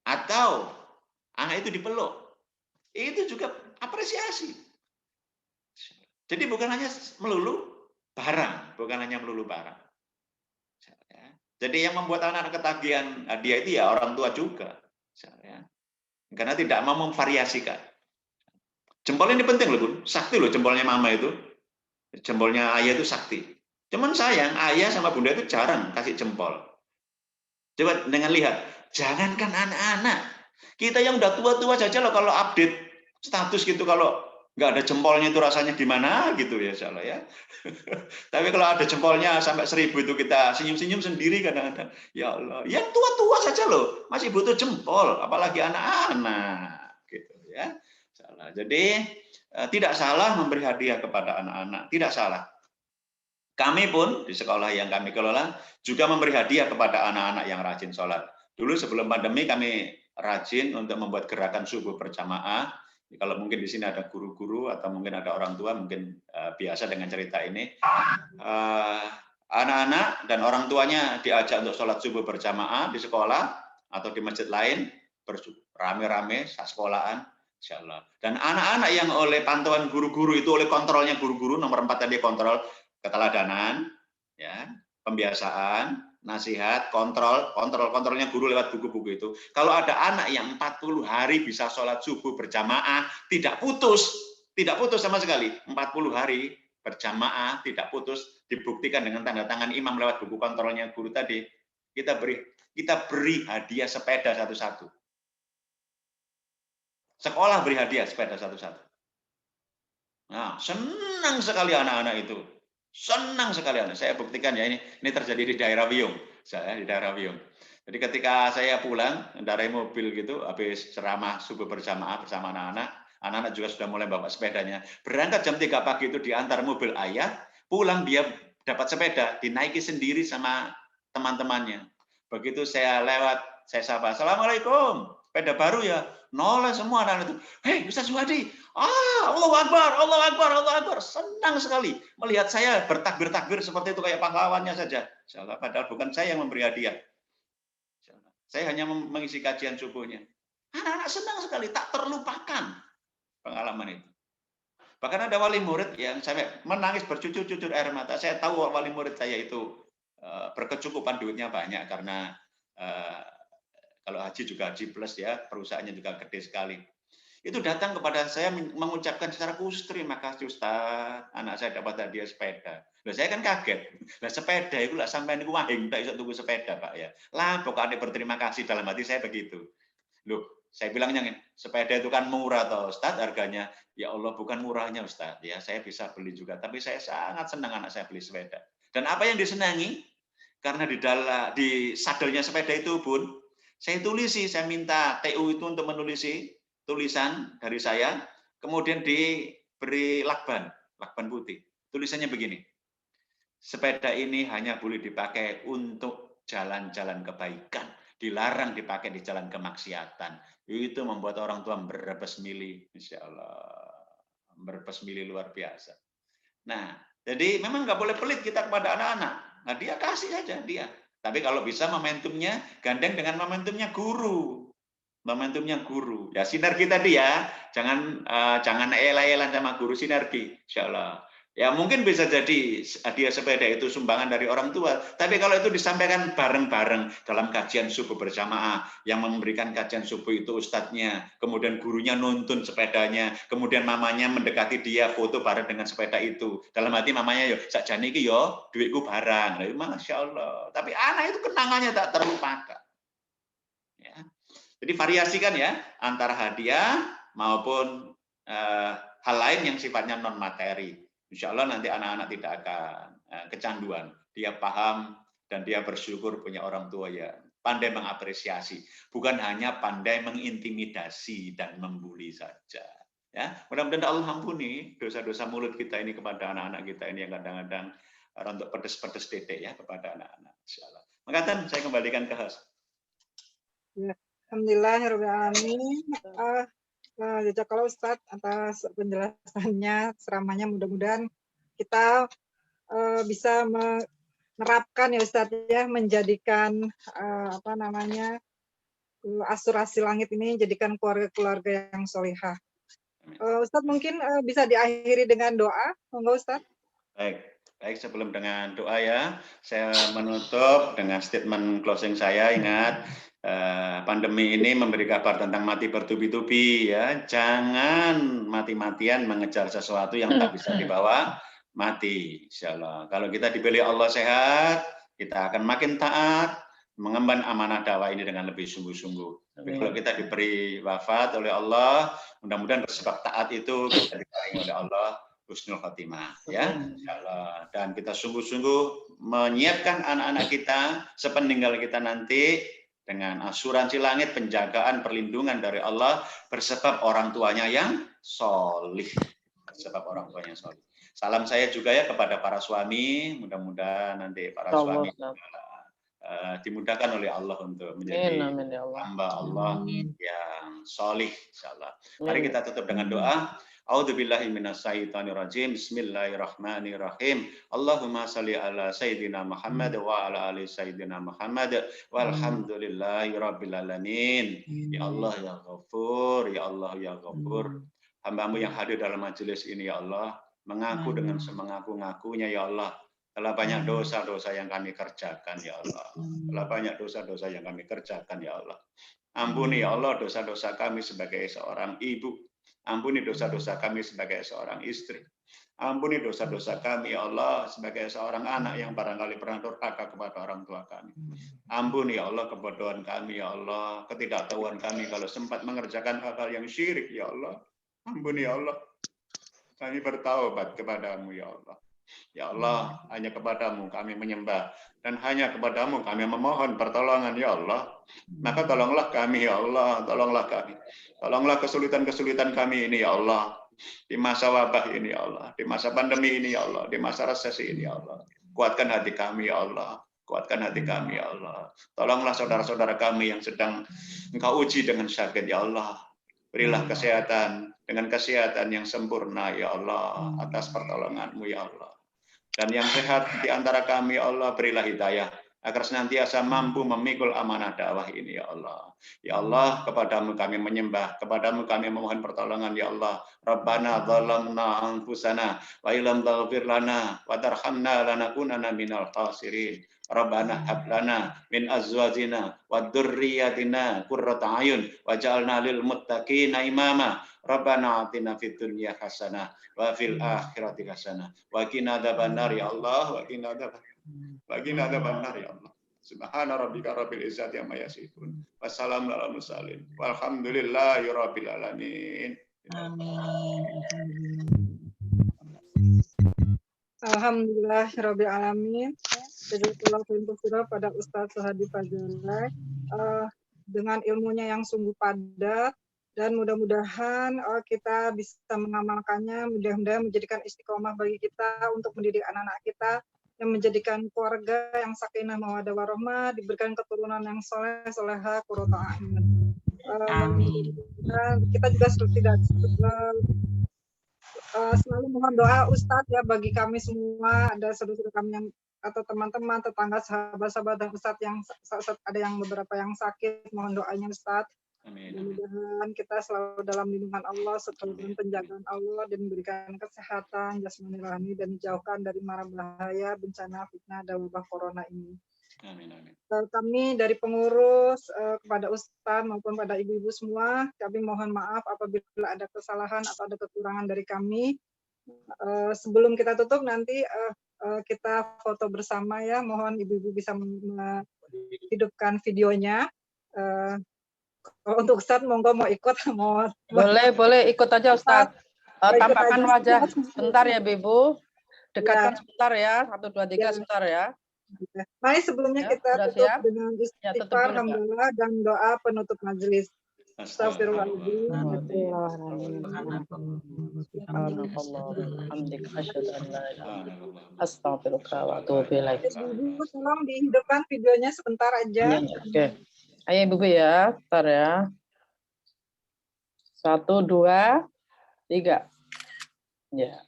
Atau anak itu dipeluk, itu juga apresiasi. Jadi bukan hanya melulu barang, bukan hanya melulu barang. Jadi yang membuat anak-anak ketagihan hadiah itu ya orang tua juga. Karena tidak mau memvariasikan. Jempol ini penting loh, Bun. Sakti loh jempolnya mama itu. Jempolnya ayah itu sakti. Cuman sayang, ayah sama bunda itu jarang kasih jempol. Coba dengan lihat, jangankan anak-anak. Kita yang udah tua-tua saja loh kalau update status gitu, kalau nggak ada jempolnya itu rasanya gimana gitu ya, insya Allah ya. Tapi kalau ada jempolnya sampai 1000 itu kita senyum-senyum sendiri kadang-kadang. Ya Allah, yang tua-tua saja loh masih butuh jempol, apalagi anak-anak gitu ya. Jadi tidak salah memberi hadiah kepada anak-anak, tidak salah. Kami pun di sekolah yang kami kelola juga memberi hadiah kepada anak-anak yang rajin sholat. Dulu sebelum pandemi kami rajin untuk membuat gerakan subuh berjamaah. Kalau mungkin di sini ada guru-guru atau mungkin ada orang tua mungkin biasa dengan cerita ini. Anak-anak dan orang tuanya diajak untuk sholat subuh berjamaah di sekolah atau di masjid lain, rame-rame saat sekolahan, insya Allah. Dan anak-anak yang oleh pantauan guru-guru itu, oleh kontrolnya guru-guru, nomor 4 tadi kontrol keteladanan, ya, pembiasaan, nasihat, kontrolnya guru lewat buku-buku itu. Kalau ada anak yang 40 hari bisa sholat subuh berjamaah, tidak putus sama sekali. 40 hari berjamaah, tidak putus, dibuktikan dengan tanda tangan imam lewat buku kontrolnya guru tadi. Kita beri hadiah sepeda satu-satu. Sekolah beri hadiah sepeda satu-satu. Nah, senang sekali anak-anak itu. Senang sekali anak. Saya buktikan ya, ini terjadi di daerah Wiyung. Saya di daerah Wiyung. Jadi ketika saya pulang mengendarai mobil gitu, habis ceramah subuh berjamaah bersama anak-anak juga sudah mulai bawa sepedanya. Berangkat jam 3 pagi itu diantar mobil ayah, pulang dia dapat sepeda, dinaiki sendiri sama teman-temannya. Begitu saya lewat, saya sapa, "Assalamualaikum, sepeda baru ya?" Noleh semua anak-anak itu. "Hei, Ustaz Suhadi, Allahu Akbar, Allahu Akbar, Allahu Akbar." Senang sekali melihat saya bertakbir-takbir seperti itu kayak pahlawannya saja. Insyaallah, padahal bukan saya yang memberi hadiah. Saya hanya mengisi kajian subuhnya. Anak-anak senang sekali, tak terlupakan pengalaman itu. Bahkan ada wali murid yang sampai menangis bercucur-cucur air mata. Saya tahu wali murid saya itu berkecukupan duitnya banyak karena kalau haji juga haji plus ya, perusahaannya juga gede sekali. Itu datang kepada saya mengucapkan secara khusus, "Terima kasih Ustaz, anak saya dapat hadiah sepeda." Loh, saya kan kaget. Lah sepeda itu lah sampai niku wahing tak iso tuku sepeda, Pak ya. Lah pokoknya berterima kasih, dalam hati saya begitu. Loh, saya bilangnya, sepeda itu kan murah toh Ustaz harganya. Ya Allah, bukan murahnya Ustaz ya, saya bisa beli juga, tapi saya sangat senang anak saya beli sepeda. Dan apa yang disenangi? Karena di sadelnya sepeda itu, Bun, saya tulisi, saya minta TU itu untuk menulisi tulisan dari saya, kemudian diberi lakban putih. Tulisannya begini, "Sepeda ini hanya boleh dipakai untuk jalan-jalan kebaikan." dilarang dipakai di jalan kemaksiatan. Itu membuat orang tua berebes milih, insya Allah, berebes milih luar biasa. Nah, jadi memang nggak boleh pelit kita kepada anak-anak. Nah, dia kasih aja dia. Tapi kalau bisa momentumnya gandeng dengan momentumnya guru. Momentumnya guru. Ya sinergi tadi ya. Jangan elah-elah sama guru, sinergi. Insya Allah. Ya mungkin bisa jadi hadiah sepeda itu sumbangan dari orang tua. Tapi kalau itu disampaikan bareng-bareng dalam kajian subuh berjamaah, yang memberikan kajian subuh itu ustadznya, kemudian gurunya nuntun sepedanya, kemudian mamanya mendekati dia foto bareng dengan sepeda itu. Dalam hati mamanya yo sakjane iki yo duitku barang. Masya Allah. Tapi anak itu kenangannya tak terlupakan. Ya. Jadi variasikan ya antara hadiah maupun hal lain yang sifatnya non materi. Insya Allah nanti anak-anak tidak akan kecanduan. Dia paham dan dia bersyukur punya orang tua yang pandai mengapresiasi, bukan hanya pandai mengintimidasi dan membuli saja. Ya, mudah-mudahan Allah ampuni dosa-dosa mulut kita ini kepada anak-anak kita ini yang kadang-kadang untuk pedes-pedes titik ya kepada anak-anak. Insya Allah. Maka saya kembalikan ke host. Ya, alhamdulillahirobbilalamin. Jazakallah Ustadz atas penjelasannya, ceramahnya. Mudah-mudahan kita bisa menerapkan ya Ustadz ya, menjadikan asuransi langit ini jadikan keluarga-keluarga yang solihah. Ustadz mungkin bisa diakhiri dengan doa, monggo Ustadz. Baik, sebelum dengan doa ya, saya menutup dengan statement closing saya. Ingat, pandemi ini memberi kabar tentang mati bertubi-tubi ya. Jangan mati-matian mengejar sesuatu yang tak bisa dibawa mati. Insyaallah. Kalau kita dipilih Allah sehat, kita akan makin taat mengemban amanah dakwah ini dengan lebih sungguh-sungguh. Tapi kalau kita diberi wafat oleh Allah, mudah-mudahan bersebab taat itu kita diparingi oleh Allah husnul khotimah ya, insyaallah. Dan kita sungguh-sungguh menyiapkan anak-anak kita sepeninggal kita nanti dengan asuransi langit, penjagaan, perlindungan dari Allah bersebab orang tuanya yang solih. Bersebab orang tuanya solih. Salam saya juga ya kepada para suami, mudah-mudahan nanti para suami dimudahkan oleh Allah untuk menjadi hamba Allah yang solih, insyaallah. Mari kita tutup dengan doa. A'udzubillahi minasyaitonirrajim. Bismillahirrahmanirrahim. Allahumma shalli ala sayyidina Muhammad wa ala ali sayyidina Muhammad walhamdulillahi rabbil alamin. Ya Allah ya Ghafur, ya Allah ya Ghafur. Hamba-Mu yang hadir dalam majelis ini ya Allah, mengaku dengan semengaku-ngakunya ya Allah. Telah banyak dosa-dosa yang kami kerjakan ya Allah. Telah banyak dosa-dosa yang kami kerjakan ya Allah. Ampuni ya Allah dosa-dosa kami sebagai seorang ibu. Ampuni dosa-dosa kami sebagai seorang istri. Ampuni dosa-dosa kami ya Allah sebagai seorang anak yang barangkali pernah durhaka kepada orang tua kami. Ampuni ya Allah kebodohan kami ya Allah, ketidaktahuan kami kalau sempat mengerjakan hal-hal yang syirik ya Allah. Ampuni ya Allah. Kami bertaubat kepadamu ya Allah. Ya Allah, hanya kepadamu kami menyembah dan hanya kepadamu kami memohon pertolongan ya Allah. Maka tolonglah kami ya Allah, tolonglah kami. Tolonglah kesulitan-kesulitan kami ini ya Allah. Di masa wabah ini ya Allah, di masa pandemi ini ya Allah, di masa resesi ini ya Allah. Kuatkan hati kami ya Allah. Kuatkan hati kami ya Allah. Tolonglah saudara-saudara kami yang sedang Engkau uji dengan sakit ya Allah. Berilah kesehatan dengan kesehatan yang sempurna ya Allah atas pertolongan-Mu ya Allah. Dan yang sehat di antara kami ya Allah berilah hidayah agar senantiasa mampu memikul amanah dakwah ini ya Allah. Ya Allah, kepadamu kami menyembah, kepadamu kami memohon pertolongan ya Allah. Rabbana zalamna anfusana wa illam taghfir lana wa tarhamna lanakunanna minal khasirin. Rabbana hab lana min azwajina wa dzurriyyatina qurrata a'yun waj'alna lil muttaqina imama. Rabbana atina fid dunya hasanah wa fil akhirati hasanah wa qina adzabannar ya Allah, wa qina adzabannar ya Allah. Subhana rabbika rabbil izzati amma yasifun. Wassalamu ala mursalin. Walhamdulillahi rabbil alamin. Alhamdulillah rabbil alamin. Jazakallahu khairan pada Ustadz Sohadi Fadillah dengan ilmunya yang sungguh padat. Dan mudah-mudahan kita bisa mengamalkannya, mudah-mudahan menjadikan istiqomah bagi kita untuk mendidik anak-anak kita yang menjadikan keluarga yang sakinah mawaddah warahmah, diberikan keturunan yang soleh, soleha, qurrata a'yun. Amin. Dan kita juga tidak selalu mohon doa Ustadz ya bagi kami semua, ada saudara kami yang atau teman-teman, tetangga, sahabat-sahabat dan Ustadz yang ada yang beberapa yang sakit, mohon doanya Ustadz. Amin. Mudah-mudahan kita selalu dalam lindungan Allah, selalu dalam penjagaan Allah, dan diberikan kesehatan, jasmani rohani, dan dijauhkan dari mara bahaya, bencana, fitnah, dan wabah corona ini. Amin. Amin. Kami dari pengurus kepada Ustadz maupun pada ibu-ibu semua, kami mohon maaf apabila ada kesalahan atau ada kekurangan dari kami. Sebelum kita tutup nanti kita foto bersama ya, mohon ibu-ibu bisa menghidupkan videonya. Untuk Ustadz, monggo mau ikut, mau Boleh ikut aja Ustadz. Ikut Tampakkan aja. wajah sebentar ya, Ibu. Dekatkan Ya. sebentar ya. 1, 2, 3 Ya. sebentar ya. Mari sebelumnya Ya, kita sudah tutup siap? dengan Ya, tutup istighfar, dulu, Kak. alhamdulillah, dan doa penutup majelis. Astagfirullahaladzim. Astagfirullah wa atubu ilaik. Ibu tolong dihidupkan videonya sebentar aja. Oke. Ayo Ibu ya, bentar ya. 1, 2, 3. Ya.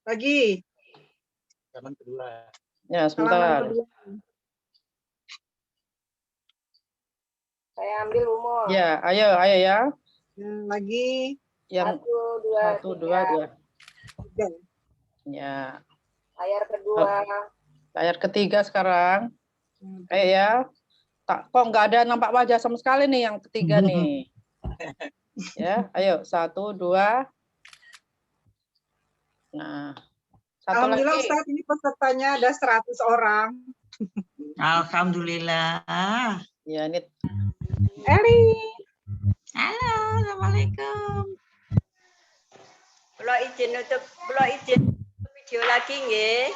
Lagi. Ya, sebentar. Halaman kedua. Saya ambil umur. Ya, ayo ya. Lagi. Yang 1, 2, 3. Tiga. Ya. Layar kedua. Layar ketiga sekarang. Kayak ya. Kok nggak ada nampak wajah sama sekali nih yang ketiga nih. Ya, ayo 1, 2. Nah, satu Alhamdulillah lagi. Ustadz, ini pesertanya ada 100 orang. Alhamdulillah. Ya, ini Eli. Halo, assalamualaikum. Belum izin video lagi nggih.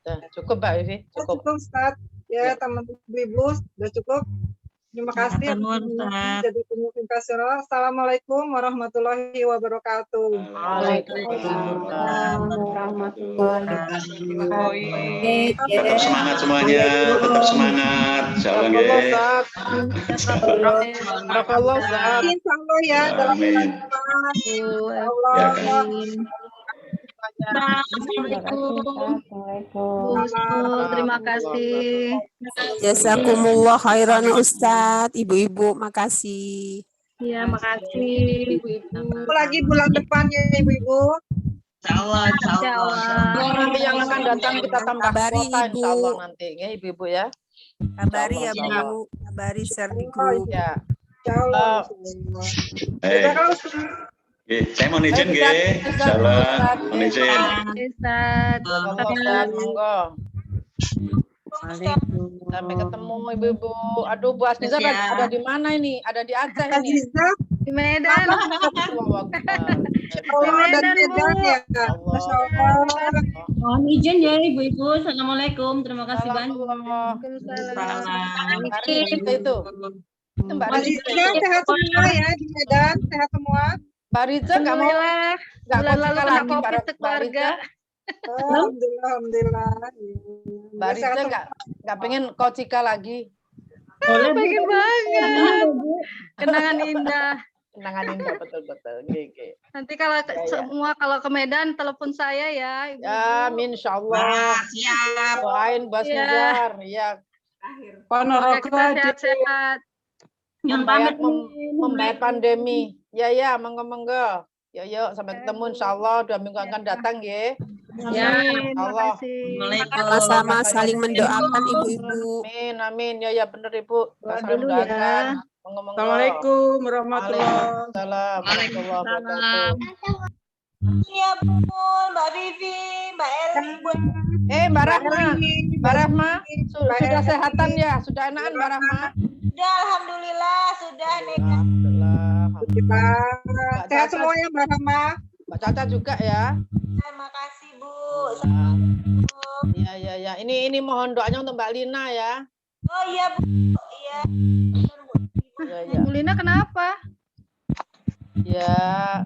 ya, cukup Mbak Vivi, cukup. Cukup Ustadz. Ya, teman-teman ibu sudah cukup. Terima kasih. Jadi komunikasi. Assalamualaikum warahmatullahi wabarakatuh. Waalaikumsalam. Tetap semangat semuanya, tetap semangat. Insyaallah nggih. Barakallah Ustaz. Insya Allah ya dalam Amin. Allah. Ya, Kak. Terima kasih. Jazakumullah khairan Ustadz, ibu-ibu makasih. Ya, makasih ibu-ibu. Lagi bulan depan ya ibu-ibu. Insyaallah, Nanti yang akan datang kita tambah Kabari, kuota Ibu. insyaallah nanti ya ibu-ibu ya. Kabari ya Insyaallah. Bu, kabari share di grup. Ya. Insya Allah. Hei, Sudah kalau sudah saya mau izin nggih. Insyaallah, mohon izin. Ustaz. Barakallah Ustaz, monggo. Sampai ketemu ibu-ibu. Aduh, Bu Asniza Ya. ada di mana ini? Ada di Aceh ini. Aziza, Di Medan. Allahu Akbar. Allah dan Medan, Bu. Medan ya. Masya Allah. Mohon izin ya Ibu-Ibu. Assalamualaikum. Terima kasih banyak. Hari kita itu. Itu Mbak Mbak Riza. Riza sehat semua ya di Medan, sehat semua. Mbak Riza nggak mau Alhamdulillah. nggak Bulan mau lalu kita kena lagi COVID Mbak sekeluarga. Riza. Alhamdulillah, alhamdulillah. Mbak Ya, sehat Riza semua. nggak pengen Kocika lagi. Pengen banget. Kenangan indah. Kenangan indah betul-betul. Oke. Nanti kalau Ya. semua kalau ke Medan telepon saya ya, Ibu. Ya, amin insyaallah. Wah, siap. Doain Bas Iya. Nizar. Ya, Semoga kita sehat-sehat. membayar pandemi. Ya, monggo. Yuk, sampai ketemu insyaallah 2 minggu akan datang ya. Ya, Allah. terima kasih. Sama-sama saling mendoakan ibu-ibu. Amin. Ya benar Ibu. Doa Saling dulu ya. mendoakan. Monggo. Assalamualaikum warahmatullahi Waalaikumsalam warahmatullahi wabarakatuh. Iya Bu, Mbak Vivi, Mbak Eli, Bu. Mbak Rahma, sudah sehatan ya? Sudah enakan Mbak Rahma? Sudah, alhamdulillah sudah nih. Alhamdulillah. Kita sehat semua ya Mbak Rama. Mbak Caca juga ya? Terima kasih Bu. Iya. Ini mohon doanya untuk Mbak Lina ya. Oh iya Bu, iya. Iya. Bu Lina kenapa? Ya,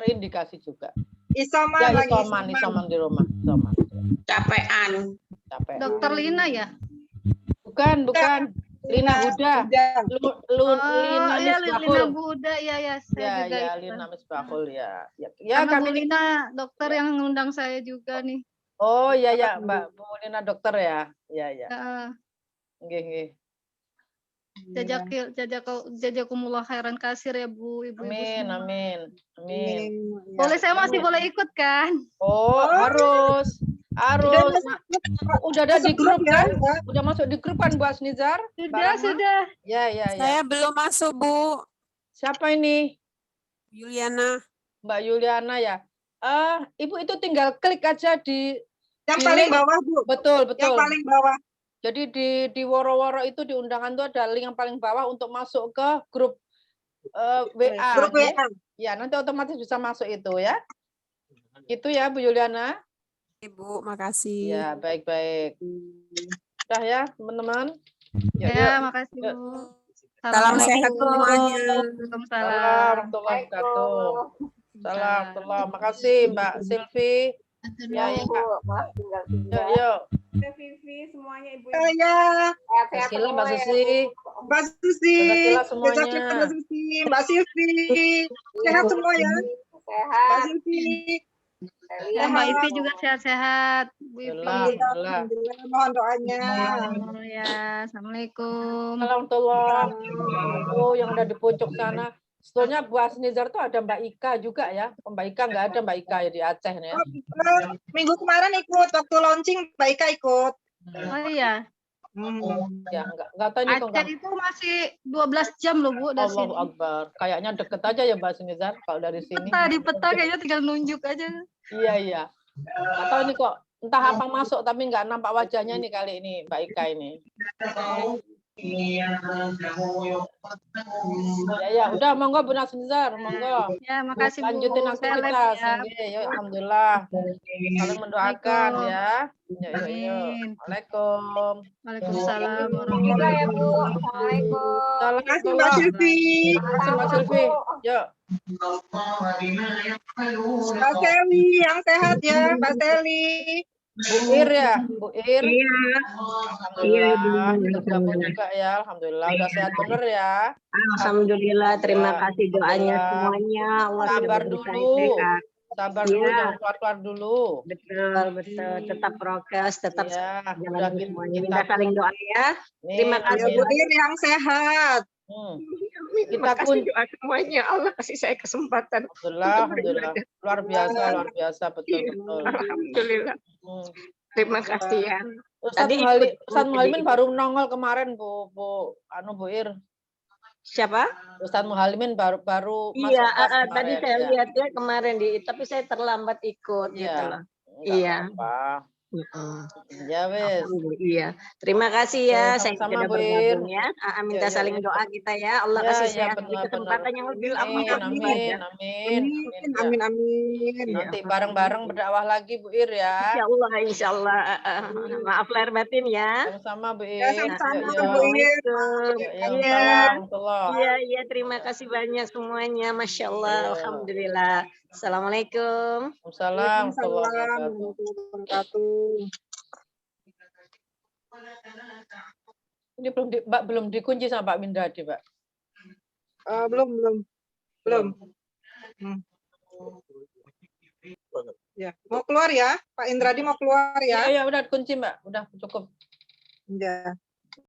terindikasi juga. Isoman Ya, lagi. isoman di rumah. Isoman. Capean. Capek. Dokter Lina ya? Bukan. Lina Huda. Lina Iya, Lina Misbahul. Buda, ya saya juga Ya, itu. Lina Misbahul ya. Ya, Sama Bu kami. Lina, dokter yang ngundang saya juga nih. Oh, ya, Mbak Bu Lina dokter ya. Ya. Heeh. Nggih. Jazakumullah khairan kasir ya Bu, Ibu-ibu semua. Amin. Boleh, saya masih boleh ikut kan? Oh, harus. Udah ada di grup kan? Udah masuk di grup kan Bu Asnizar? Sudah. Ya. Saya belum masuk, Bu. Siapa ini? Yuliana. Mbak Yuliana ya. Ibu itu tinggal klik aja di yang paling link. bawah, Bu. Betul. Yang paling bawah. Jadi di woro-woro itu di undangan itu ada link yang paling bawah untuk masuk ke grup WA. Grup WA. Ya, nanti otomatis bisa masuk itu ya. Itu ya Bu Yuliana. Ibu, makasih. Ya, baik. Udah ya, teman-teman. Ya, makasih Bu. Salam sehat semuanya. Waalaikumsalam warahmatullahi wabarakatuh. Salam. Makasih Mbak Silvi. Ya, Kak. Yuk. Vivi, semuanya Ibu. Ya. Mbak Mbak Susi. Mbak Susi. Mbak semuanya. Mbak Silvi. Sehat semua ya. Mbak Silvi. Ya, Mbak Ivi juga sehat-sehat. Bu Ivi. Alhamdulillah. Mohon doanya. Ya, Assalamualaikum. Warahmatullahi wabarakatuh. Yang ada di pojok sana. Sebetulnya Bu Asnizar tuh ada Mbak Ika juga ya. Mbak Ika nggak ada Mbak Ika ya di Aceh nih ya. Minggu kemarin ikut waktu launching Mbak Ika ikut. Oh iya. Ya nggak tahu ini kok. Aceh itu masih 12 jam loh Bu dari sini. Allahu Akbar. Kayaknya deket aja ya Mbak Asnizar kalau dari sini. Di peta kayaknya tinggal nunjuk aja. Iya. Atau ini kok entah apa masuk tapi nggak nampak wajahnya nih kali ini Mbak Ika ini. Ya, udah monggo Bu Asnizar, monggo. Ya, makasih Bu. Lanjutin aktivitas. Yuk, alhamdulillah. Saling mendoakan ya. Yuk. Waalaikumsalam. Waalaikumsalam warahmatullahi wabarakatuh. Salam. Terima kasih Mbak Silvi. Mbak Silvi. Yuk. Mbak Seli yang sehat ya, Mbak Seli. Bu Ir ya, Bu Ir. Iya. Alhamdulillah, bergabung juga ya. Alhamdulillah, udah sehat bener ya. Alhamdulillah, terima kasih doanya semuanya. Allah sabar dulu. Sabar dulu, jangan keluar-keluar dulu. Betul. Tetap prokes, tetap jalan semuanya. kita Minta saling doa ya. Terima kasih. Bu Ir yang sehat. Kita pun doa semuanya. Allah kasih saya kesempatan. Alhamdulillah. Luar biasa, betul. Alhamdulillah. Terima kasih ya. Ustadz Muhalimin baru nongol kemarin Bu Ir. Siapa? Ustadz Muhalimin baru iya, masuk tadi saya lihat ya kemarin tapi saya terlambat ikut gitu loh. Iya. Ya wes. Iya. Terima kasih ya. Saya Sama-sama, sudah Bu Ir. bergabung ya. Minta saling doa kita ya. Allah kasih saya kesempatan yang lebih lama. Amin. Nanti bareng-bareng berdakwah lagi Bu Ir ya. Insya Allah. Maaf lahir batin ya. Sama-sama Bu Ir. Ya, sama-sama Bu Ir. Iya, terima kasih banyak semuanya. Masya Allah. Alhamdulillah. Assalamualaikum. Waalaikumsalam. Ini belum dikunci sama Pak Windradi, Pak. Belum. Ya, mau keluar ya, Pak Indradi mau keluar ya? Iya, udah kunci Mbak, udah cukup. Ya.